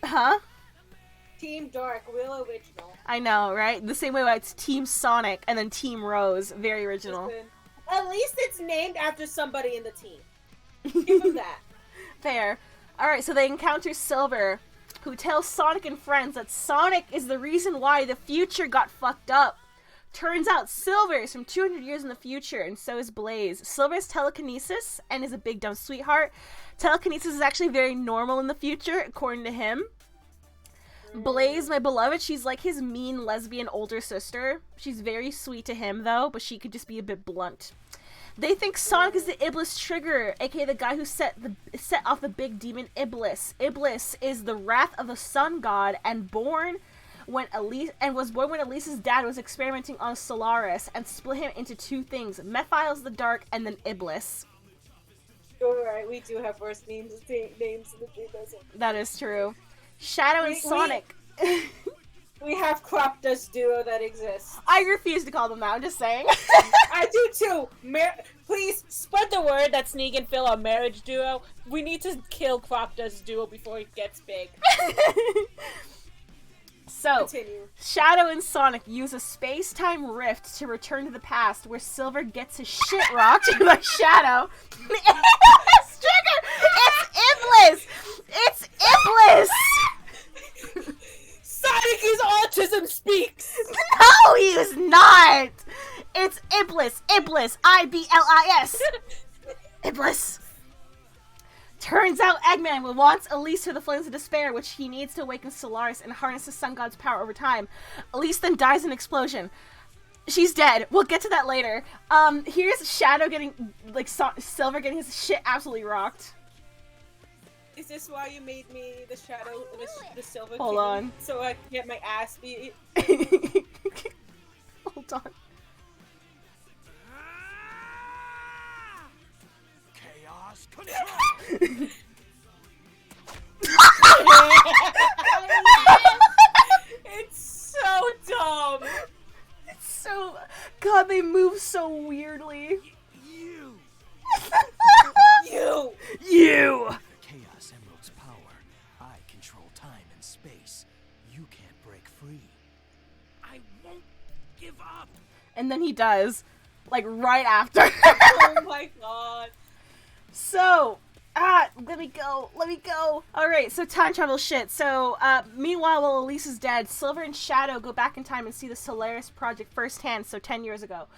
Huh? Team Dark, real original. I know, right? The same way why it's Team Sonic and then Team Rose. Very original. Listen, at least it's named after somebody in the team. Give them that. Fair. Alright, so they encounter Silver, who tells Sonic and friends that Sonic is the reason why the future got fucked up. Turns out Silver is from 200 years in the future, and so is Blaze. Silver has telekinesis and is a big dumb sweetheart. Telekinesis is actually very normal in the future, according to him. Blaze, my beloved, she's like his mean lesbian older sister. She's very sweet to him, though, but she could just be a bit blunt. They think Sonic is the Iblis Trigger, aka the guy who set off the big demon Iblis. Iblis is the wrath of the sun god and was born when Elise's dad was experimenting on Solaris and split him into two things: Mephiles the Dark and then Iblis. You're right, we do have worse names in the Dream Dozen. That is true. Shadow and Sonic. We have Crop Dust Duo that exists. I refuse to call them that, I'm just saying. I do too. Please spread the word that Sneak and Phil are marriage duo. We need to kill Crop Dust Duo before it gets big. So, continue. Shadow and Sonic use a space-time rift to return to the past, where Silver gets his shit rocked by Shadow. It's Trigger! It's Iblis! It's Iblis! Sonic is autism speaks! No, he is not! It's Iblis! Iblis! I-B-L-I-S! Iblis! Turns out Eggman wants Elise to the flames of despair, which he needs to awaken Solaris and harness the sun god's power over time. Elise then dies in an explosion. She's dead. We'll get to that later. Here's Shadow getting, like, Silver getting his shit absolutely rocked. Is this why you made me the Shadow, the Silver Hold King? on. So I can get my ass beat? Hold on. Chaos control! It's so dumb! It's so... God, they move so weirdly. You! You! You! Chaos Emerald's power. I control time and space. You can't break free. I won't give up! And then he does. Like, right after. Oh my god. So, let me go. Alright, so time travel shit. So, meanwhile, while Elise is dead, Silver and Shadow go back in time and see the Solaris project firsthand, so 10 years ago.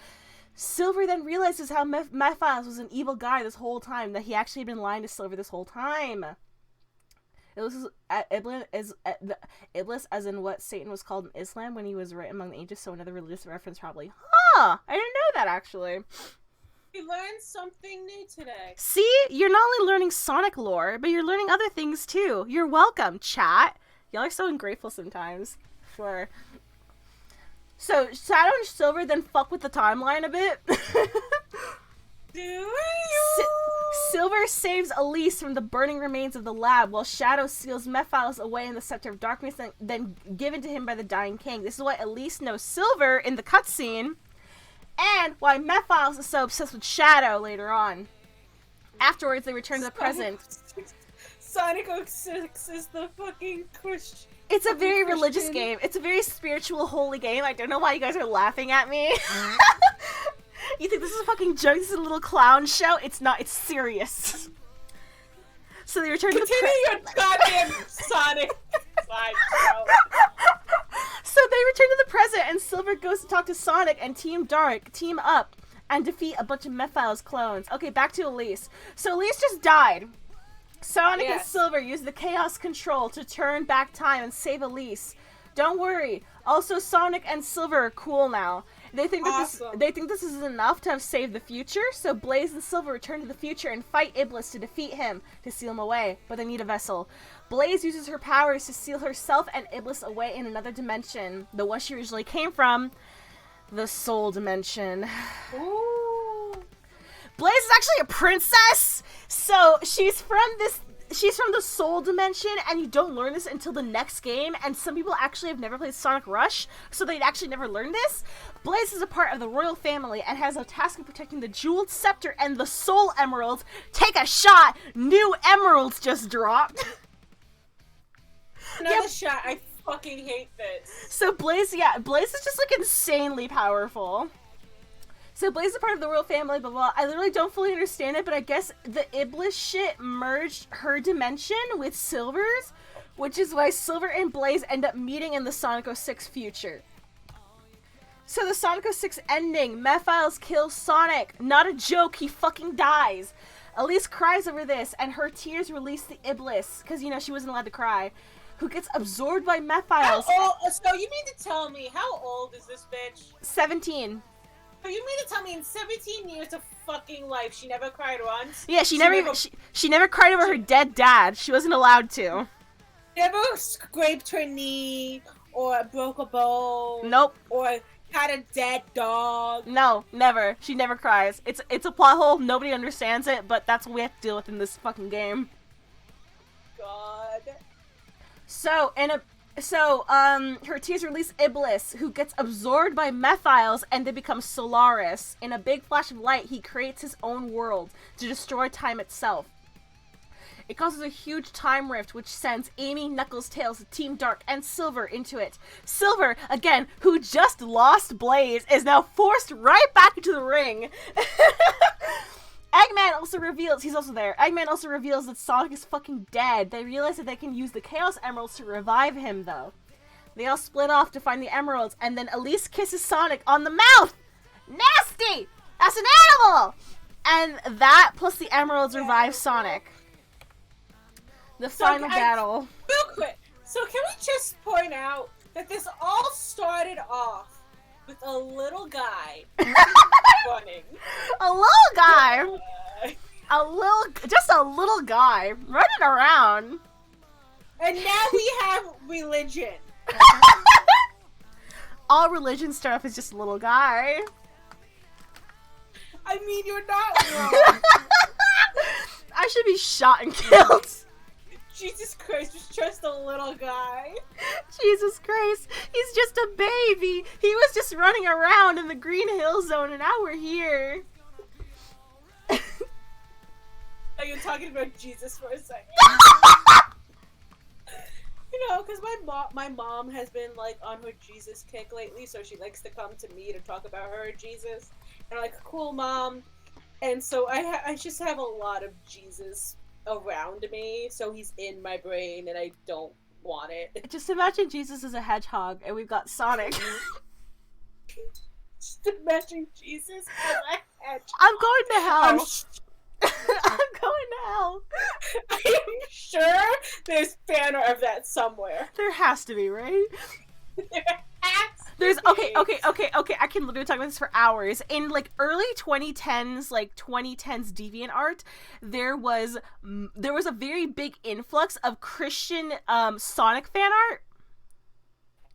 Silver then realizes how Mephiles was an evil guy this whole time, that he actually had been lying to Silver this whole time. Iblis, as in what Satan was called in Islam when he was right among the ages, so another religious reference probably. Huh! I didn't know that, actually. We learned something new today. See? You're not only learning Sonic lore, but you're learning other things too. You're welcome, chat. Y'all are so ungrateful sometimes. Sure. So, Shadow and Silver then fuck with the timeline a bit. Do you? Silver saves Elise from the burning remains of the lab, while Shadow seals Mephiles away in the Scepter of Darkness, then given to him by the Dying King. This is why Elise knows Silver in the cutscene, and why Mephiles is so obsessed with Shadow later on. Afterwards, they return to the present. Sonic 06 is the fucking Christian. It's a very religious game. It's a very spiritual, holy game. I don't know why you guys are laughing at me. You think this is a fucking joke? This is a little clown show? It's not. It's serious. So they return to the your goddamn Sonic slideshow. So they return to the present, and Silver goes to talk to Sonic, and Team Dark team up and defeat a bunch of Mephiles clones. Okay, back to Elise. So Elise just died. Sonic and Silver use the Chaos Control to turn back time and save Elise. Don't worry. Also, Sonic and Silver are cool now. They think that this is enough to have saved the future, so Blaze and Silver return to the future and fight Iblis to defeat him, to seal him away, but they need a vessel. Blaze uses her powers to seal herself and Iblis away in another dimension, the one she originally came from, the Soul Dimension. Ooh. Blaze is actually a princess, so she's from the Soul Dimension, and you don't learn this until the next game, and some people actually have never played Sonic Rush, so they'd actually never learned this. Blaze is a part of the royal family and has a task of protecting the Jeweled Scepter and the Soul Emeralds. Take a shot! New emeralds just dropped. Another shot. I fucking hate this. So Blaze is just like insanely powerful. So Blaze is part of the royal family, blah blah. I literally don't fully understand it, but I guess the Iblis shit merged her dimension with Silver's, which is why Silver and Blaze end up meeting in the Sonic 06 future. So the Sonic 06 ending, Mephiles kills Sonic. Not a joke, he fucking dies. Elise cries over this, and her tears release the Iblis, because, you know, she wasn't allowed to cry, who gets absorbed by Mephiles. So you mean to tell me, how old is this bitch? 17. So you mean to tell me in 17 years of fucking life, she never cried once? Yeah, she never cried over her dead dad. She wasn't allowed to. Never scraped her knee, or broke a bone. Nope. Or had a dead dog. No, never. She never cries. It's a plot hole. Nobody understands it, but that's what we have to deal with in this fucking game. God. So, her tears release Iblis, who gets absorbed by Mephiles, and they become Solaris. In a big flash of light, he creates his own world to destroy time itself. It causes a huge time rift, which sends Amy, Knuckles, Tails, Team Dark, and Silver into it. Silver, again, who just lost Blaze, is now forced right back into the ring. Eggman also reveals, he's also there, Eggman also reveals that Sonic is fucking dead. They realize that they can use the Chaos Emeralds to revive him, though. They all split off to find the emeralds, and then Elise kisses Sonic on the mouth! Nasty! That's an animal! And that, plus the emeralds, revive Sonic. The final battle. Real quick, so can we just point out that this all started off with a little guy running. A little guy? Just a little guy running around. And now we have religion. All religion stuff is just a little guy. I mean, you're not wrong. I should be shot and killed. Jesus Christ, was just a little guy. Jesus Christ, he's just a baby. He was just running around in the Green Hill Zone, and now we're here. Are you talking about Jesus for a second? You know, because my mom has been, like, on her Jesus kick lately, so she likes to come to me to talk about her Jesus. And I'm like, cool, Mom. And so I just have a lot of Jesus around me, so he's in my brain, and I don't want it. Just imagine Jesus as a hedgehog, and we've got Sonic. Just imagine Jesus as a hedgehog. I'm going to hell. I'm going to hell. I am sure there's fan art of that somewhere. There has to be, right? There has There's to be. okay. I can literally talk about this for hours. In like early 2010s, Deviant art, there was a very big influx of Christian Sonic fan art.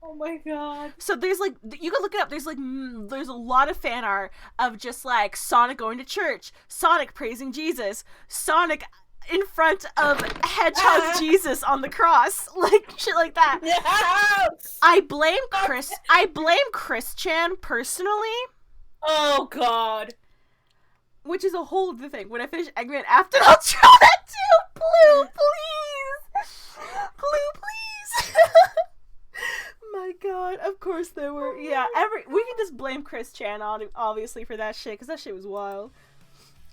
Oh my god. So there's like, you can look it up, there's a lot of fan art of just like Sonic going to church, Sonic praising Jesus, Sonic in front of Hedgehog Jesus on the cross, like shit like that. No! I blame Chris Chan personally. Oh god. Which is a whole other thing. When I finish Eggman After, I'll try that too. Blue, please. Blue, please. My god, of course there were. Yeah, we can just blame Chris Chan obviously for that shit, because that shit was wild.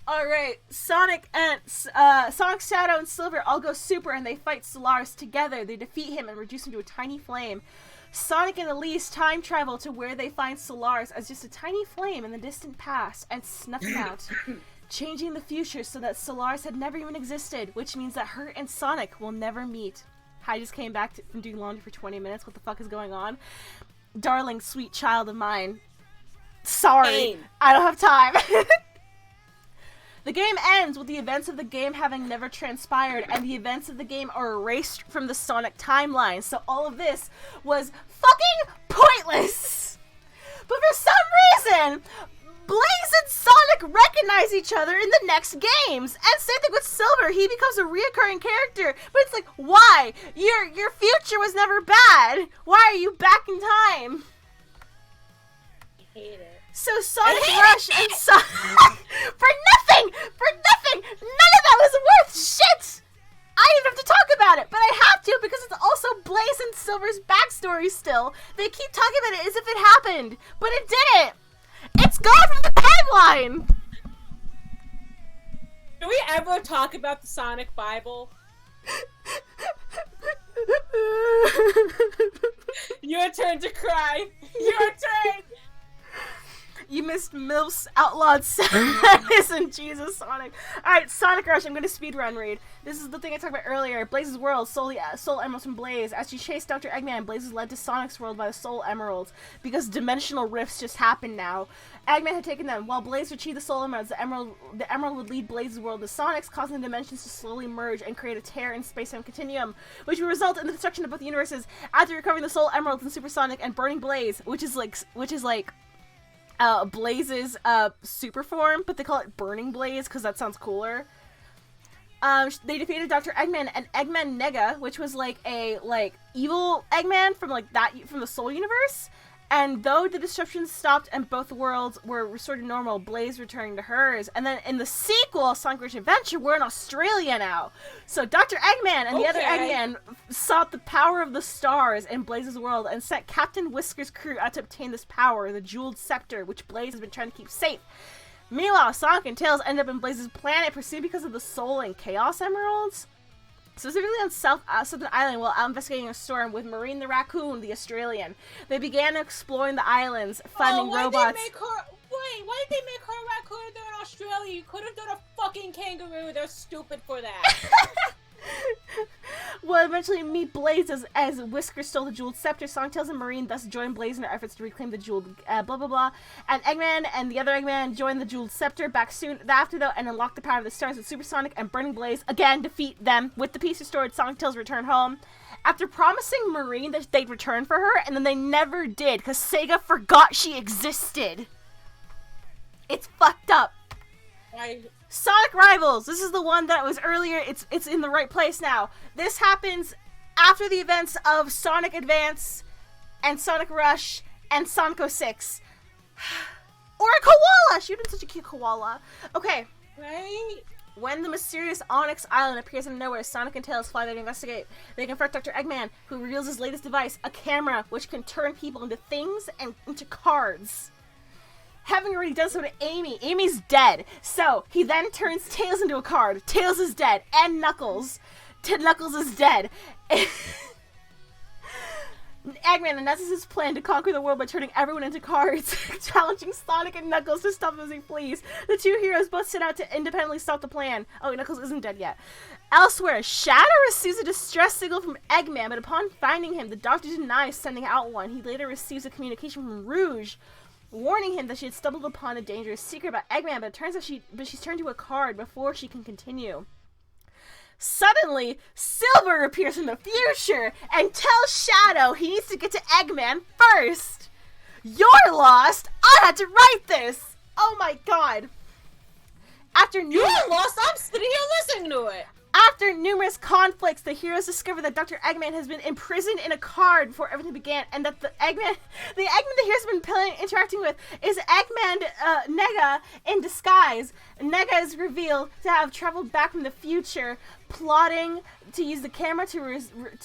Alright, Sonic, Shadow, and Silver all go super and they fight Solaris together. They defeat him and reduce him to a tiny flame. Sonic and Elise time travel to where they find Solaris as just a tiny flame in the distant past and snuff him out, changing the future so that Solaris had never even existed, which means that her and Sonic will never meet. I just came back from doing laundry for 20 minutes. What the fuck is going on? Darling, sweet child of mine. Sorry, Pain. I don't have time. The game ends with the events of the game having never transpired, and the events of the game are erased from the Sonic timeline, so all of this was fucking pointless! But for some reason, Blaze and Sonic recognize each other in the next games, and same thing with Silver, he becomes a reoccurring character, but it's like, why? Your future was never bad! Why are you back in time? I hate it. So Sonic Rush and Sonic for nothing! None of that was worth shit! I didn't have to talk about it, but I have to because it's also Blaze and Silver's backstory still. They keep talking about it as if it happened, but it didn't. It's gone from the timeline. Do we ever talk about the Sonic Bible? Your turn to cry. Your turn. You missed MILF's outlawed sadness and Jesus Sonic. Alright, Sonic Rush, I'm gonna speedrun read. This is the thing I talked about earlier. Blaze's world, Soul Emeralds from Blaze. As she chased Dr. Eggman, Blaze was led to Sonic's world by the Soul Emeralds, because dimensional rifts just happened now. Eggman had taken them. While Blaze retrieved the Soul Emeralds, the Emerald would lead Blaze's world to Sonic's, causing the dimensions to slowly merge and create a tear in space-time continuum, which would result in the destruction of both universes. After recovering the Soul Emeralds in Super Sonic and burning Blaze, which is like Blaze's super form, but they call it Burning Blaze because that sounds cooler. They defeated Dr. Eggman and Eggman Nega, which was like a evil Eggman from from the Soul Universe. And though the disruption stopped and both worlds were restored to normal, Blaze returning to hers. And then in the sequel, Sonic Ridge Adventure, we're in Australia now. So Dr. Eggman and the other Eggman sought the power of the stars in Blaze's world and sent Captain Whisker's crew out to obtain this power, the Jeweled Scepter, which Blaze has been trying to keep safe. Meanwhile, Sonic and Tails end up in Blaze's planet, pursued because of the Soul and Chaos Emeralds. Specifically on Southern Island, while out investigating a storm with Marine the Raccoon, the Australian. They began exploring the islands, finding robots. Why did they make her a raccoon if they're in Australia? You could have done a fucking kangaroo. They're stupid for that. Well, eventually meet Blaze as Whisker stole the Jeweled Scepter. Sonic, Tails, and Marine thus join Blaze in their efforts to reclaim the Jeweled blah blah blah. And Eggman and the other Eggman join the Jeweled Scepter back soon after though, and unlock the power of the stars with Super Sonic and Burning Blaze. Again, defeat them. With the piece restored, Sonic, Tails return home. After promising Marine that they'd return for her, and then they never did, because Sega forgot she existed. It's fucked up. Sonic Rivals. This is the one that was earlier. It's in the right place now. This happens after the events of Sonic Advance and Sonic Rush and Sonic 06. Or a koala! She would have been such a cute koala. Okay. Right? When the mysterious Onyx Island appears in nowhere, Sonic and Tails fly there to investigate. They confront Dr. Eggman, who reveals his latest device, a camera which can turn people into things and into cards. Having already done so to Amy. Amy's dead. So, he then turns Tails into a card. Tails is dead. And Knuckles. Knuckles is dead. Eggman announces his plan to conquer the world by turning everyone into cards, challenging Sonic and Knuckles to stop as he flees. The two heroes both set out to independently stop the plan. Oh, Knuckles isn't dead yet. Elsewhere, Shadow receives a distress signal from Eggman, but upon finding him, the Doctor denies sending out one. He later receives a communication from Rouge, warning him that she had stumbled upon a dangerous secret about Eggman, but it turns out she's turned to a card before she can continue. Suddenly, Silver appears in the future and tells Shadow he needs to get to Eggman first. You're lost. I had to write this. Oh my god. You're lost. I'm sitting here listening to it. After numerous conflicts, the heroes discover that Dr. Eggman has been imprisoned in a card before everything began, and that the Eggman the heroes have been interacting with is Eggman Nega in disguise. Nega is revealed to have traveled back from the future, plotting to use the camera to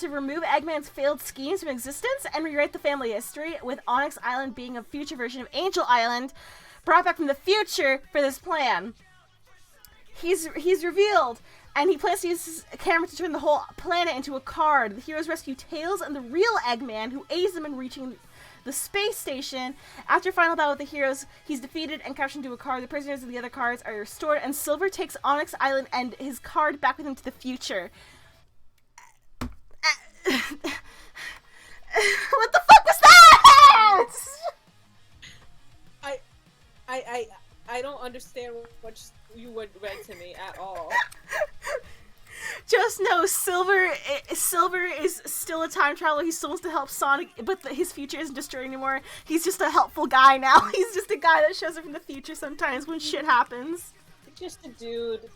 remove Eggman's failed schemes from existence and rewrite the family history, with Onyx Island being a future version of Angel Island, brought back from the future for this plan. He's revealed, and he plans to use his camera to turn the whole planet into a card. The heroes rescue Tails and the real Eggman, who aids them in reaching the space station. After final battle with the heroes, he's defeated and captured into a card. The prisoners and the other cards are restored, and Silver takes Onyx Island and his card back with him to the future. What the fuck was that? I don't understand what you read to me at all. Just know Silver is still a time traveler. He still wants to help Sonic, but his future isn't destroyed anymore. He's just a helpful guy now. He's just a guy that shows up in the future sometimes when shit happens. He's just a dude.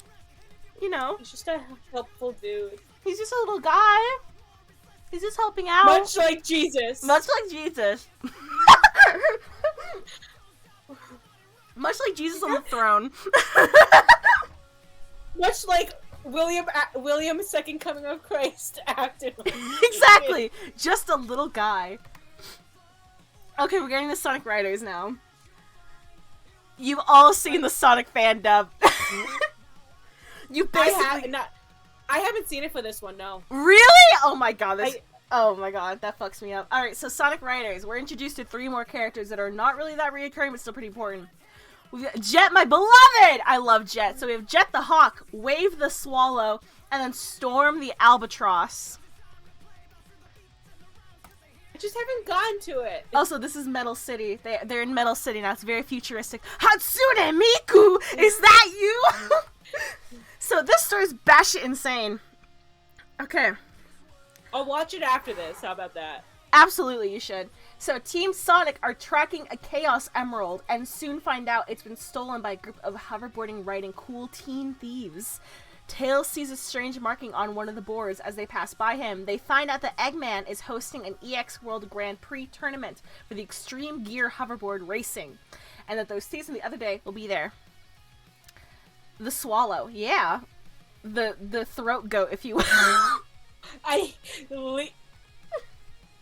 You know. He's just a helpful dude. He's just a little guy. He's just helping out. Much like Jesus. Much like Jesus. Much like Jesus on the throne. Much like William Second Coming of Christ acted. Exactly, just a little guy. Okay, we're getting the Sonic Riders now. You've all seen the Sonic fan dub. You basically. I haven't seen it for this one. No. Really? Oh my god. Oh my god, that fucks me up. Alright, so Sonic Riders. We're introduced to 3 more characters that are not really that reoccurring, but still pretty important. We've got Jet, my beloved! I love Jet. So we have Jet the Hawk, Wave the Swallow, and then Storm the Albatross. I just haven't gotten to it. Also, this is Metal City. They're in Metal City now. It's very futuristic. Hatsune Miku! Is that you? So this story's batshit insane. Okay. I'll watch it after this. How about that? Absolutely, you should. So Team Sonic are tracking a Chaos Emerald and soon find out it's been stolen by a group of hoverboarding riding cool teen thieves. Tails sees a strange marking on one of the boards as they pass by him. They find out that Eggman is hosting an EX World Grand Prix tournament for the Extreme Gear hoverboard racing, and that those thieves from the other day will be there. The Swallow, yeah. The throat goat, if you will.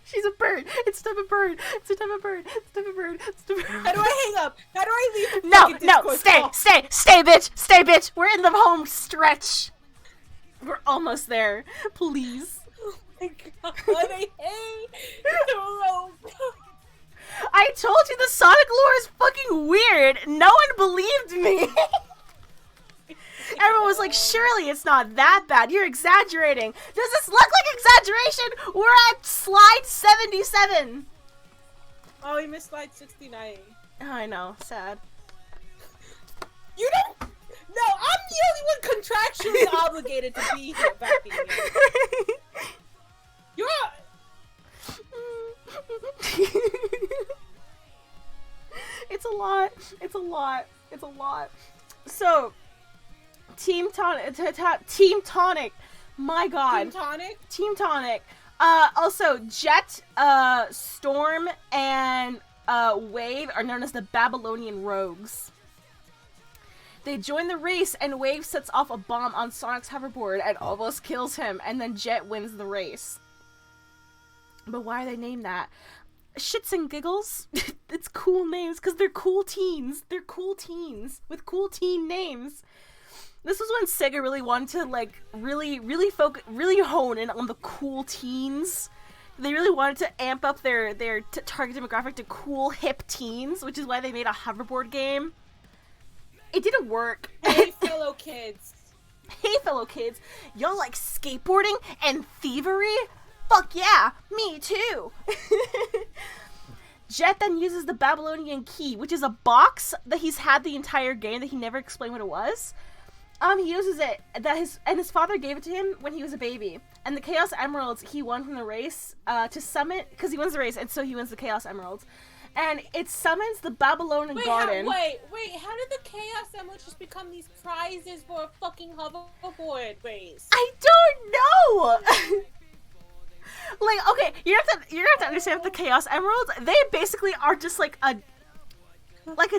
She's a bird. It's a type of bird. It's a type of bird. It's a type of bird. It's a type of bird. How do I hang up? How do I leave? No, stay, bitch. We're in the home stretch. We're almost there. Please. Oh my god, I hate the rope. I told you the Sonic lore is fucking weird. No one believed me. Everyone was like, surely it's not that bad. You're exaggerating. Does this look like exaggeration? We're at slide 77. Oh, we missed slide 69. Oh, I know. Sad. You don't... No, I'm the only one contractually obligated to be here back in here. You're... It's a lot. It's a lot. It's a lot. So... Team Tonic. My god. Team Tonic. Also, Jet, Storm, and Wave are known as the Babylonian Rogues. They join the race, and Wave sets off a bomb on Sonic's hoverboard and almost kills him, and then Jet wins the race. But why are they named that? Shits and giggles. It's cool names, because they're cool teens. They're cool teens with cool teen names. This was when Sega really wanted to, like, really hone in on the cool teens. They really wanted to amp up their target demographic to cool, hip teens, which is why they made a hoverboard game. It didn't work. Hey, fellow kids. Hey, fellow kids. Y'all like skateboarding and thievery? Fuck yeah, me too. Jet then uses the Babylonian key, which is a box that he's had the entire game that he never explained what it was. He uses it, his father gave it to him when he was a baby. And the Chaos Emeralds he won from the race, to summon, because he wins the race, and so he wins the Chaos Emeralds. And it summons the Babylonian Garden. Wait, how did the Chaos Emeralds just become these prizes for a fucking hoverboard race? I don't know! Like, okay, you're gonna have to understand with the Chaos Emeralds, they basically are just like a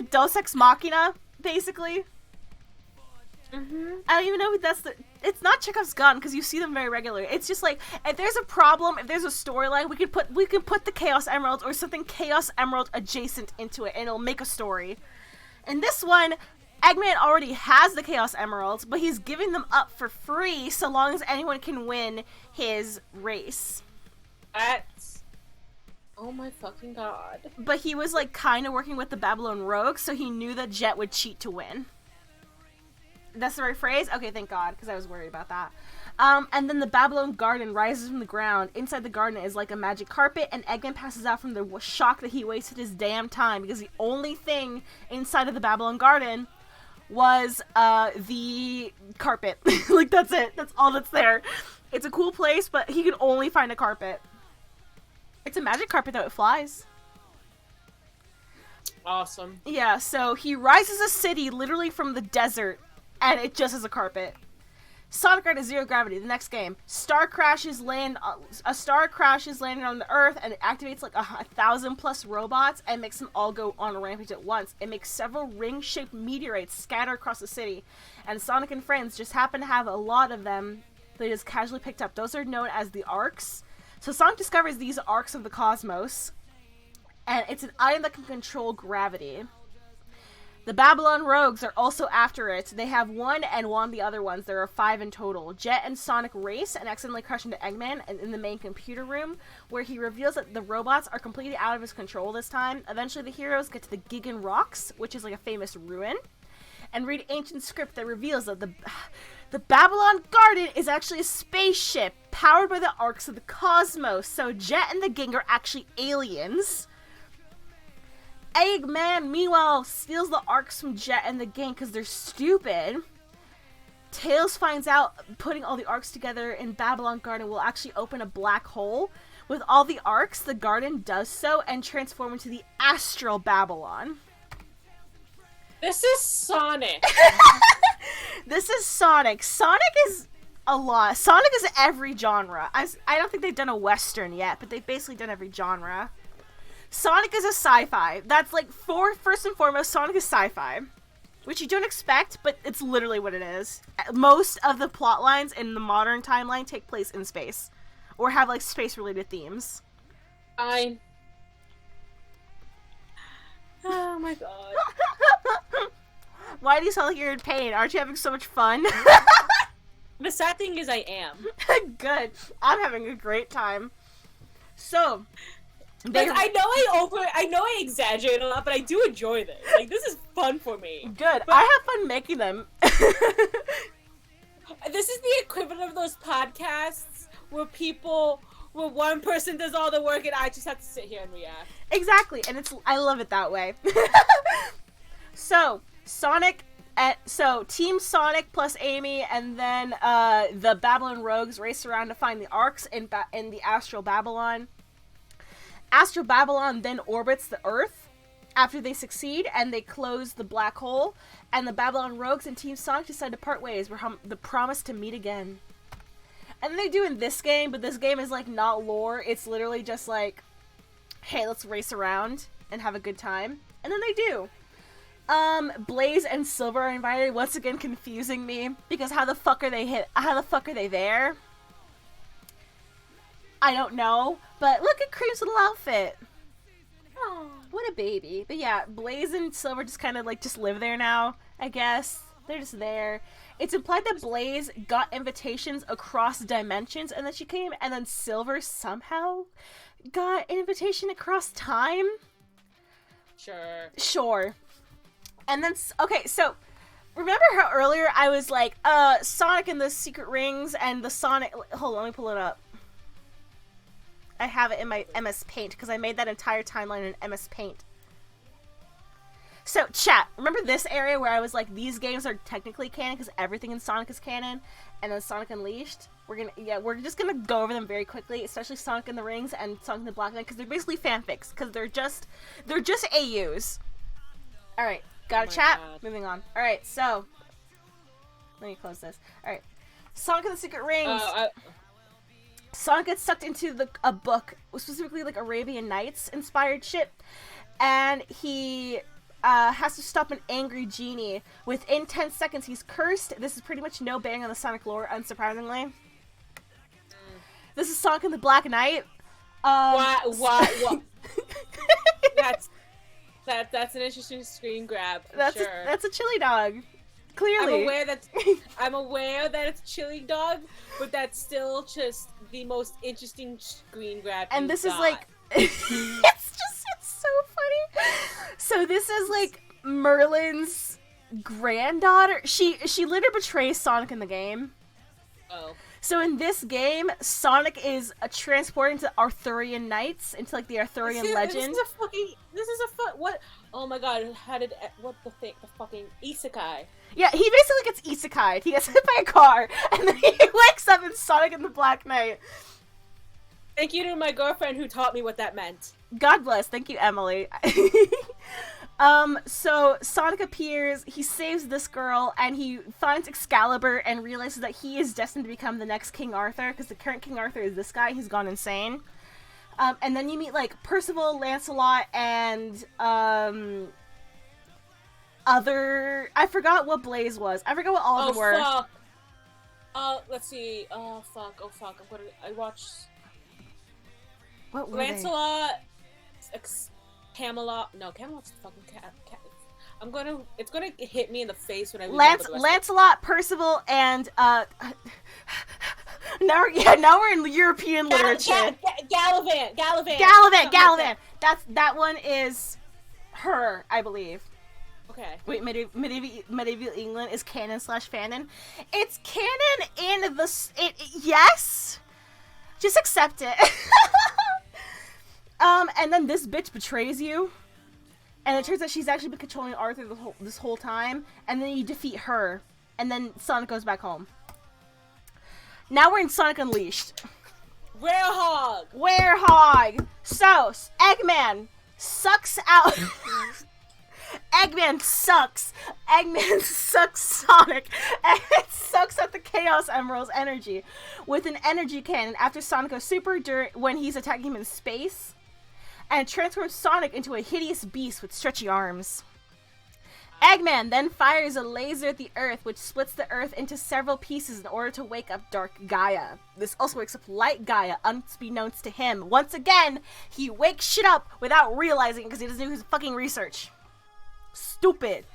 Deus Ex Machina, basically. I don't even know if it's not Chekhov's gun, because you see them very regularly. It's just like, if there's a problem, if there's a storyline, we can put the Chaos Emeralds or something Chaos Emerald adjacent into it, and it'll make a story. In this one, Eggman already has the Chaos Emeralds, but he's giving them up for free so long as anyone can win his race. Oh my fucking god. But he was like kind of working with the Babylon Rogues, so he knew that Jet would cheat to win. That's the right phrase? Okay, thank God, because I was worried about that. And then the Babylon Garden rises from the ground. Inside the garden is like a magic carpet, and Eggman passes out from the shock that he wasted his damn time, because the only thing inside of the Babylon Garden was the carpet. Like, that's it. That's all that's there. It's a cool place, but he can only find a carpet. It's a magic carpet, though. It flies. Awesome. Yeah, so he rises a city literally from the desert, and it just has a carpet. Sonic Ride is zero gravity. The next game, a star crashes landing on the Earth, and it activates like 1,000+ robots and makes them all go on a rampage at once. It makes several ring-shaped meteorites scatter across the city, and Sonic and friends just happen to have a lot of them. They just casually picked up. Those are known as the Arcs. So Sonic discovers these Arcs of the cosmos, and it's an item that can control gravity. The Babylon Rogues are also after it. They have one and one of the other ones. There are 5 in total. Jet and Sonic race and accidentally crash into Eggman in the main computer room, where he reveals that the robots are completely out of his control this time. Eventually, the heroes get to the Gigan Rocks, which is like a famous ruin, and read ancient script that reveals that the Babylon Garden is actually a spaceship powered by the Arcs of the Cosmos. So Jet and the gang are actually aliens. Eggman, meanwhile, steals the Arcs from Jet and the gang because they're stupid. Tails finds out putting all the Arcs together in Babylon Garden will actually open a black hole. With all the Arcs, the garden does so and transform into the Astral Babylon. This is Sonic. This is Sonic. Sonic is a lot. Sonic is every genre. I don't think they've done a Western yet, but they've basically done every genre. Sonic is a sci-fi. That's like, first and foremost, Sonic is sci-fi. Which you don't expect, but it's literally what it is. Most of the plot lines in the modern timeline take place in space. Or have like space-related themes. Fine. Oh my god. Why do you sound like you're in pain? Aren't you having so much fun? The sad thing is I am. Good. I'm having a great time. So... I know I exaggerate a lot, but I do enjoy this. Like, this is fun for me. Good. I have fun making them. This is the equivalent of those podcasts where one person does all the work and I just have to sit here and react. Exactly, and I love it that way. So, Team Sonic plus Amy, and then the Babylon Rogues race around to find the Arcs in the Astral Babylon. Astral Babylon then orbits the Earth after they succeed, and they close the black hole, and the Babylon Rogues and Team Sonic decide to part ways with the promise to meet again. And they do in this game, but this game is like not lore, it's literally just like, hey, let's race around and have a good time. And then they do. Blaze and Silver are invited, once again confusing me, because how the fuck are they there? I don't know, but look at Cream's little outfit. Oh, what a baby. But yeah, Blaze and Silver just kind of like just live there now, I guess. They're just there. It's implied that Blaze got invitations across dimensions and then she came, and then Silver somehow got an invitation across time? Sure. And then, okay, so remember how earlier I was like, Sonic and the Secret Rings and the Sonic... Hold on, let me pull it up. I have it in my MS Paint, because I made that entire timeline in MS Paint. So, chat, remember this area where I was like, these games are technically canon, because everything in Sonic is canon, and then Sonic Unleashed? We're just gonna go over them very quickly, especially Sonic and the Rings and Sonic and the Black Knight, because they're basically fanfics, because they're just AUs. Alright, got a chat? God. Moving on. Alright, so, let me close this. Alright, Sonic and the Secret Rings. Sonic gets sucked into a book, specifically like Arabian Nights inspired shit, and he has to stop an angry genie. Within 10 seconds, he's cursed. This is pretty much no bang on the Sonic lore, unsurprisingly. This is Sonic and the Black Knight. What? That's an interesting screen grab. That's a chili dog. Clearly. I'm aware that it's chili dog, but that's still just the most interesting screen grab. And this is like, it's so funny. So this is like Merlin's granddaughter. She later betrays Sonic in the game. Oh. So in this game, Sonic is transported into Arthurian Nights, into like the Arthurian legend. What? Oh my god! The fucking isekai? Yeah, he basically gets isekai'd. He gets hit by a car, and then he wakes up in Sonic and the Black Knight. Thank you to my girlfriend who taught me what that meant. God bless. Thank you, Emily. So Sonic appears, he saves this girl, and he finds Excalibur and realizes that he is destined to become the next King Arthur, because the current King Arthur is this guy, he's gone insane. And then you meet, like, Percival, Lancelot, and, I forgot what Blaze was. I forgot what all of them were. Fuck. Let's see. Oh, fuck. I watched... What were Lancelot... Camelot... No, Camelot's fucking cat. It's gonna hit me in the face when I Lancelot, Percival, and, now we're in European literature. Gallivant. That one is her, I believe. Okay. Wait, medieval England is canon/fanon. It's canon in the yes. Just accept it. And then this bitch betrays you, and it turns out she's actually been controlling Arthur this whole time. And then you defeat her, and then Sonic goes back home. Now we're in Sonic Unleashed. Werehog! So, Eggman sucks out... Eggman sucks Sonic, and it sucks out the Chaos Emerald's energy with an energy cannon after Sonic goes super when he's attacking him in space, and transforms Sonic into a hideous beast with stretchy arms. Eggman then fires a laser at the Earth, which splits the Earth into several pieces in order to wake up Dark Gaia. This also wakes up Light Gaia, unbeknownst to him. Once again, he wakes shit up without realizing because he doesn't do his fucking research. Stupid.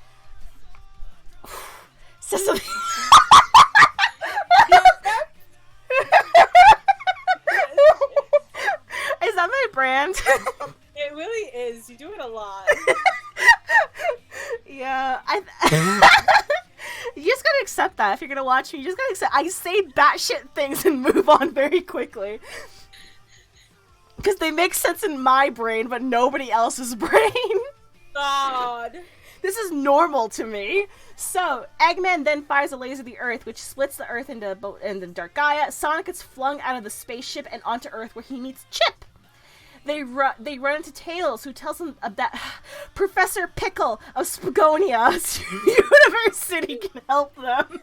Says something. Is that my brand? It really is. You do it a lot. Yeah, you just gotta accept that. If you're gonna watch me, you just gotta accept I say batshit things and move on very quickly. Because they make sense in my brain, but nobody else's brain. God. This is normal to me. So, Eggman then fires a laser at the Earth, which splits the Earth into Dark Gaia. Sonic gets flung out of the spaceship and onto Earth, where he meets Chip. They run into Tails, who tells him that Professor Pickle of Spagonia University can help them.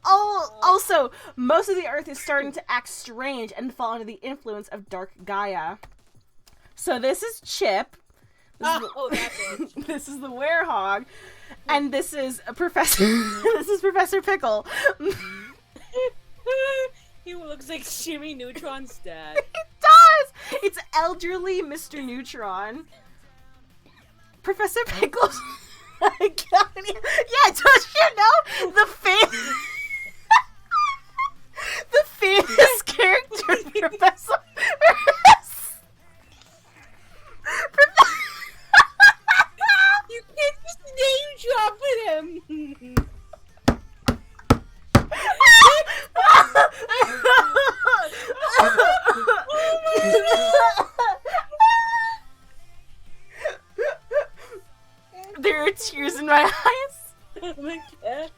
Also, most of the Earth is starting to act strange and fall under the influence of Dark Gaia. So this is Chip. This is the Werehog, and this is Professor. This is Professor Pickle. He looks like Jimmy Neutron's dad. It does. It's elderly Mr. Neutron. Professor Pickles. Yeah, don't you know the famous character Professor? You can't just name drop him. There are tears in my eyes. Oh my god.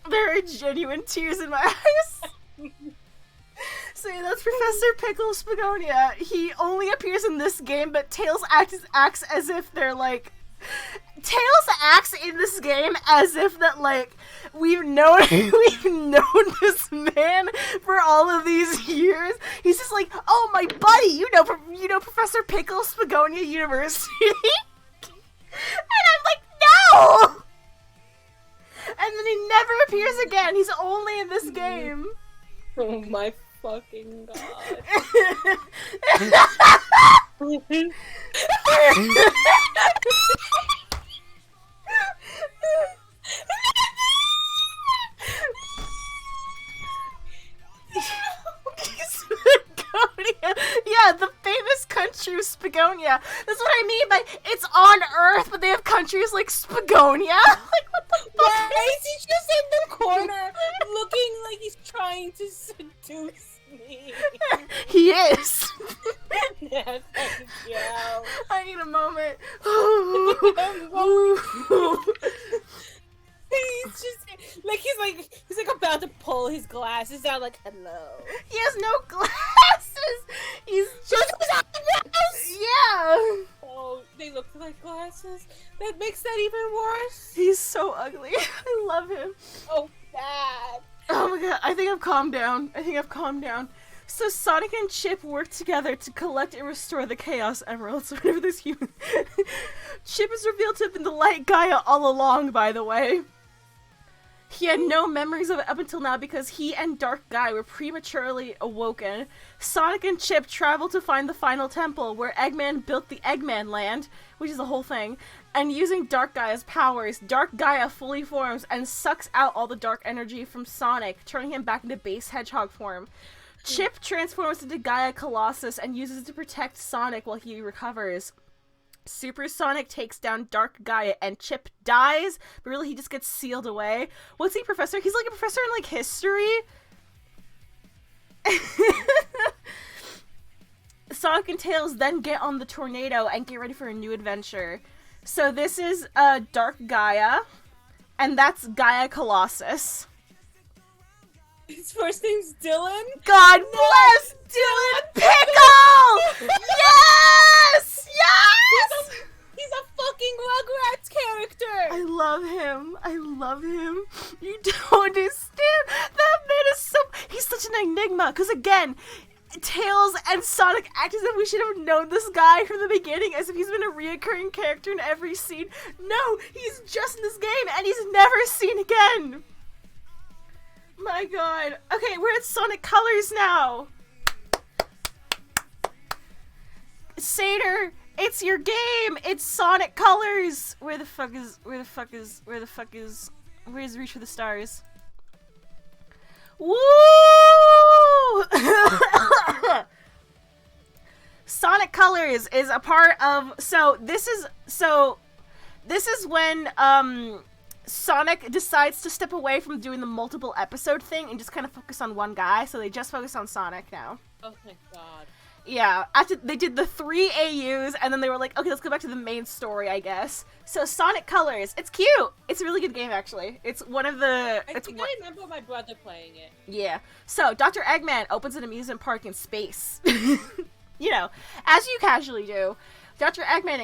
There are genuine tears in my eyes. So yeah, that's Professor Pickle Spagonia. He only appears in this game, but Tails acts as if they're like... Tails acts in this game as if that, like, we've known this man for all of these years. He's just like, oh, my buddy, you know Professor Pickle Spagonia University? And I'm like, no! And then he never appears again. He's only in this game. Oh my fucking god. Spagonia. Yeah, the famous country of Spagonia. That's what I mean by it's on Earth, but they have countries like Spagonia. Like, what the fuck? Why is he just in the corner looking like he's trying to seduce me. He is. Yeah, thank you. I need a moment. He's just like he's like about to pull his glasses out, like hello. He has no glasses. He's just yeah. Oh, they look like glasses. That makes that even worse. He's so ugly. I love him. Oh, bad. Oh my god, I think I've calmed down. So Sonic and Chip work together to collect and restore the Chaos Emeralds whenever there's humans. Chip is revealed to have been the Light Gaia all along, by the way. He had no memories of it up until now because he and Dark Gaia were prematurely awoken. Sonic and Chip travel to find the final temple where Eggman built the Eggman Land, which is the whole thing, and using Dark Gaia's powers, Dark Gaia fully forms and sucks out all the dark energy from Sonic, turning him back into base hedgehog form. Chip transforms into Gaia Colossus and uses it to protect Sonic while he recovers. Super Sonic takes down Dark Gaia and Chip dies, but really he just gets sealed away. What's he, professor? He's like a professor in like history. Sonic and Tails then get on the tornado and get ready for a new adventure. So this is Dark Gaia, and that's Gaia Colossus. His first name's Dylan? God bless Dylan Pickle! Yes! Yes! He's a fucking Rugrats character! I love him. I love him. You don't understand. That man is so... He's such an enigma. Because again, Tails and Sonic act as if we should have known this guy from the beginning, as if he's been a reoccurring character in every scene. No, he's just in this game and he's never seen again. My god. Okay, we're at Sonic Colors now. Satyr, it's your game. It's Sonic Colors. Where's Reach for the Stars? Woo! Sonic Colors is a part of, this is when Sonic decides to step away from doing the multiple episode thing and just kind of focus on one guy, so they just focus on Sonic now. Oh my god. Yeah, after they did the 3 AUs, and then they were like, okay, let's go back to the main story, I guess. So Sonic Colors, it's cute! It's a really good game, actually. It's one of the... I think I remember my brother playing it. Yeah. So, Dr. Eggman opens an amusement park in space. You know, as you casually do. Dr. Eggman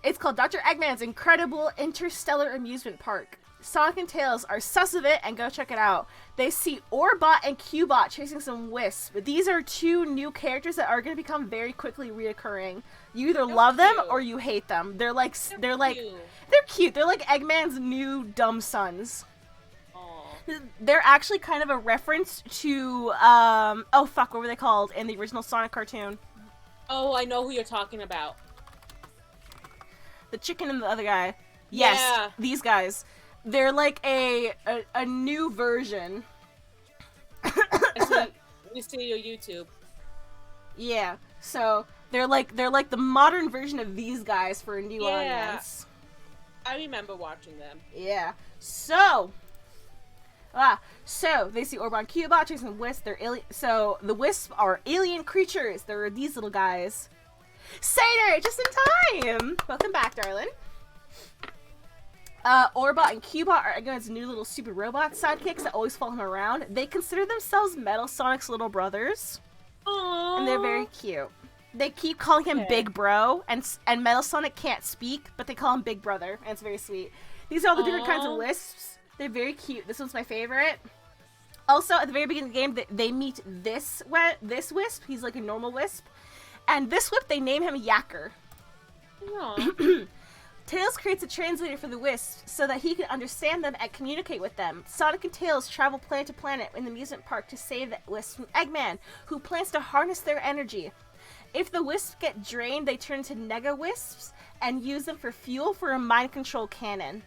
It's called Dr. Eggman's Incredible Interstellar Amusement Park. Sonic and Tails are sus of it and go check it out. They see Orbot and Cubot chasing some wisps. These are 2 new characters that are going to become very quickly reoccurring. You either love them or you hate them. They're cute. They're like Eggman's new dumb sons. Aww. They're actually kind of a reference to oh fuck, what were they called in the original Sonic cartoon? Oh, I know who you're talking about. The chicken and the other guy. Yes, yeah. These guys. They're like a new version. We see your YouTube. Yeah, so they're like the modern version of these guys for a new audience. I remember watching them. Yeah. So they see Orbot and Cubot chasing some wisps. So the wisps are alien creatures. They're these little guys. Satyr, just in time. Welcome back, darling. Orbot and Cubot are Eggman's new little super robot sidekicks that always follow him around. They consider themselves Metal Sonic's little brothers. Aww. And they're very cute. They keep calling him Big Bro, and Metal Sonic can't speak, but they call him Big Brother, and it's very sweet. These are all the different kinds of wisps. They're very cute. This one's my favorite. Also, at the very beginning of the game, they meet this wisp. He's like a normal wisp. And this whip, they name him Yacker. Aww. Tails creates a translator for the wisps so that he can understand them and communicate with them. Sonic and Tails travel planet to planet in the amusement park to save the wisps from Eggman, who plans to harness their energy. If the wisps get drained, they turn into Nega Wisps and use them for fuel for a mind control cannon.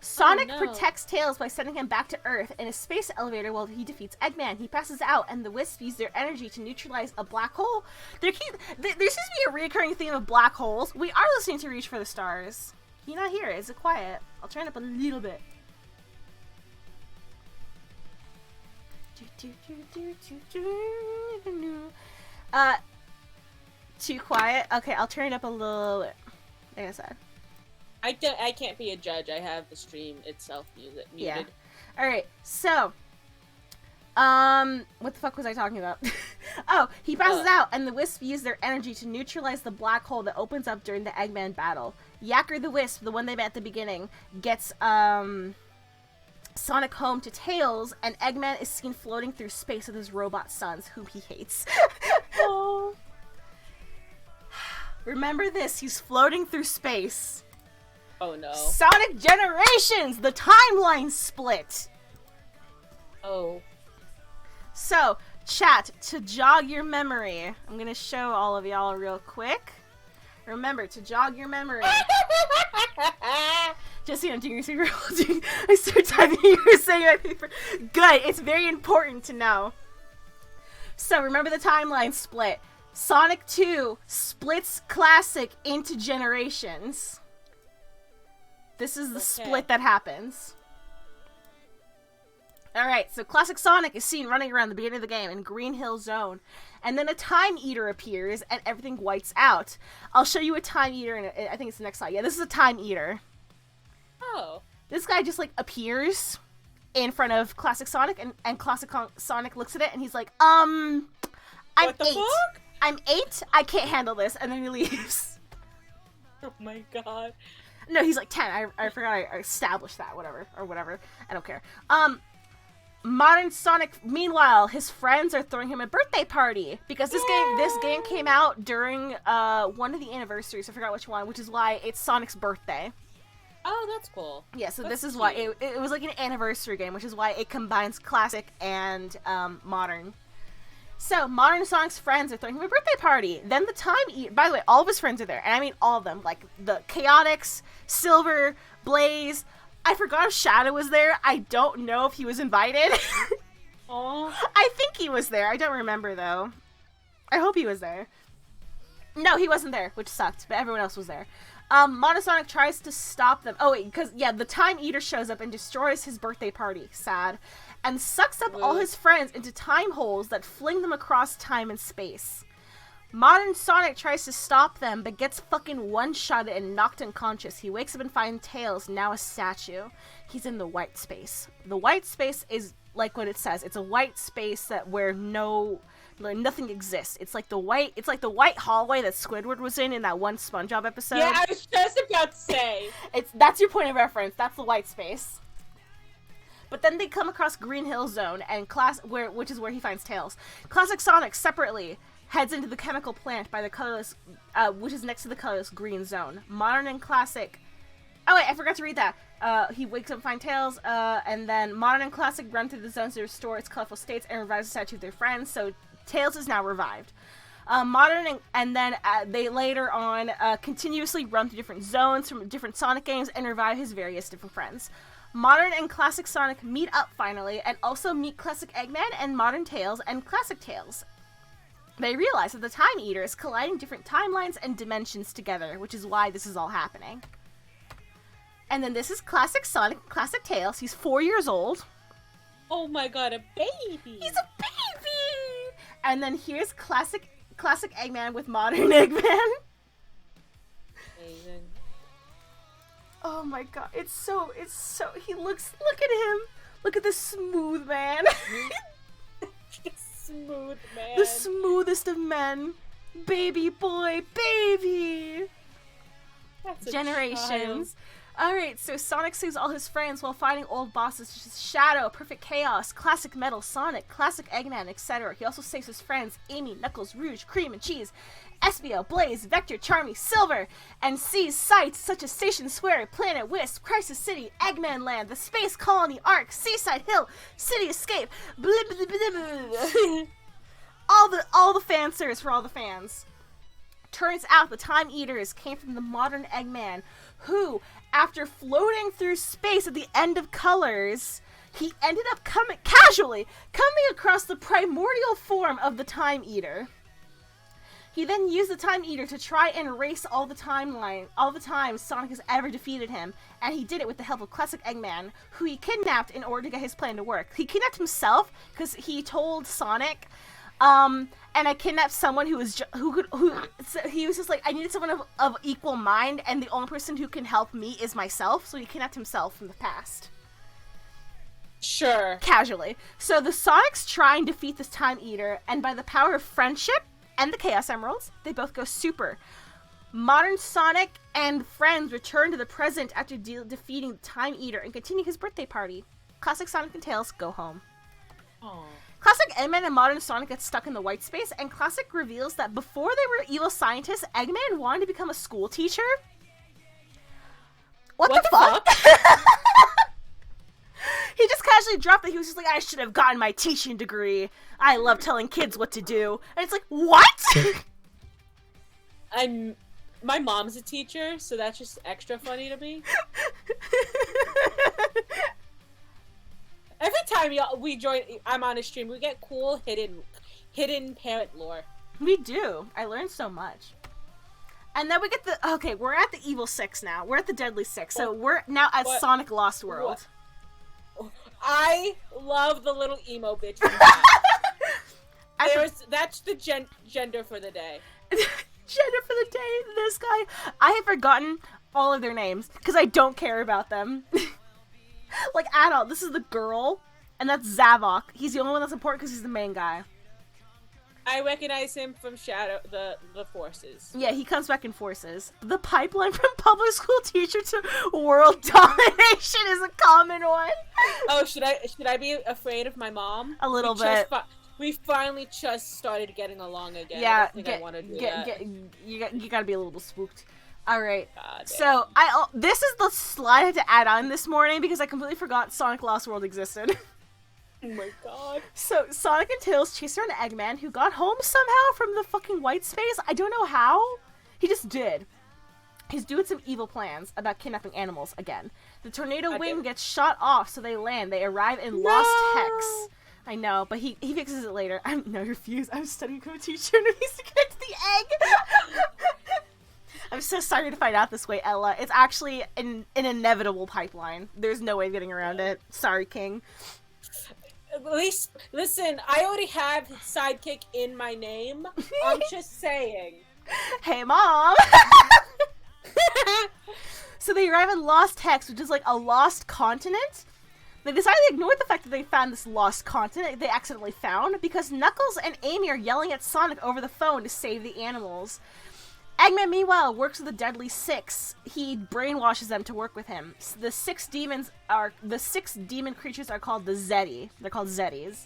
Sonic protects Tails by sending him back to Earth in a space elevator while he defeats Eggman. He passes out, and the wisps use their energy to neutralize a black hole. There seems to be a recurring theme of black holes. We are listening to Reach for the Stars. Can you not hear it? Is it quiet? I'll turn it up a little bit. Too quiet? Okay, I'll turn it up a little bit. Like I said. I can't be a judge. I have the stream itself muted. Yeah. Alright, so... what the fuck was I talking about? Oh, he passes out, and the Wisp use their energy to neutralize the black hole that opens up during the Eggman battle. Yacker the Wisp, the one they met at the beginning, gets, Sonic home to Tails, and Eggman is seen floating through space with his robot sons, whom he hates. Oh. Remember this, he's floating through space. Oh no. Sonic Generations! The timeline split! Oh. So, chat, to jog your memory, I'm gonna show all of y'all real quick. Remember, to jog your memory. Just so I'm doing your secret holding. I start typing, you were saying my paper. Good, it's very important to know. So, remember the timeline split. Sonic 2 splits Classic into Generations. This is the split that happens. Alright, so Classic Sonic is seen running around the beginning of the game in Green Hill Zone. And then a Time Eater appears and everything whites out. I'll show you a Time Eater, and I think it's the next slide. Yeah, this is a Time Eater. Oh. This guy just, like, appears in front of Classic Sonic, and Classic Sonic looks at it, and he's like, I'm what the 8. Fuck? I'm 8, I can't handle this, and then he leaves. Oh my god. No, he's like 10. I forgot I established that, whatever. I don't care. Modern Sonic, meanwhile, his friends are throwing him a birthday party because this game came out during one of the anniversaries. I forgot which one, which is why it's Sonic's birthday. Oh, that's cool. Yeah, so that's this is cute. why it was like an anniversary game, which is why it combines classic and modern. So, modern Sonic's friends are throwing him a birthday party. Then the Time Eater, by the way, all of his friends are there, and I mean all of them, like the Chaotix, Silver, Blaze. I forgot if Shadow was there. I don't know if he was invited. Aww. I think he was there. I don't remember, though. I hope he was there. No, he wasn't there, which sucked, but everyone else was there. Monosonic tries to stop them. Oh, wait, because, yeah, the Time Eater shows up and destroys his birthday party. Sad. And sucks up all his friends into time holes that fling them across time and space. Modern Sonic tries to stop them, but gets fucking one-shotted and knocked unconscious. He wakes up and finds Tails, now a statue. He's in the white space. The white space is like what it says. It's a white space where nothing exists. It's like the white hallway that Squidward was in that one SpongeBob episode. Yeah, I was just about to say. That's your point of reference. That's the white space. But then they come across Green Hill Zone and which is where he finds Tails. Classic Sonic separately heads into the chemical plant by the colorless, which is next to the colorless green zone. Modern and Classic. Oh wait, I forgot to read that. He wakes up and finds Tails, and then Modern and Classic run through the zones to restore its colorful states and revive the statue of their friends. So Tails is now revived. Modern and then they later on continuously run through different zones from different Sonic games and revive his various different friends. Modern and Classic Sonic meet up finally, and also meet Classic Eggman and Modern Tails and Classic Tails. They realize that the Time Eater is colliding different timelines and dimensions together, which is why this is all happening. And then this is Classic Sonic and Classic Tails. He's 4 years old. Oh my god, a baby! He's a baby! And then here's Classic Eggman with Modern Eggman. Amazing. Oh my god, it's so, look at him. Look at this smooth man. Smooth man. The smoothest of men. Baby boy, baby. That's Generations. Alright, so Sonic saves all his friends while fighting old bosses such as Shadow, Perfect Chaos, Classic Metal, Sonic, Classic Eggman, etc. He also saves his friends Amy, Knuckles, Rouge, Cream and Cheese, Espio, Blaze, Vector, Charmy, Silver, and sees sites such as Station Square, Planet Wisp, Crisis City, Eggman Land, the Space Colony Arc, Seaside Hill, City Escape, blah, blah, blah, blah. all the fan service for all the fans. Turns out the Time Eaters came from the modern Eggman, who, after floating through space at the end of Colors, he ended up casually coming across the primordial form of the Time Eater. He then used the Time Eater to try and erase all the times Sonic has ever defeated him, and he did it with the help of classic Eggman, who he kidnapped in order to get his plan to work. He kidnapped himself because he told Sonic, and I kidnapped someone who was he was just like, I needed someone of equal mind, and the only person who can help me is myself, so he kidnapped himself from the past. Sure. Casually. So the Sonics try and defeat this Time Eater, and by the power of friendship and the Chaos Emeralds, they both go super. Modern Sonic and friends return to the present after defeating the Time Eater and continue his birthday party. Classic Sonic and Tails go home. Aww. Classic Eggman and Modern Sonic get stuck in the white space, and Classic reveals that before they were evil scientists, Eggman wanted to become a school teacher. What the fuck? He just casually dropped it. He was just like, I should have gotten my teaching degree. I love telling kids what to do. And it's like, what? My mom's a teacher, so that's just extra funny to me. Every time I'm on a stream, we get cool hidden parent lore. We do. I learned so much. And then we get we're at the Evil 6 now. We're at the Deadly 6. So we're now at Sonic Lost World. What? I love the little emo bitch. That's the gender for the day. Gender for the day, this guy. I have forgotten all of their names because I don't care about them. Like, at all. This is the girl, and that's Zavok. He's the only one that's important because he's the main guy. I recognize him from Shadow, the Forces. Yeah, he comes back in Forces. The pipeline from public school teacher to world domination is a common one. Oh, should I be afraid of my mom? A little bit. We finally just started getting along again. Yeah, I don't think I want to do that. You gotta be a little spooked. Alright, so this is the slide I had to add on this morning because I completely forgot Sonic Lost World existed. Oh my god. So, Sonic and Tails chase around Eggman, who got home somehow from the fucking white space. I don't know how. He just did. He's doing some evil plans about kidnapping animals again. The tornado wing gets shot off, so they land. They arrive in Lost Hex. I know, but he fixes it later. I refuse. I'm studying to a teacher and I needs to connect the egg. I'm so sorry to find out this way, Ella. It's actually an inevitable pipeline. There's no way of getting around it. Sorry, King. At least, listen, I already have Sidekick in my name. I'm just saying. Hey, Mom! So they arrive in Lost Hex, which is like a lost continent. They decide to ignore the fact that they found this lost continent they accidentally found, because Knuckles and Amy are yelling at Sonic over the phone to save the animals. Eggman, meanwhile, works with the Deadly Six. He brainwashes them to work with him. The six demon creatures are called the Zeti. They're called Zetis.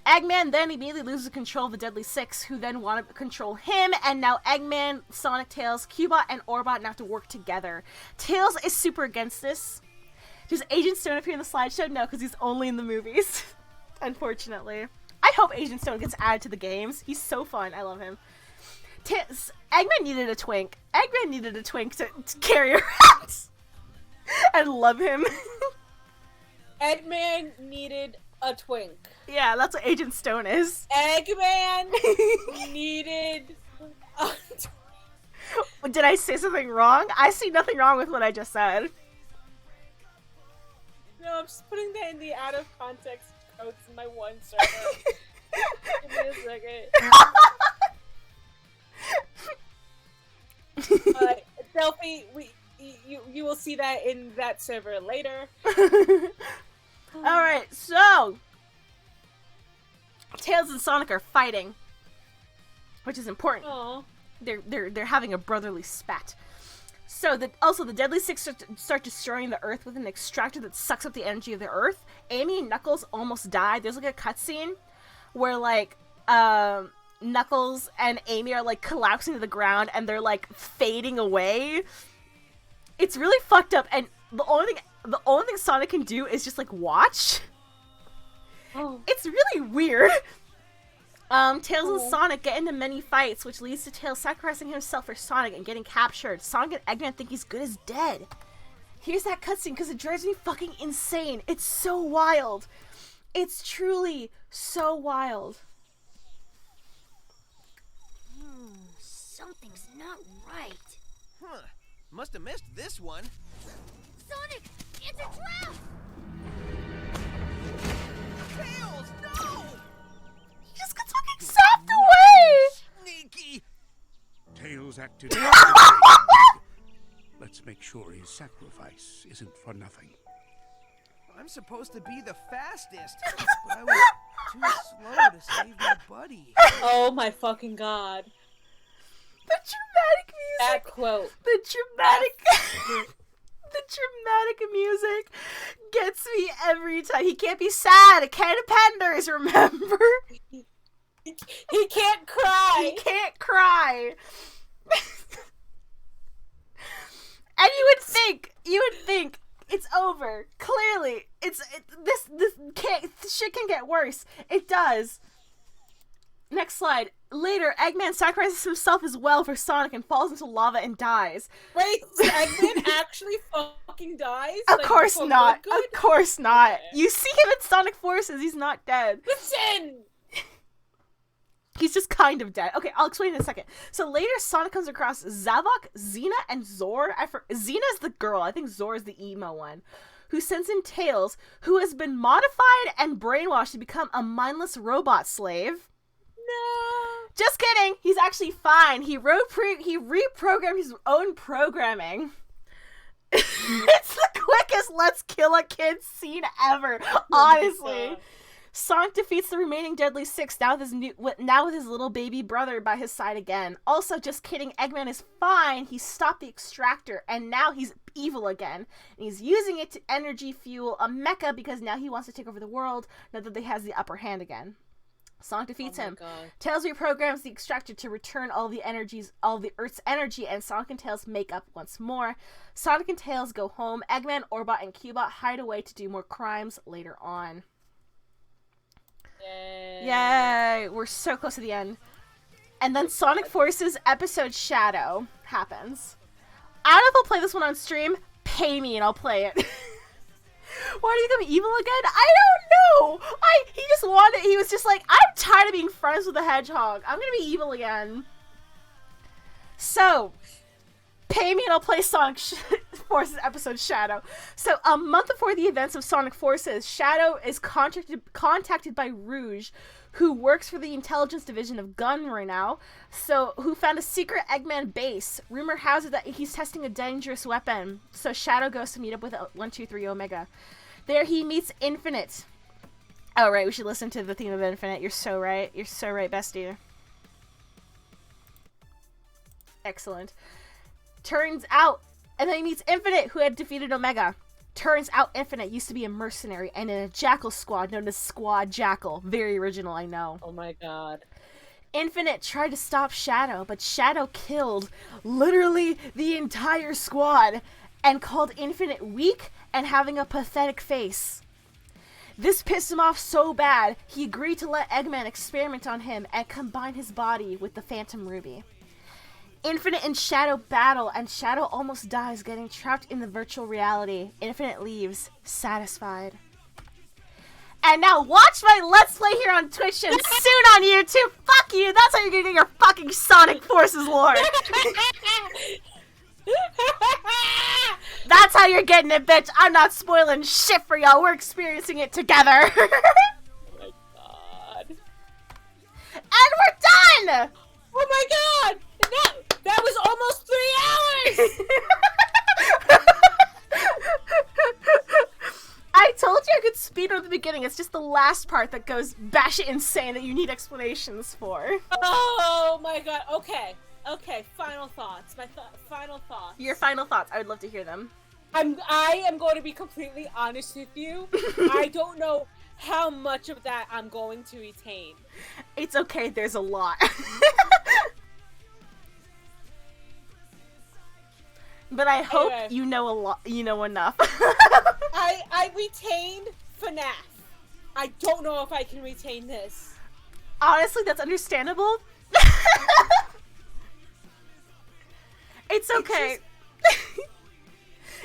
Eggman then immediately loses control of the Deadly Six, who then want to control him, and now Eggman, Sonic, Tails, Cubot, and Orbot now have to work together. Tails is super against this. Does Agent Stone appear in the slideshow? No, because he's only in the movies. Unfortunately. I hope Agent Stone gets added to the games. He's so fun. I love him. Eggman needed a twink. Eggman needed a twink to carry around. I love him. Eggman needed a twink. Yeah, that's what Agent Stone is. Eggman needed a twink. Did I say something wrong? I see nothing wrong with what I just said. No, I'm just putting that in the out of context quotes in my one server. Give me a second. Delphi, you will see that in that server later. Alright, so Tails and Sonic are fighting, which is important. Aww. They're having a brotherly spat. So also the Deadly Six start destroying the Earth with an extractor that sucks up the energy of the Earth. Amy and Knuckles almost die. There's like a cutscene where like Knuckles and Amy are like collapsing to the ground and they're like fading away. It's really fucked up, and the only thing Sonic can do is just like watch. Oh. It's really weird. Tails and Sonic get into many fights, which leads to Tails sacrificing himself for Sonic and getting captured. Sonic and Eggman think he's good as dead. Here's that cutscene because it drives me fucking insane. It's so wild. It's truly so wild. Something's not right. Huh. Must have missed this one. Sonic, it's a trap! Tails, no! He just gets fucking sapped away! Sneaky! Tails acted. Let's make sure his sacrifice isn't for nothing. I'm supposed to be the fastest, but I was too slow to save my buddy. Oh my fucking god. The dramatic music. That quote. The dramatic... The dramatic music gets me every time. He can't be sad. A can of Penders, remember? He can't cry. He can't cry. And you would think it's over. Clearly, this shit can get worse. It does. Next slide. Later, Eggman sacrifices himself as well for Sonic and falls into lava and dies. Wait, Eggman actually fucking dies? Of course not. Good? Of course not. Okay. You see him in Sonic Forces. He's not dead. Listen! He's just kind of dead. Okay, I'll explain in a second. So later, Sonic comes across Zavok, Xena, and Zor. Xena's the girl. I think Zor is the emo one. Who sends in Tails, who has been modified and brainwashed to become a mindless robot slave. No. Just kidding. He's actually fine. He reprogrammed his own programming. It's the quickest let's kill a kid scene ever. Honestly. Sonic defeats the remaining Deadly Six now with his little baby brother by his side again. Also, just kidding, Eggman is fine. He stopped the extractor and now he's evil again. And he's using it to energy fuel a mecha because now he wants to take over the world now that he has the upper hand again. Sonic defeats him. God. Tails reprograms the extractor to return all the Earth's energy, and Sonic and Tails make up once more. Sonic and Tails go home. Eggman, Orbot, and Cubot hide away to do more crimes later on. Yay! We're so close to the end. And then Sonic Forces episode Shadow happens. I don't know if I'll play this one on stream. Pay me and I'll play it. Why did he become evil again? I don't know. He was just like, I'm tired of being friends with the hedgehog. I'm gonna be evil again. So, pay me and I'll play Sonic Forces episode Shadow. So, a month before the events of Sonic Forces, Shadow is contacted by Rouge, who works for the intelligence division of Gunner now, who found a secret Eggman base. Rumor has it that he's testing a dangerous weapon, so Shadow goes to meet up with 123 Omega. There he meets Infinite. Oh, right, we should listen to the theme of Infinite. You're so right. You're so right, bestie. Excellent. Turns out, and then he meets Infinite, who had defeated Omega. Turns out Infinite used to be a mercenary and in a Jackal squad known as Squad Jackal. Very original, I know. Oh my god. Infinite tried to stop Shadow, but Shadow killed literally the entire squad and called Infinite weak and having a pathetic face. This pissed him off so bad, he agreed to let Eggman experiment on him and combine his body with the Phantom Ruby. Infinite and Shadow battle, and Shadow almost dies getting trapped in the virtual reality. Infinite leaves, satisfied. And now watch my Let's Play here on Twitch and soon on YouTube. Fuck you, that's how you're gonna get your fucking Sonic Forces lore. That's how you're getting it, bitch. I'm not spoiling shit for y'all. We're experiencing it together. Oh my god. And we're done! Oh my god! That was almost 3 hours! I told you I could speed on the beginning. It's just the last part that goes batshit insane that you need explanations for. Oh my god. Okay. Final thoughts. My final thoughts. Your final thoughts. I would love to hear them. I am going to be completely honest with you. I don't know how much of that I'm going to retain. It's okay. There's a lot. But I hope you know a lot. You know enough. I retained FNAF. I don't know if I can retain this. Honestly, that's understandable. It's okay.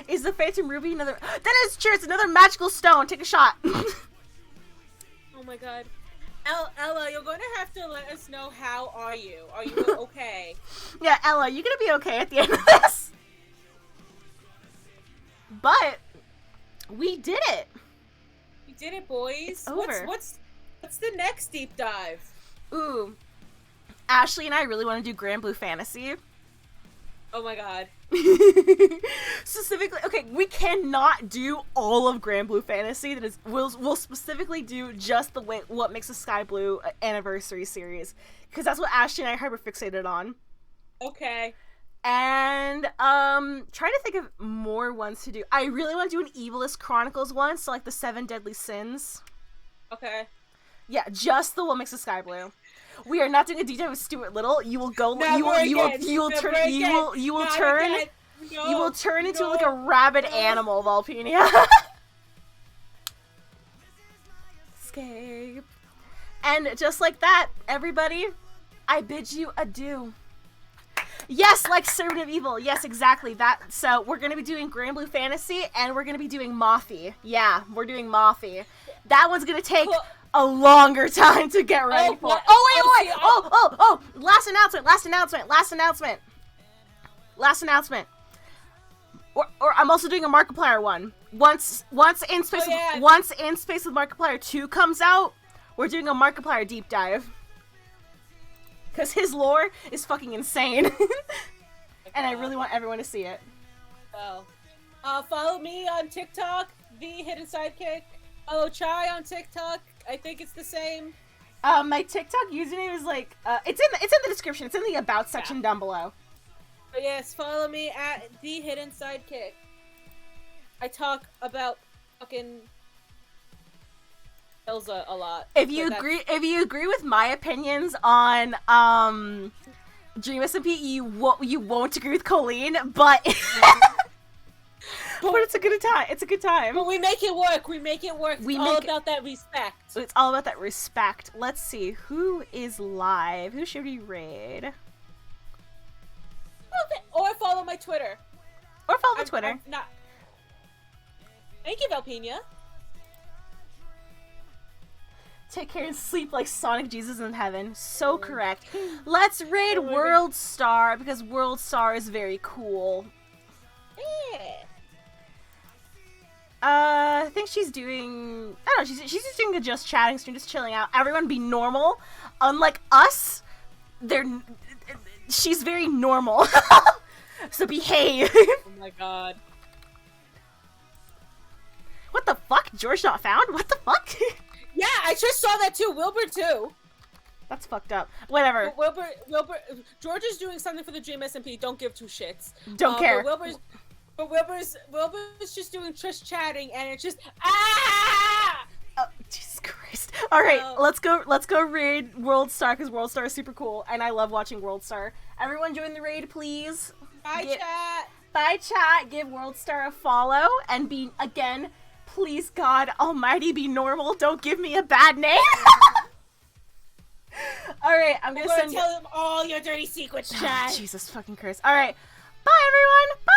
Is the Phantom Ruby another? That is true. It's another magical stone. Take a shot. Oh my god. Ella, you're going to have to let us know how are you. Are you okay? Yeah, Ella, you're gonna be okay at the end of this. But we did it. We did it, boys. It's over. What's the next deep dive? Ooh, Ashley and I really want to do Grand Blue Fantasy. Oh my god. Specifically, okay, we cannot do all of Grand Blue Fantasy. That is, we'll specifically do just the way what makes a Sky Blue anniversary series, because that's what Ashley and I are hyper fixated on. Okay. And trying to think of more ones to do. I really want to do an Evilist Chronicles one, so like the 7 Deadly Sins. Okay. Yeah, just the what makes a Sky Blue. We are not doing a deep dive with Stuart Little. You will go. Never You will Never turn. again. You will Not turn. again. No, You will turn into no, like a rabid no. animal, Valpenia. Escape. And just like that, everybody, I bid you adieu. Yes, like Servant of Evil. Yes, exactly that. So we're gonna be doing Grand Blue Fantasy, and we're gonna be doing Mothy. Yeah, we're doing Mothy. That one's gonna take a longer time to get ready for. what? Oh wait! Oh! Last announcement. Or I'm also doing a Markiplier one. Once In Space with Markiplier 2 comes out, we're doing a Markiplier deep dive. Because his lore is fucking insane. And I really want everyone to see it. Oh. Follow me on TikTok, the HiddenSidekick. Follow Chai on TikTok. I think it's the same. My TikTok username is like it's in the description. It's in the about section down below. But yes, follow me at the HiddenSidekick. I talk about fucking Elsa a lot. If you agree with my opinions on Dream SMP, you won't agree with Colleen, but but it's a good time. It's a good time. But we make it work. It's all about that respect. It's all about that respect. Let's see who is live. Who should we raid? Or follow my Twitter. Twitter. I'm not... Thank you, Valpenia. Take care and sleep like Sonic Jesus in heaven. So correct. Let's raid World Star because World Star is very cool. Yeah. I think she's doing. I don't know. She's just doing a just chatting stream, just chilling out. Everyone be normal. Unlike us, she's very normal. So behave. Oh my god. What the fuck? George not found? What the fuck? Yeah, I just saw that too. Wilbur too. That's fucked up. Whatever. Wilbur. George is doing something for the Dream SMP. Don't give two shits. Don't care. But Wilbur's just doing just chatting, and it's just ah. Oh, Jesus Christ. All right, let's go raid World Star because World Star is super cool, and I love watching World Star. Everyone join the raid, please. Bye, chat. Bye, chat. Give World Star a follow, and be, again, please, God Almighty, be normal. Don't give me a bad name. All right, I'm gonna tell them all your dirty secrets, chat. Jesus fucking Christ. All right, bye, everyone. Bye.